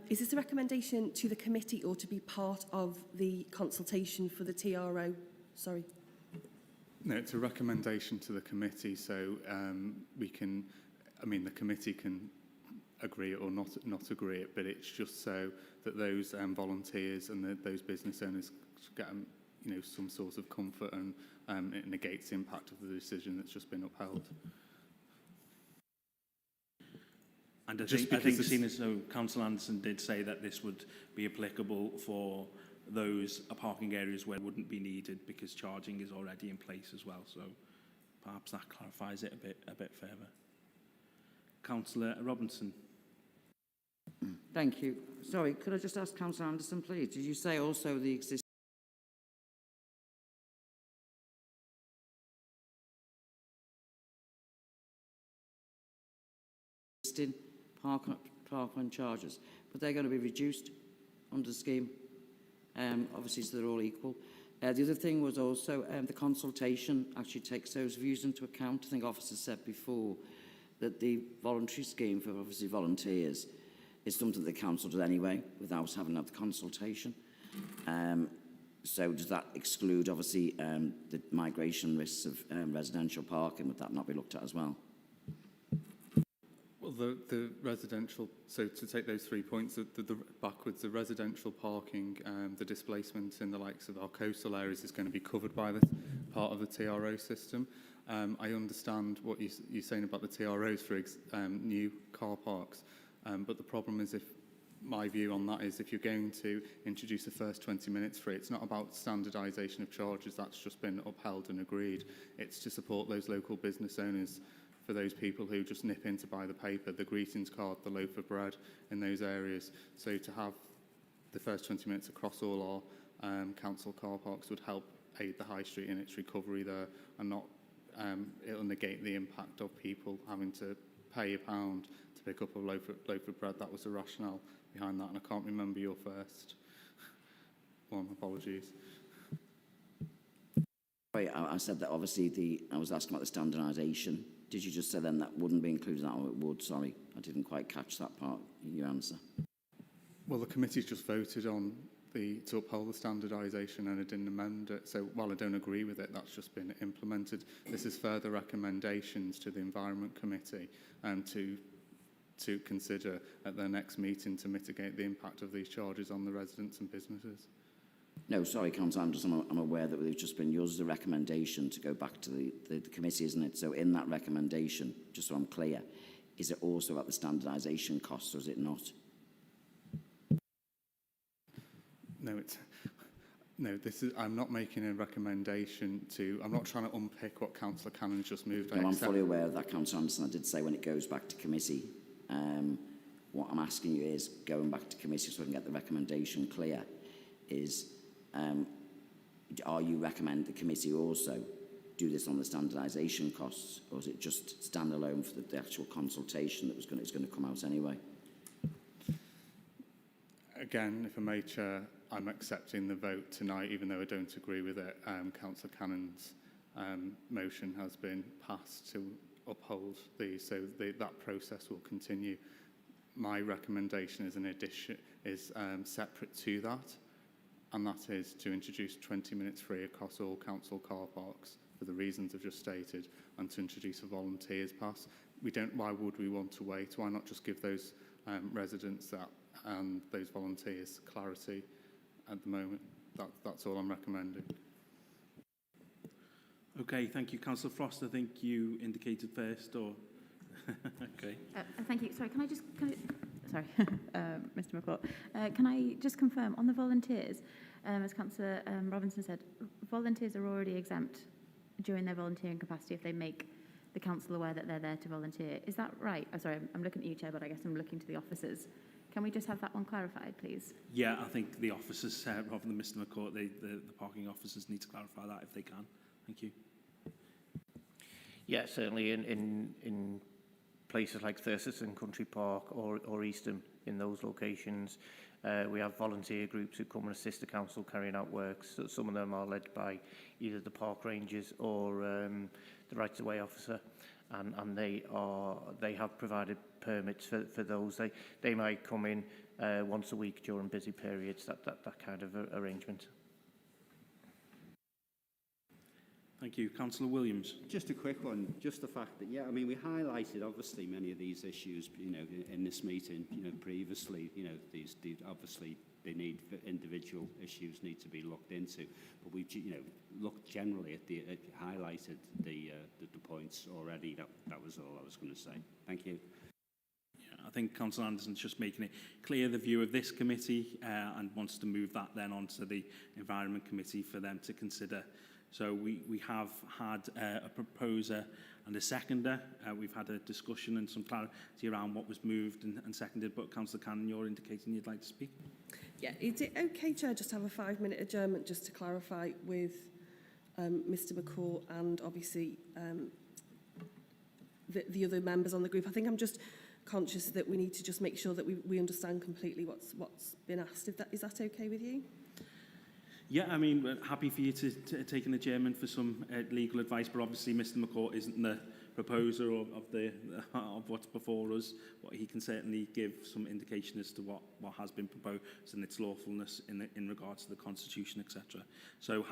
Is this a recommendation to the committee or to be part of the consultation for the TRO? Sorry. No, it's a recommendation to the committee, so the committee can agree it or not agree it, but it's just so that those volunteers and those business owners get some sort of comfort, and it negates the impact of the decision that's just been upheld. And I think seeing as though Councillor Anderson did say that this would be applicable for those parking areas where it wouldn't be needed because charging is already in place as well. So perhaps that clarifies it a bit further. Councillor Robinson. Thank you. Sorry, could I just ask Councillor Anderson, please? Did you say also the existing park-on charges, but they're going to be reduced under the scheme, obviously, so they're all equal. The other thing was also the consultation actually takes those views into account. I think officers said before that the voluntary scheme for obviously volunteers is something the council does anyway without having had the consultation. So does that exclude obviously the migration risks of residential parking? Would that not be looked at as well? Well, the residential, so to take those 3 points, backwards, the residential parking, the displacement in the likes of our coastal areas is going to be covered by the part of the TRO system. I understand what you're saying about the TROs for new car parks, but the problem is if my view on that is if you're going to introduce the first 20 minutes free, it's not about standardisation of charges, that's just been upheld and agreed. It's to support those local business owners, for those people who just nip in to buy the paper, the greetings card, the loaf of bread in those areas. So to have the first 20 minutes across all our council car parks would help aid the high street in its recovery there, and not it'll negate the impact of people having to pay £1 to pick up a loaf of bread. That was the rationale behind that, and I can't remember your first one. Apologies. Right, I said that obviously I was asking about the standardisation. Did you just say then that wouldn't be included? That or it would? Sorry, I didn't quite catch that part in your answer. Well, the committee's just voted on to uphold the standardisation, and it didn't amend it. So while I don't agree with it, that's just been implemented. This is further recommendations to the Environment Committee to consider at their next meeting to mitigate the impact of these charges on the residents and businesses. No, sorry, Councillor Anderson, I'm aware that there's just been yours as a recommendation to go back to the committee, isn't it? So in that recommendation, just so I'm clear, is it also about the standardisation costs, or is it not? No, I'm not making a recommendation to. I'm not trying to unpick what Councillor Cannon's just moved. No, I'm fully aware of that, Councillor Anderson. I did say when it goes back to committee. What I'm asking you is, going back to committee so I can get the recommendation clear, is are you recommend the committee also do this on the standardisation costs, or is it just standalone for the actual consultation that is going to come out anyway? Again, if I may, Chair, I'm accepting the vote tonight, even though I don't agree with it. Councillor Cannon's motion has been passed to uphold these, so that process will continue. My recommendation is separate to that, and that is to introduce 20 minutes free across all council car parks for the reasons I've just stated, and to introduce a volunteers pass. Why would we want to wait? Why not just give those residents and those volunteers clarity at the moment? That's all I'm recommending. Okay, thank you. Councillor Frost, I think you indicated first, or... Okay. Thank you. Sorry, sorry, Mr McCourt. Can I just confirm, on the volunteers, as Councillor Robinson said, volunteers are already exempt during their volunteering capacity if they make the council aware that they're there to volunteer. Is that right? Oh, sorry, I'm looking at you, Chair, but I guess I'm looking to the officers. Can we just have that one clarified, please? Yeah, I think the officers, rather than Mr McCourt, the parking officers need to clarify that if they can. Thank you. Yeah, certainly in places like Thurston Country Park or Eastham, in those locations, we have volunteer groups who come and assist the council carrying out works. So some of them are led by either the park rangers or the rights-of-way officer, and they have provided permits for those. They might come in once a week during busy periods. That kind of arrangement. Thank you. Councillor Williams. Just a quick one. Just the fact that, yeah, I mean, we highlighted obviously many of these issues, in this meeting, previously, these obviously individual issues need to be looked into, but we've, looked generally at highlighted the points already. That was all I was going to say. Thank you. I think Councillor Anderson's just making it clear the view of this committee and wants to move that then on to the Environment Committee for them to consider. So we have had a proposer and a seconder. We've had a discussion and some clarity around what was moved and seconded, but Councillor Cannon, you're indicating you'd like to speak? Yeah, is it okay, Chair, just to have a 5-minute adjournment just to clarify with Mr McCourt and obviously the other members on the group? I think I'm just conscious that we need to just make sure that we understand completely what's been asked. Is that okay with you? Yeah, I mean, we're happy for you to take an adjournment for some legal advice, but obviously Mr McCourt isn't the proposer of what's before us. What he can certainly give some indication as to what has been proposed and its lawfulness in regards to the Constitution, etc. So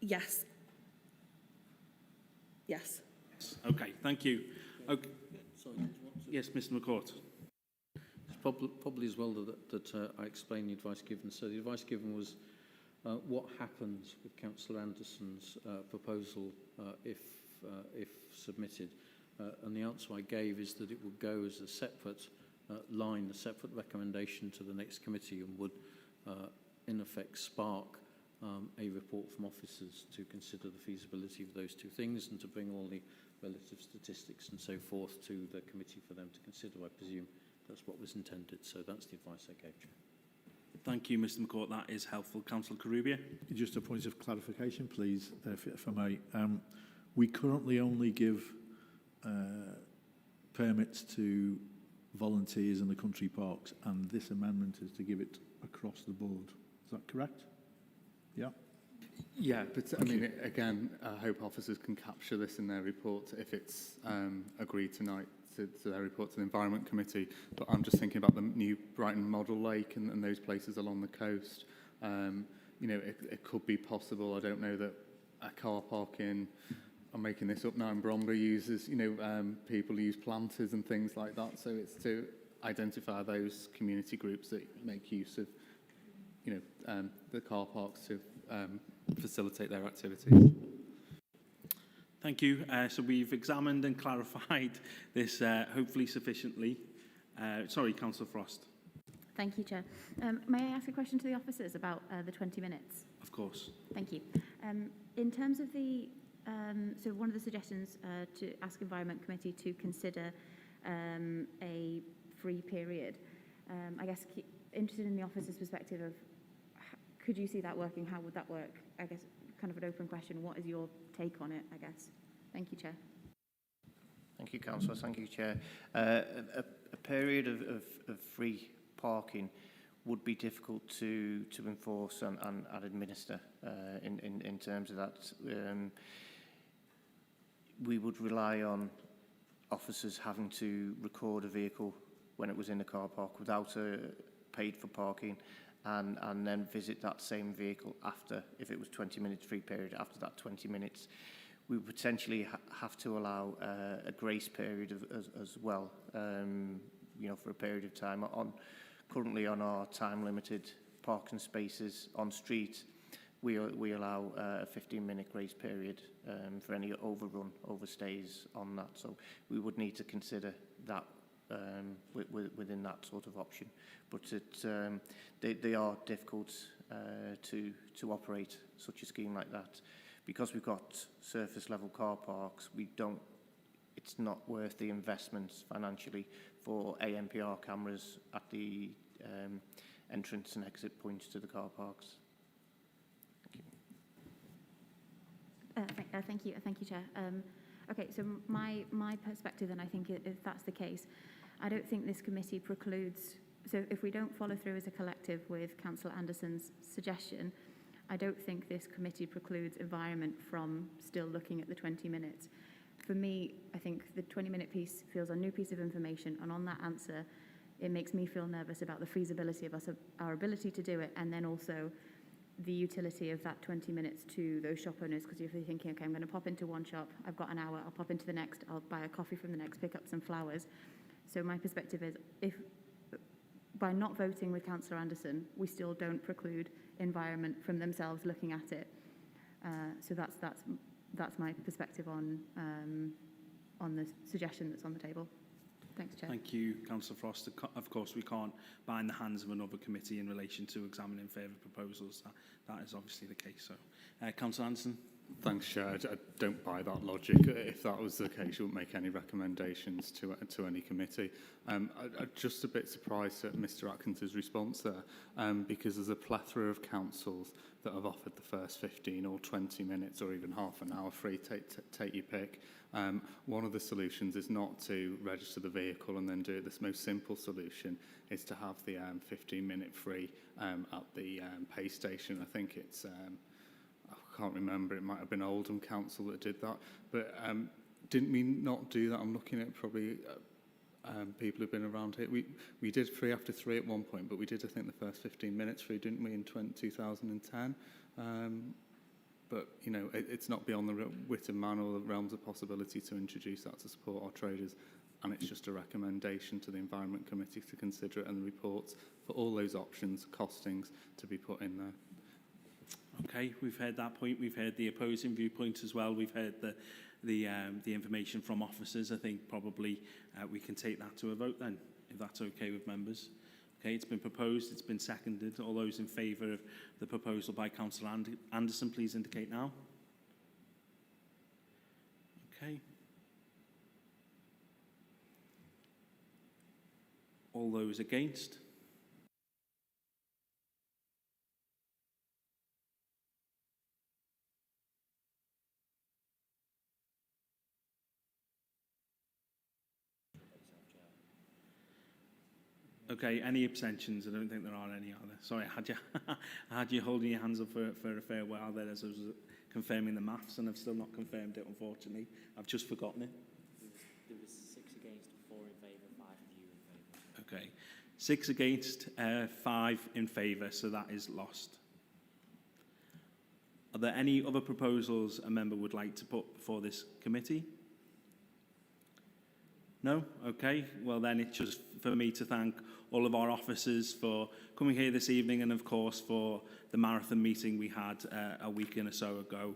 Yes. Yes. Okay, thank you. Okay. Sorry, did you want to? Yes, Mr McCourt. It's probably as well that I explained the advice given. So the advice given was what happens with Councillor Anderson's proposal if submitted. And the answer I gave is that it would go as a separate line, a separate recommendation to the next committee, and would in effect spark a report from officers to consider the feasibility of those two things and to bring all the relative statistics and so forth to the committee for them to consider. I presume that's what was intended. So that's the advice I gave, Chair. Thank you, Mr McCourt. That is helpful. Councillor Carubia. Just a point of clarification, please, if I may. We currently only give permits to volunteers in the country parks, and this amendment is to give it across the board. Is that correct? Yeah. Yeah, but I mean, again, I hope officers can capture this in their report if it's agreed tonight to their report to the Environment Committee. But I'm just thinking about the new Brighton Model Lake and those places along the coast. You know, it could be possible. I don't know that a car park in, I'm making this up now, in Bromley uses, you know, people use planters and things like that. So it's to identify those community groups that make use of, you know, the car parks to facilitate their activities. Thank you. So we've examined and clarified this hopefully sufficiently. Sorry, Councillor Frost. Thank you, Chair. May I ask a question to the officers about the 20 minutes? Of course. Thank you. In terms of the, so one of the suggestions to ask Environment Committee to consider a free period, I guess interested in the officers' perspective of, could you see that working? How would that work? I guess kind of an open question. What is your take on it, I guess? Thank you, Chair. Thank you, Councillor. Thank you, Chair. A period of free parking would be difficult to enforce and administer in terms of that. We would rely on officers having to record a vehicle when it was in the car park without paid for parking, and then visit that same vehicle after, if it was 20 minutes free period, after that 20 minutes. We would potentially have to allow a grace period as well, you know, for a period of time. Currently on our time-limited parking spaces on street, we allow a 15-minute grace period for any overstays on that. So we would need to consider that within that sort of option. But they are difficult to operate such a scheme like that. Because we've got surface level car parks, it's not worth the investments financially for ANPR cameras at the entrance and exit points to the car parks. Thank you, Chair. Okay, so my perspective, and I think if that's the case, I don't think this committee precludes, so if we don't follow through as a collective with Councillor Anderson's suggestion, I don't think this committee precludes Environment from still looking at the 20 minutes. For me, I think the 20-minute piece feels a new piece of information, and on that answer, it makes me feel nervous about the feasibility of our ability to do it, and then also the utility of that 20 minutes to those shop owners, because if you're thinking, okay, I'm going to pop into one shop, I've got an hour, I'll pop into the next, I'll buy a coffee from the next, pick up some flowers. So my perspective is, if by not voting with Councillor Anderson, we still don't preclude Environment from themselves looking at it. So that's my perspective on the suggestion that's on the table. Thanks, Chair. Thank you, Councillor Frost. Of course, we can't bind the hands of another committee in relation to examining further proposals. That is obviously the case. So, Councillor Anderson. Thanks, Chair. I don't buy that logic. If that was the case, you wouldn't make any recommendations to any committee. I'm just a bit surprised at Mr Atkins's response there, because there's a plethora of councils that have offered the first 15 or 20 minutes or even half an hour free, take your pick. One of the solutions is not to register the vehicle and then do it. This most simple solution is to have the 15-minute free at the pay station. I think it's... I can't remember, it might have been Oldham Council that did that, but didn't we not do that? I'm looking at probably people who've been around here. We did 3 after 3 at one point, but we did, I think, the first 15 minutes free, didn't we, in 2010? But, you know, it's not beyond the wit of man or the realms of possibility to introduce that to support our traders. And it's just a recommendation to the Environment Committee to consider it and the reports for all those options, costings, to be put in there. Okay, we've heard that point. We've heard the opposing viewpoint as well. We've heard the information from officers. I think probably we can take that to a vote then, if that's okay with members. Okay, it's been proposed, it's been seconded. All those in favour of the proposal by Councillor Anderson, please indicate now. Okay. All those against? Okay, any abstentions? I don't think there are any, are there? Sorry, I had you holding your hands up for a fair while there as I was confirming the maths, and I've still not confirmed it, unfortunately. I've just forgotten it. There was 6 against, 4 in favour, 5 of you in favour. Okay, 6 against, 5 in favour, so that is lost. Are there any other proposals a member would like to put before this committee? No? Okay. Well, then it's just for me to thank all of our officers for coming here this evening, and, of course, for the marathon meeting we had a week and so ago.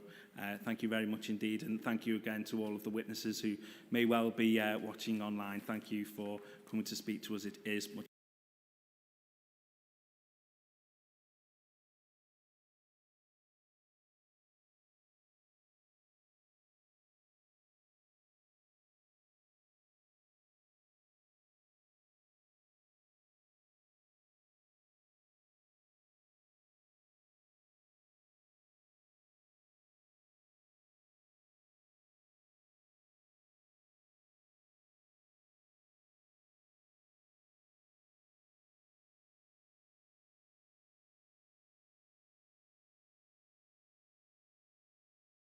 Thank you very much indeed, and thank you again to all of the witnesses who may well be watching online. Thank you for coming to speak to us. It is much